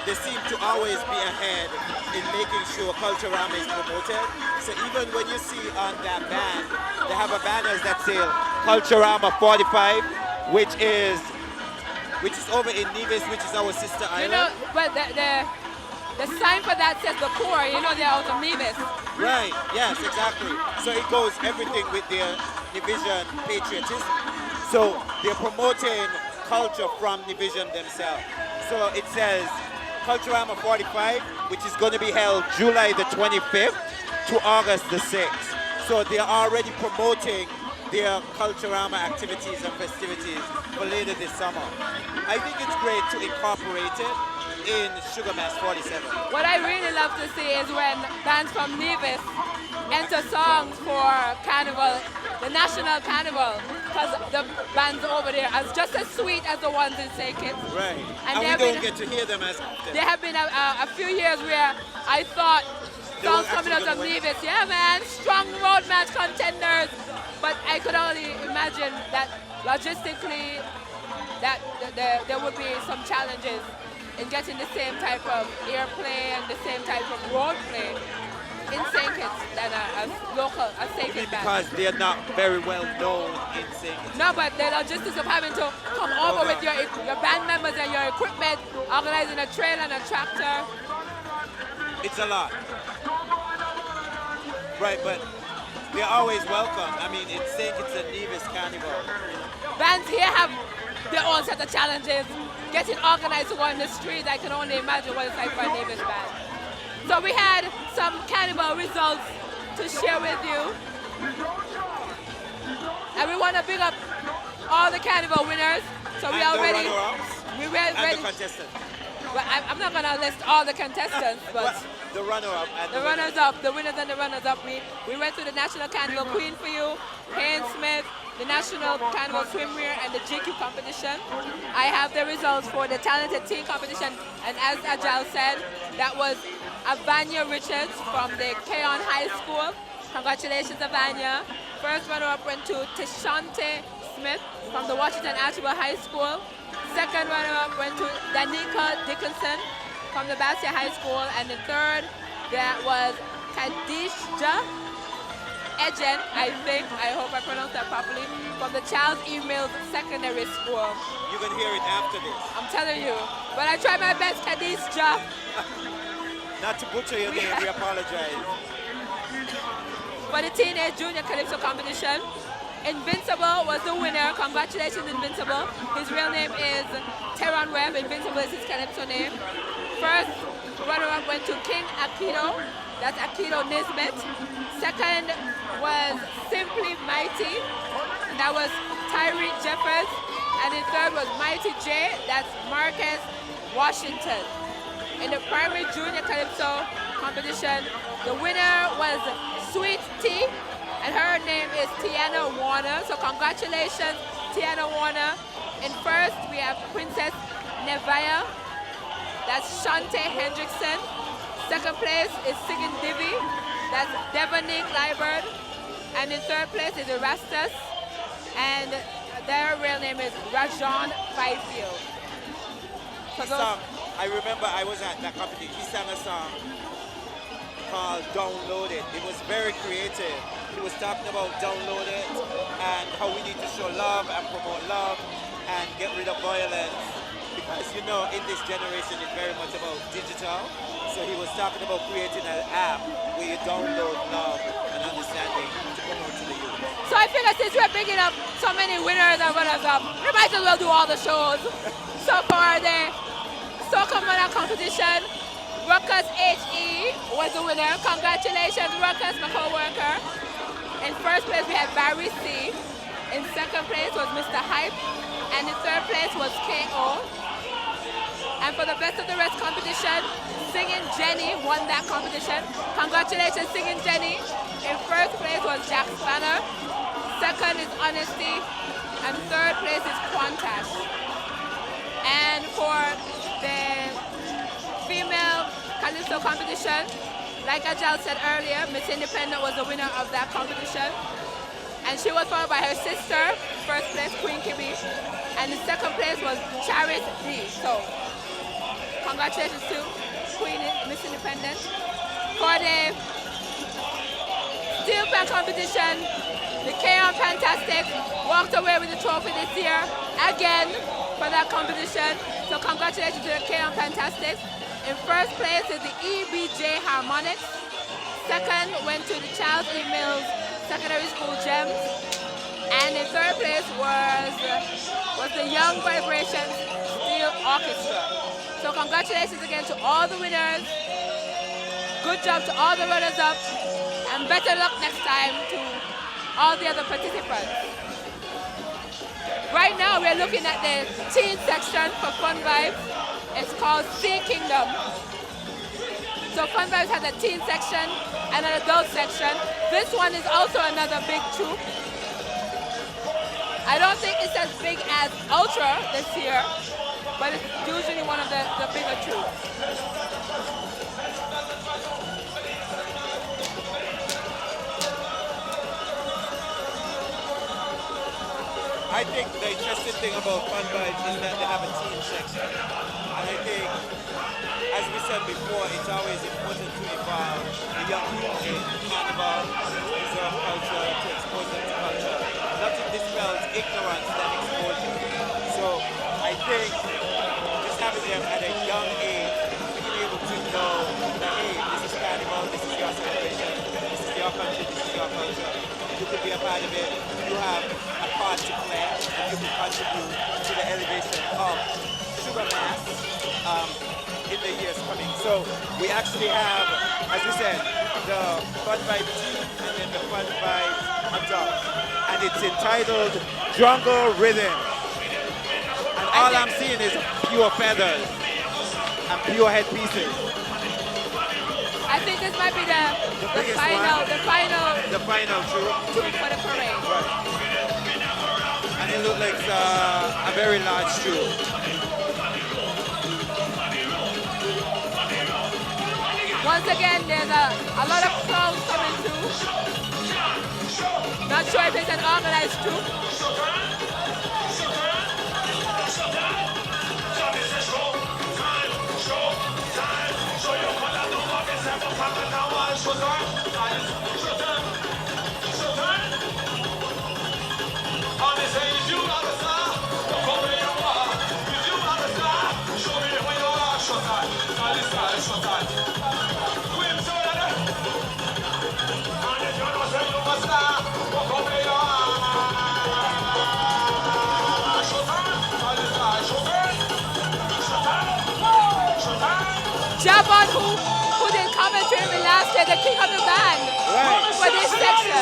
They seem to always be ahead in making sure Culturama is promoted. So even when you see on that band, they have a banners that say Culturama 45, which is over in Nevis, which is our sister island. You know, but the sign for that says the core. You know, they're out of Nevis. Right, yes, exactly. So it goes everything with their division patriotism. So they're promoting culture from division themselves. So it says Culturama 45, which is going to be held July the 25th to August the 6th. So they're already promoting their Culturama activities and festivities for later this summer. I think it's great to incorporate it in Sugar Mass 47? What I really love to see is when bands from Nevis enter songs for Carnival, the National Carnival, because the bands over there are just as sweet as the ones in St. Kitts. Right. And And they we have don't get to hear them as often. There have been a few years where I thought They were songs coming out actually of gonna win. Nevis, yeah man, strong road match contenders, but I could only imagine that logistically that there would be some challenges in getting the same type of airplay and the same type of road play in St. Kitts than a St. Kitts band. Because they are not very well known in St. Kitts. No, but the logistics of having to come over with your band members and your equipment, organizing a trail and a tractor. It's a lot. Right, but they're always welcome. I mean, it's St. Kitts and Nevis Carnival. Bands here have their own set of challenges. Getting organized to go on the street, I can only imagine what it's like for a Nevis band. So we had some carnival results to share with you. And we want to big up all the carnival winners. So we And are the ready. runner-ups We're and ready. the contestants. Well, I'm not going to list all the contestants, but The runner-up and the runners-up, the winners and the runners-up. We went to the National Carnival Queen for You, Haynes Smith, the National Carnival Swimwear, and the GQ competition. I have the results for the talented teen competition, and as Ajal said, that was Avanya Richards from the Keon High School. Congratulations, Avanya. First runner-up went to Tishante Smith from the Washington Archibald High School. Second runner-up went to Danica Dickinson from the Bastia High School, and the third, that was Kadishja Ejen, I think, I hope I pronounced that properly, from the Charles E. Mills Secondary School. You can hear it after this. I'm telling you, but I tried my best, Kadishja. Not to butcher your name, we apologize. For the Teenage Junior Calypso competition, Invincible was the winner. Congratulations, Invincible. His real name is Teron Webb. Invincible is his Calypso name. First runner-up went to King Akido. That's Akido Nisbet. Second was Simply Mighty. And that was Tyree Jeffers. And the third was Mighty J. That's Marcus Washington. In the primary junior Calypso competition, the winner was Sweet Tea. And her name is Tiana Warner. So congratulations, Tiana Warner. In first, we have Princess Nevaya. That's Shante Hendrickson. Second place is Singing Divi. That's Devonique Liebert. And in third place is Erastus. And their real name is Rajon Fifield. He sang, I remember I was at that competition. He sang a song called Download It. It was very creative. He was talking about download it and how we need to show love and promote love and get rid of violence. Because you know, in this generation, it's very much about digital. So he was talking about creating an app where you download love and understanding to promote to the youth. So I figure since we're picking up so many winners and runners-up, we might as well do all the shows. So far, the Soca Runner competition, Ruckus HE was the winner. Congratulations, Ruckus, my co-worker. In first place, we had Barry C. In second place was Mr. Hype. And in third place was KO. And for the Best of the Rest competition, Singing Jenny won that competition. Congratulations, Singing Jenny. In first place was Jack Spanner. Second is Honesty. And third place is Quantash. And for the female Calypso competition, like Ajal said earlier, Miss Independent was the winner of that competition. And she was followed by her sister, first place, Queen Kibi. And the second place was Charis D. So, congratulations to Queen Miss Independent. For the steel pan competition, the Keon Fantastic walked away with the trophy this year, again, for that competition. So congratulations to the Keon Fantastic. In first place is the EBJ Harmonics. Second went to the Charles E. Mills Secondary School Gems. And in third place was the Young Vibrations Steel Orchestra. So congratulations again to all the winners. Good job to all the runners-up. And better luck next time to all the other participants. Right now we're looking at the teen section for Fun Vibes. It's called Sea Kingdom. So Fun Vibes has a teen section and an adult section. This one is also another big troop. I don't think it's as big as Ultra this year, but it's usually one of the bigger troops. I think the interesting thing about Fun Vibes is that they have a teen section. And I think, as we said before, it's always important to involve the young people in carnival, to preserve culture, to expose them to culture. Nothing dispels ignorance than exposure. So I think just having them at a young age, being able to know that, hey, this is carnival, this is your celebration, this is your country, this is your culture. You could be a part of it. You have a part to play, and you can contribute to the elevation of Sugar Mass in the years coming. So we actually have, as we said, the Fun Vibe Teen and then the Fun Vibe Adult. And it's entitled Jungle Rhythm. And all I'm seeing is pure feathers and pure headpieces. I think this might be the final troop for the parade. Right. And it looks like a very large troop. Once again, there's a lot of crowds coming through. Not sure if it's an organized troop. Javon, who did commentary with last year, the king of the band for this section.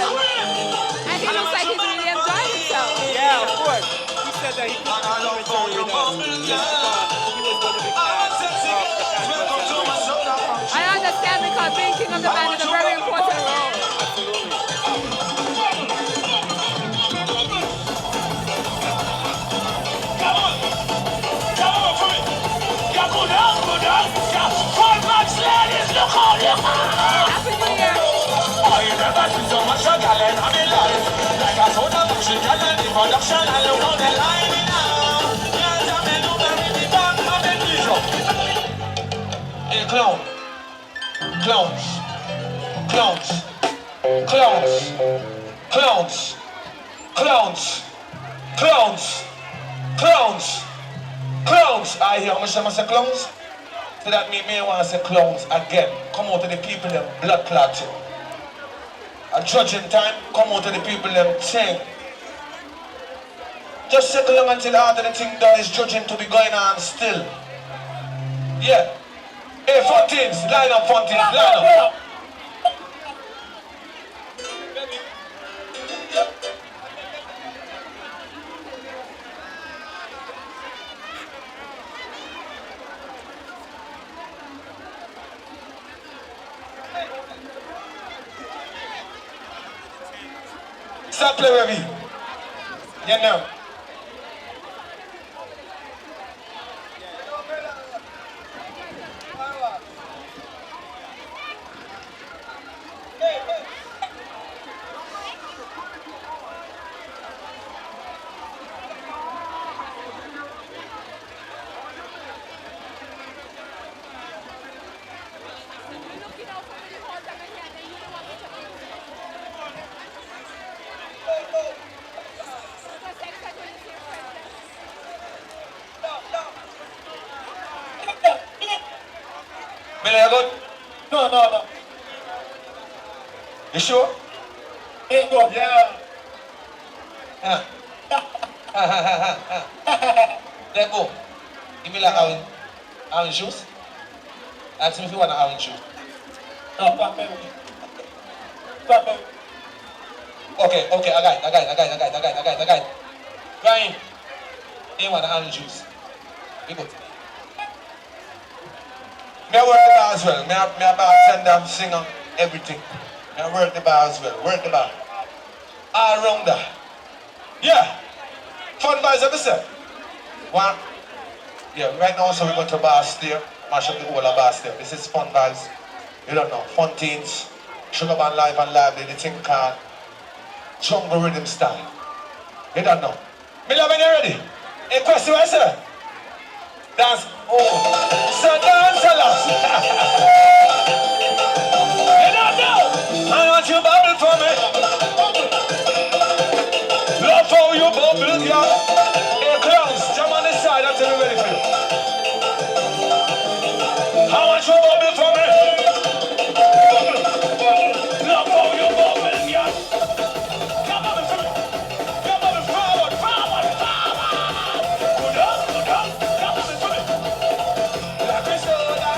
And he looks like he's really enjoying himself. Yeah, of course. He said that he couldn't commentary with us just because he was going to be part of the carnival celebration. I understand because being king of the band is a very important role. Happy New Year! I never seen so much a talent in my life. Like a soda machine, talent in production, and look how they line it now. Yes, I'm in over in the back, I'm in the Hey, clown. Clowns. Clowns. Clowns. Clowns. Clowns. Clowns. Clowns. Clowns. I hear how much I say clowns? So that me want to say clowns again. Come out to the people them blood clotting. A judging time, come out to the people them saying. Just settle along until after the thing done is judging to be going on still. Yeah. Hey, 14s, line up 14s, line up. Stop playing with me. You know. Billy, you good? No. You sure? Ain't good. Yeah. Let go. Give me like orange juice. Ask me if you want an orange juice. No, Okay, I got it. Ryan, you want an orange juice? Be good. Me work the bar as well. Me a bartender, singer, everything. Me work the bar as well. Work the bar. All rounder. Yeah. Fun vibes ever said. One. Yeah, right now so we go to Bastille. Mash up the whole of Bastille. This is Fun Vibes. You don't know. Fun Teens. Sugar Band Live and Lively. The thing called Jungle Rhythm Style. You don't know. Me love when you ready. A question I say. Dance. Oh. So dance a lot. You don't know. I want you bubble for me. Love how you bubble, girl. Hey, clowns, jump on the side until you're ready for you. I want you bubble for me. Love how you bubble, girl. Come on, for me. Come on, forward, forward, forward. Good up, good up. Come on, for me. Like a soda.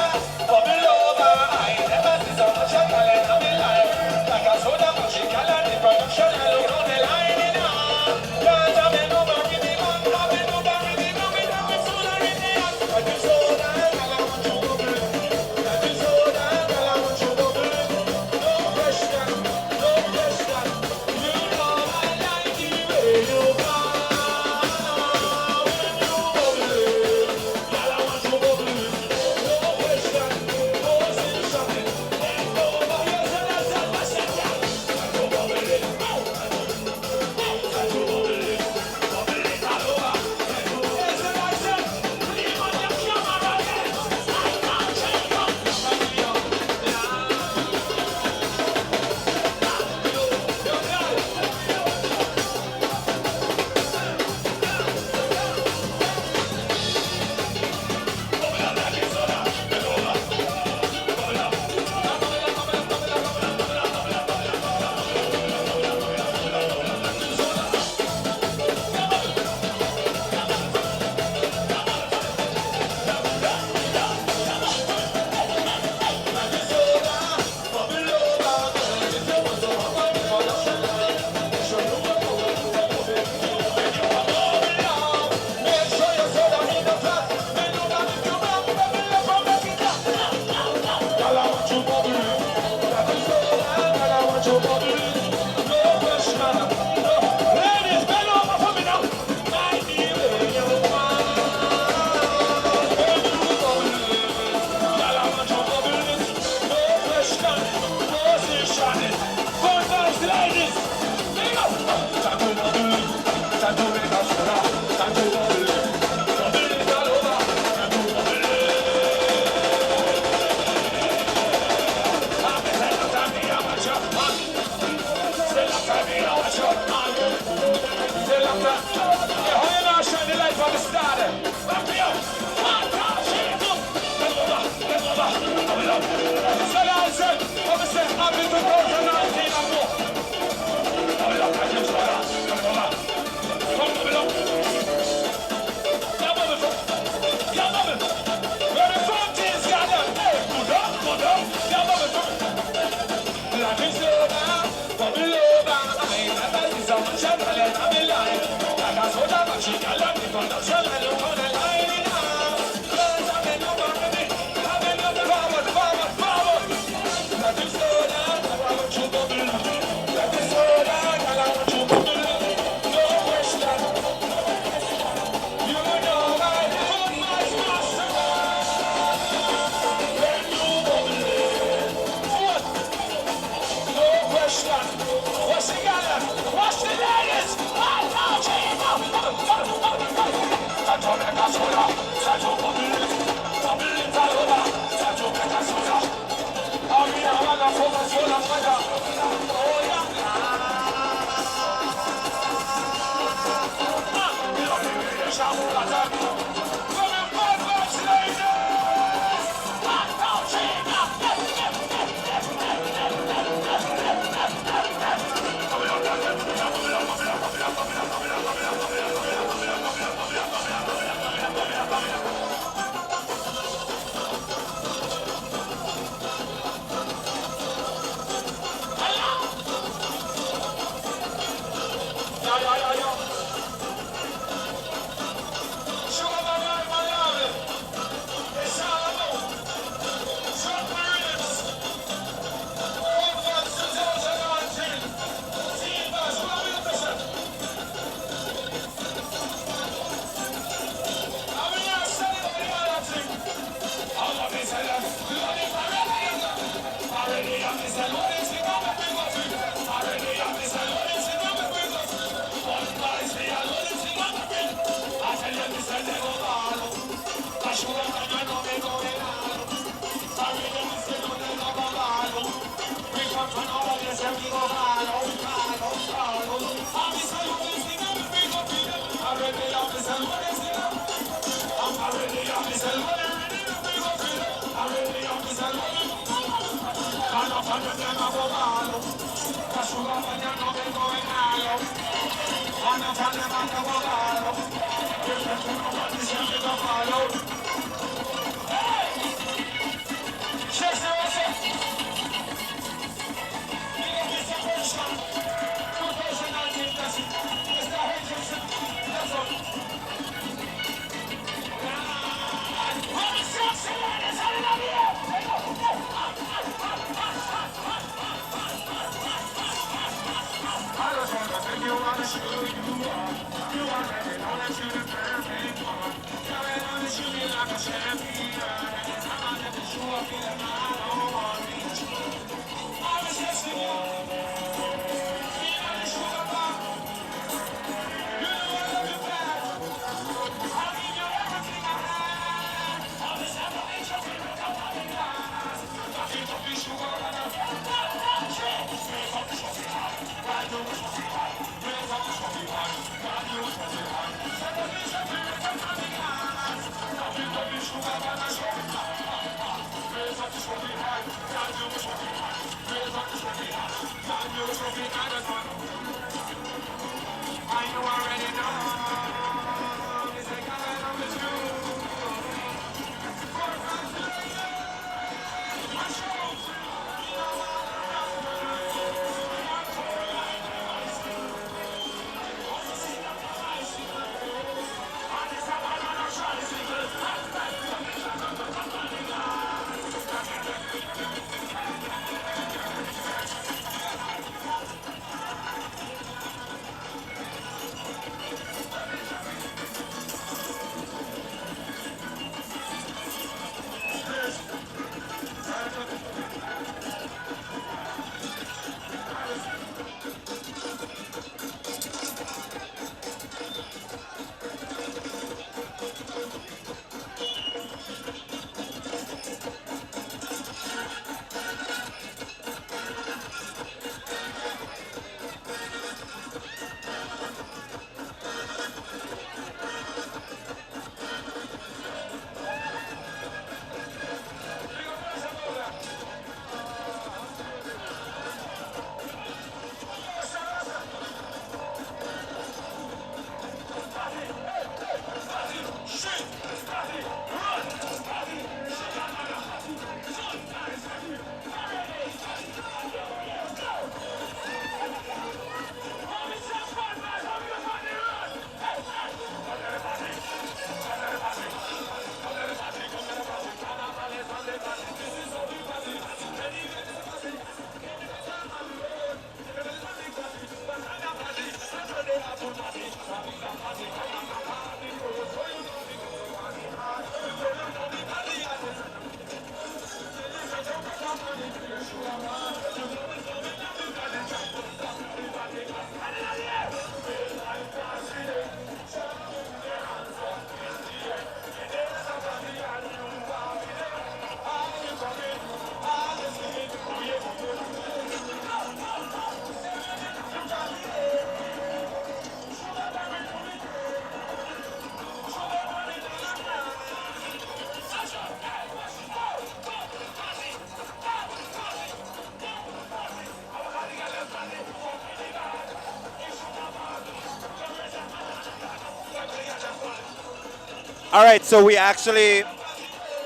All right, so we actually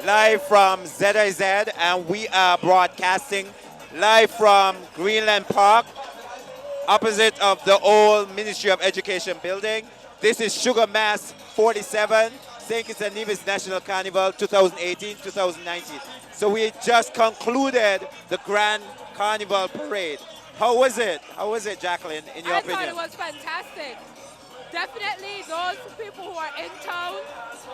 live from ZIZ, and we are broadcasting live from Greenland Park, opposite of the old Ministry of Education building. This is Sugar Mass 47, St. Kitts and Nevis National Carnival 2018-2019. So we just concluded the Grand Carnival Parade. How was it? How was it, Jacqueline, in your opinion? I thought it was fantastic. Definitely those people who are in town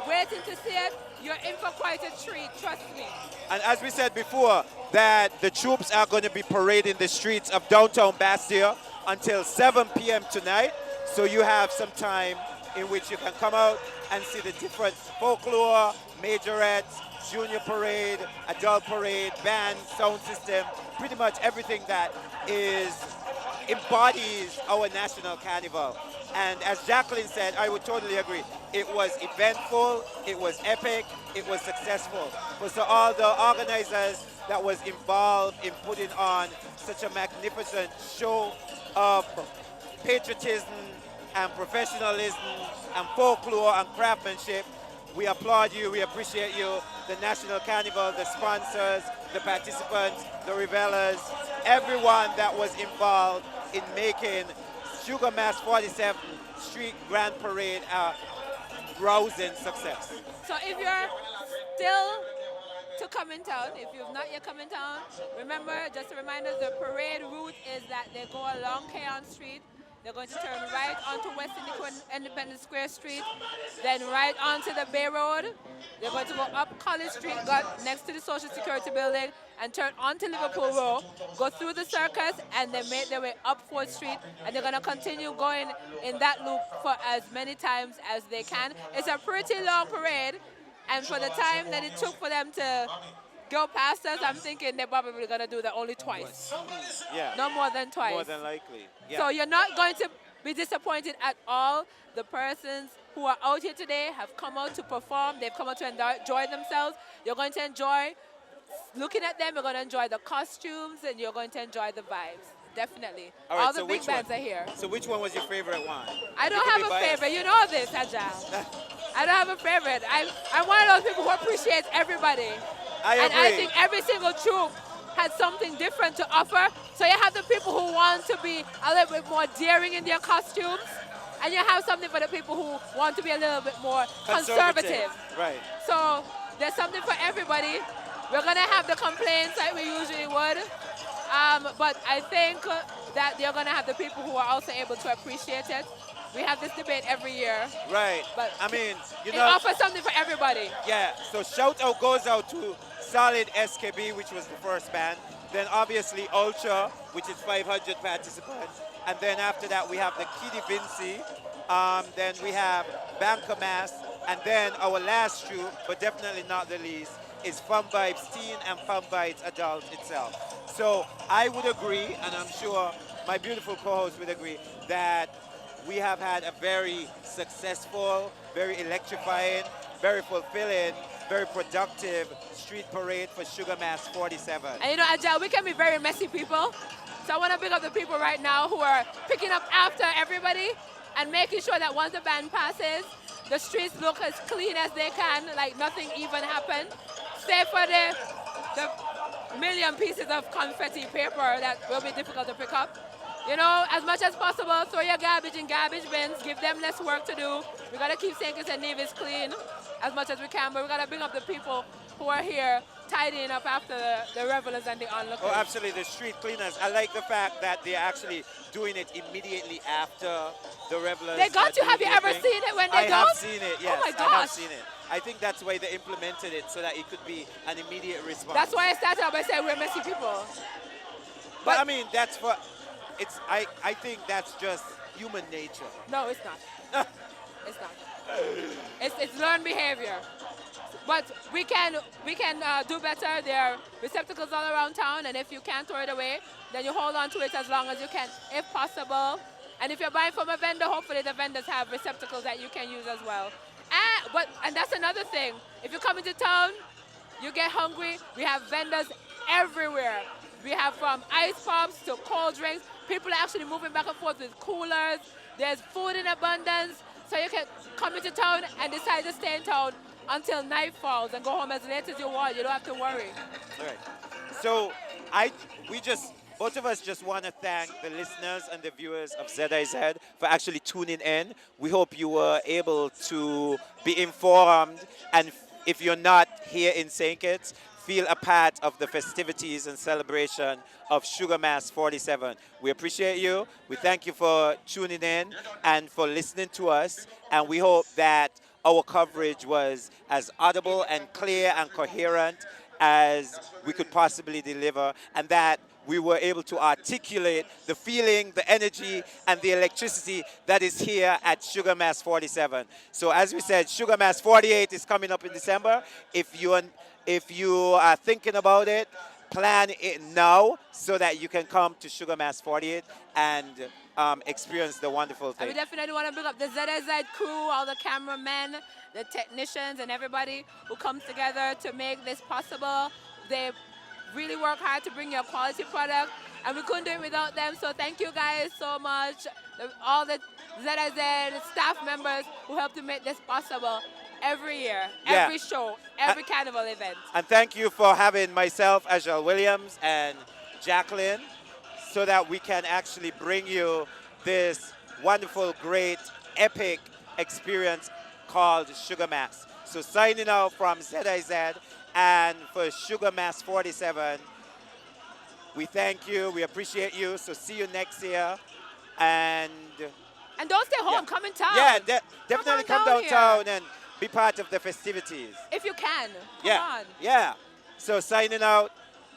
waiting to see it, you're in for quite a treat, trust me. And as we said before, that the troops are going to be parading the streets of downtown Bastia until 7 p.m. tonight. So you have some time in which you can come out and see the different folklore, majorettes, junior parade, adult parade, band, sound system, pretty much everything that embodies our national carnival. And as Jacqueline said, I would totally agree. It was eventful, it was epic, it was successful. So all the organizers that was involved in putting on such a magnificent show of patriotism and professionalism and folklore and craftsmanship, we applaud you, we appreciate you, the National Carnival, the sponsors, the participants, the revelers, everyone that was involved in making Sugar Mass 47 Street Grand Parade a rousing success. So if you're still to come in town, if you've not yet come in town, remember, just a reminder, the parade route is that they go along Keon Street, they're going to turn right onto West Independence Square Street, then right onto the Bay Road. They're going to go up College Street, go next to the Social Security Building, and turn onto Liverpool Road, go through the circus, and then make their way up 4th Street, and they're going to continue going in that loop for as many times as they can. It's a pretty long parade, and for the time that it took for them to go past us, I'm thinking they're probably going to do that only twice. Yeah. No more than twice. More than likely. Yeah. So you're not going to be disappointed at all. The persons who are out here today have come out to perform. They've come out to enjoy themselves. You're going to enjoy looking at them. You're going to enjoy the costumes, and you're going to enjoy the vibes. Definitely. All the big bands are here. So which one was your favorite one? I don't have a favorite. You know this, Ajal. I don't have a favorite. I'm one of those people who appreciates everybody. I agree. And I think every single troupe has something different to offer. So you have the people who want to be a little bit more daring in their costumes, and you have something for the people who want to be a little bit more conservative. Right. So there's something for everybody. We're going to have the complaints like we usually would, but I think that they're going to have the people who are also able to appreciate it. We have this debate every year. Right. But I mean, you it know, offers something for everybody. Yeah. So shout out goes out to Solid SKB, which was the first band. Then obviously Ultra, which is 500 participants. And then after that we have the Kitty Vinci. Then we have Banker Mass. And then our last troupe, but definitely not the least, is Fun Vibes Teen and Fun Vibes Adult itself. So I would agree, and I'm sure my beautiful co-host would agree, that we have had a very successful, very electrifying, very fulfilling, very productive street parade for Sugar Mass 47. And you know, Ajal, we can be very messy people. So I want to big up the people right now who are picking up after everybody and making sure that once the band passes, the streets look as clean as they can, like nothing even happened. Save for the million pieces of confetti paper that will be difficult to pick up. You know, as much as possible, throw your garbage in garbage bins, give them less work to do. We gotta keep St. Kitts and Nevis clean as much as we can, but we gotta bring up the people who are here tidying up after the revelers and the onlookers. Oh, absolutely, the street cleaners. I like the fact that they're actually doing it immediately after the revelers. They got you. Have you ever seen it when they don't? I have seen it, yes. Oh my gosh. I have seen it. I think that's why they implemented it, so that it could be an immediate response. That's why I started out by saying we're messy people. But I mean, that's for, I think that's just human nature. No, it's not. It's not. It's learned behavior. But we can do better. There are receptacles all around town, and if you can't throw it away, then you hold on to it as long as you can, if possible. And if you're buying from a vendor, hopefully the vendors have receptacles that you can use as well. And that's another thing. If you come into town, you get hungry, we have vendors everywhere. We have from ice pops to cold drinks. People are actually moving back and forth with coolers. There's food in abundance. So you can come into town and decide to stay in town until night falls and go home as late as you want. You don't have to worry. All right. So both of us just want to thank the listeners and the viewers of ZIZ for actually tuning in. We hope you were able to be informed, and if you're not here in St. Kitts, feel a part of the festivities and celebration of Sugar Mass 47. We appreciate you. We thank you for tuning in and for listening to us, and we hope that our coverage was as audible and clear and coherent as we could possibly deliver, and that we were able to articulate the feeling, the energy, and the electricity that is here at Sugar Mass 47. So as we said, Sugar Mass 48 is coming up in December. If you are thinking about it, plan it now so that you can come to Sugar Mass 48 and experience the wonderful And thing. we definitely want to bring up the ZSZ crew, all the cameramen, the technicians, and everybody who comes together to make this possible. They really work hard to bring you a quality product, and we couldn't do it without them. So thank you guys so much, all the ZSZ staff members who help to make this possible every year, Yeah. every show, every carnival event. And thank you for having myself, Ajal Williams, and Jacqueline, so that we can actually bring you this wonderful, great, epic experience called Sugar Mass. So signing out from ZIZ, and for Sugar Mass 47, we thank you, we appreciate you. So see you next year. And don't stay home, come in town. Yeah, definitely come down downtown here. and be part of the festivities. If you can, Yeah, come on. yeah. So signing out.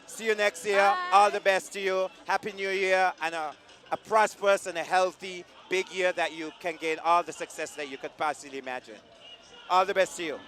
See you next year. Bye. All the best to you. Happy New Year, and a prosperous and a healthy big year that you can gain all the success that you could possibly imagine. All the best to you.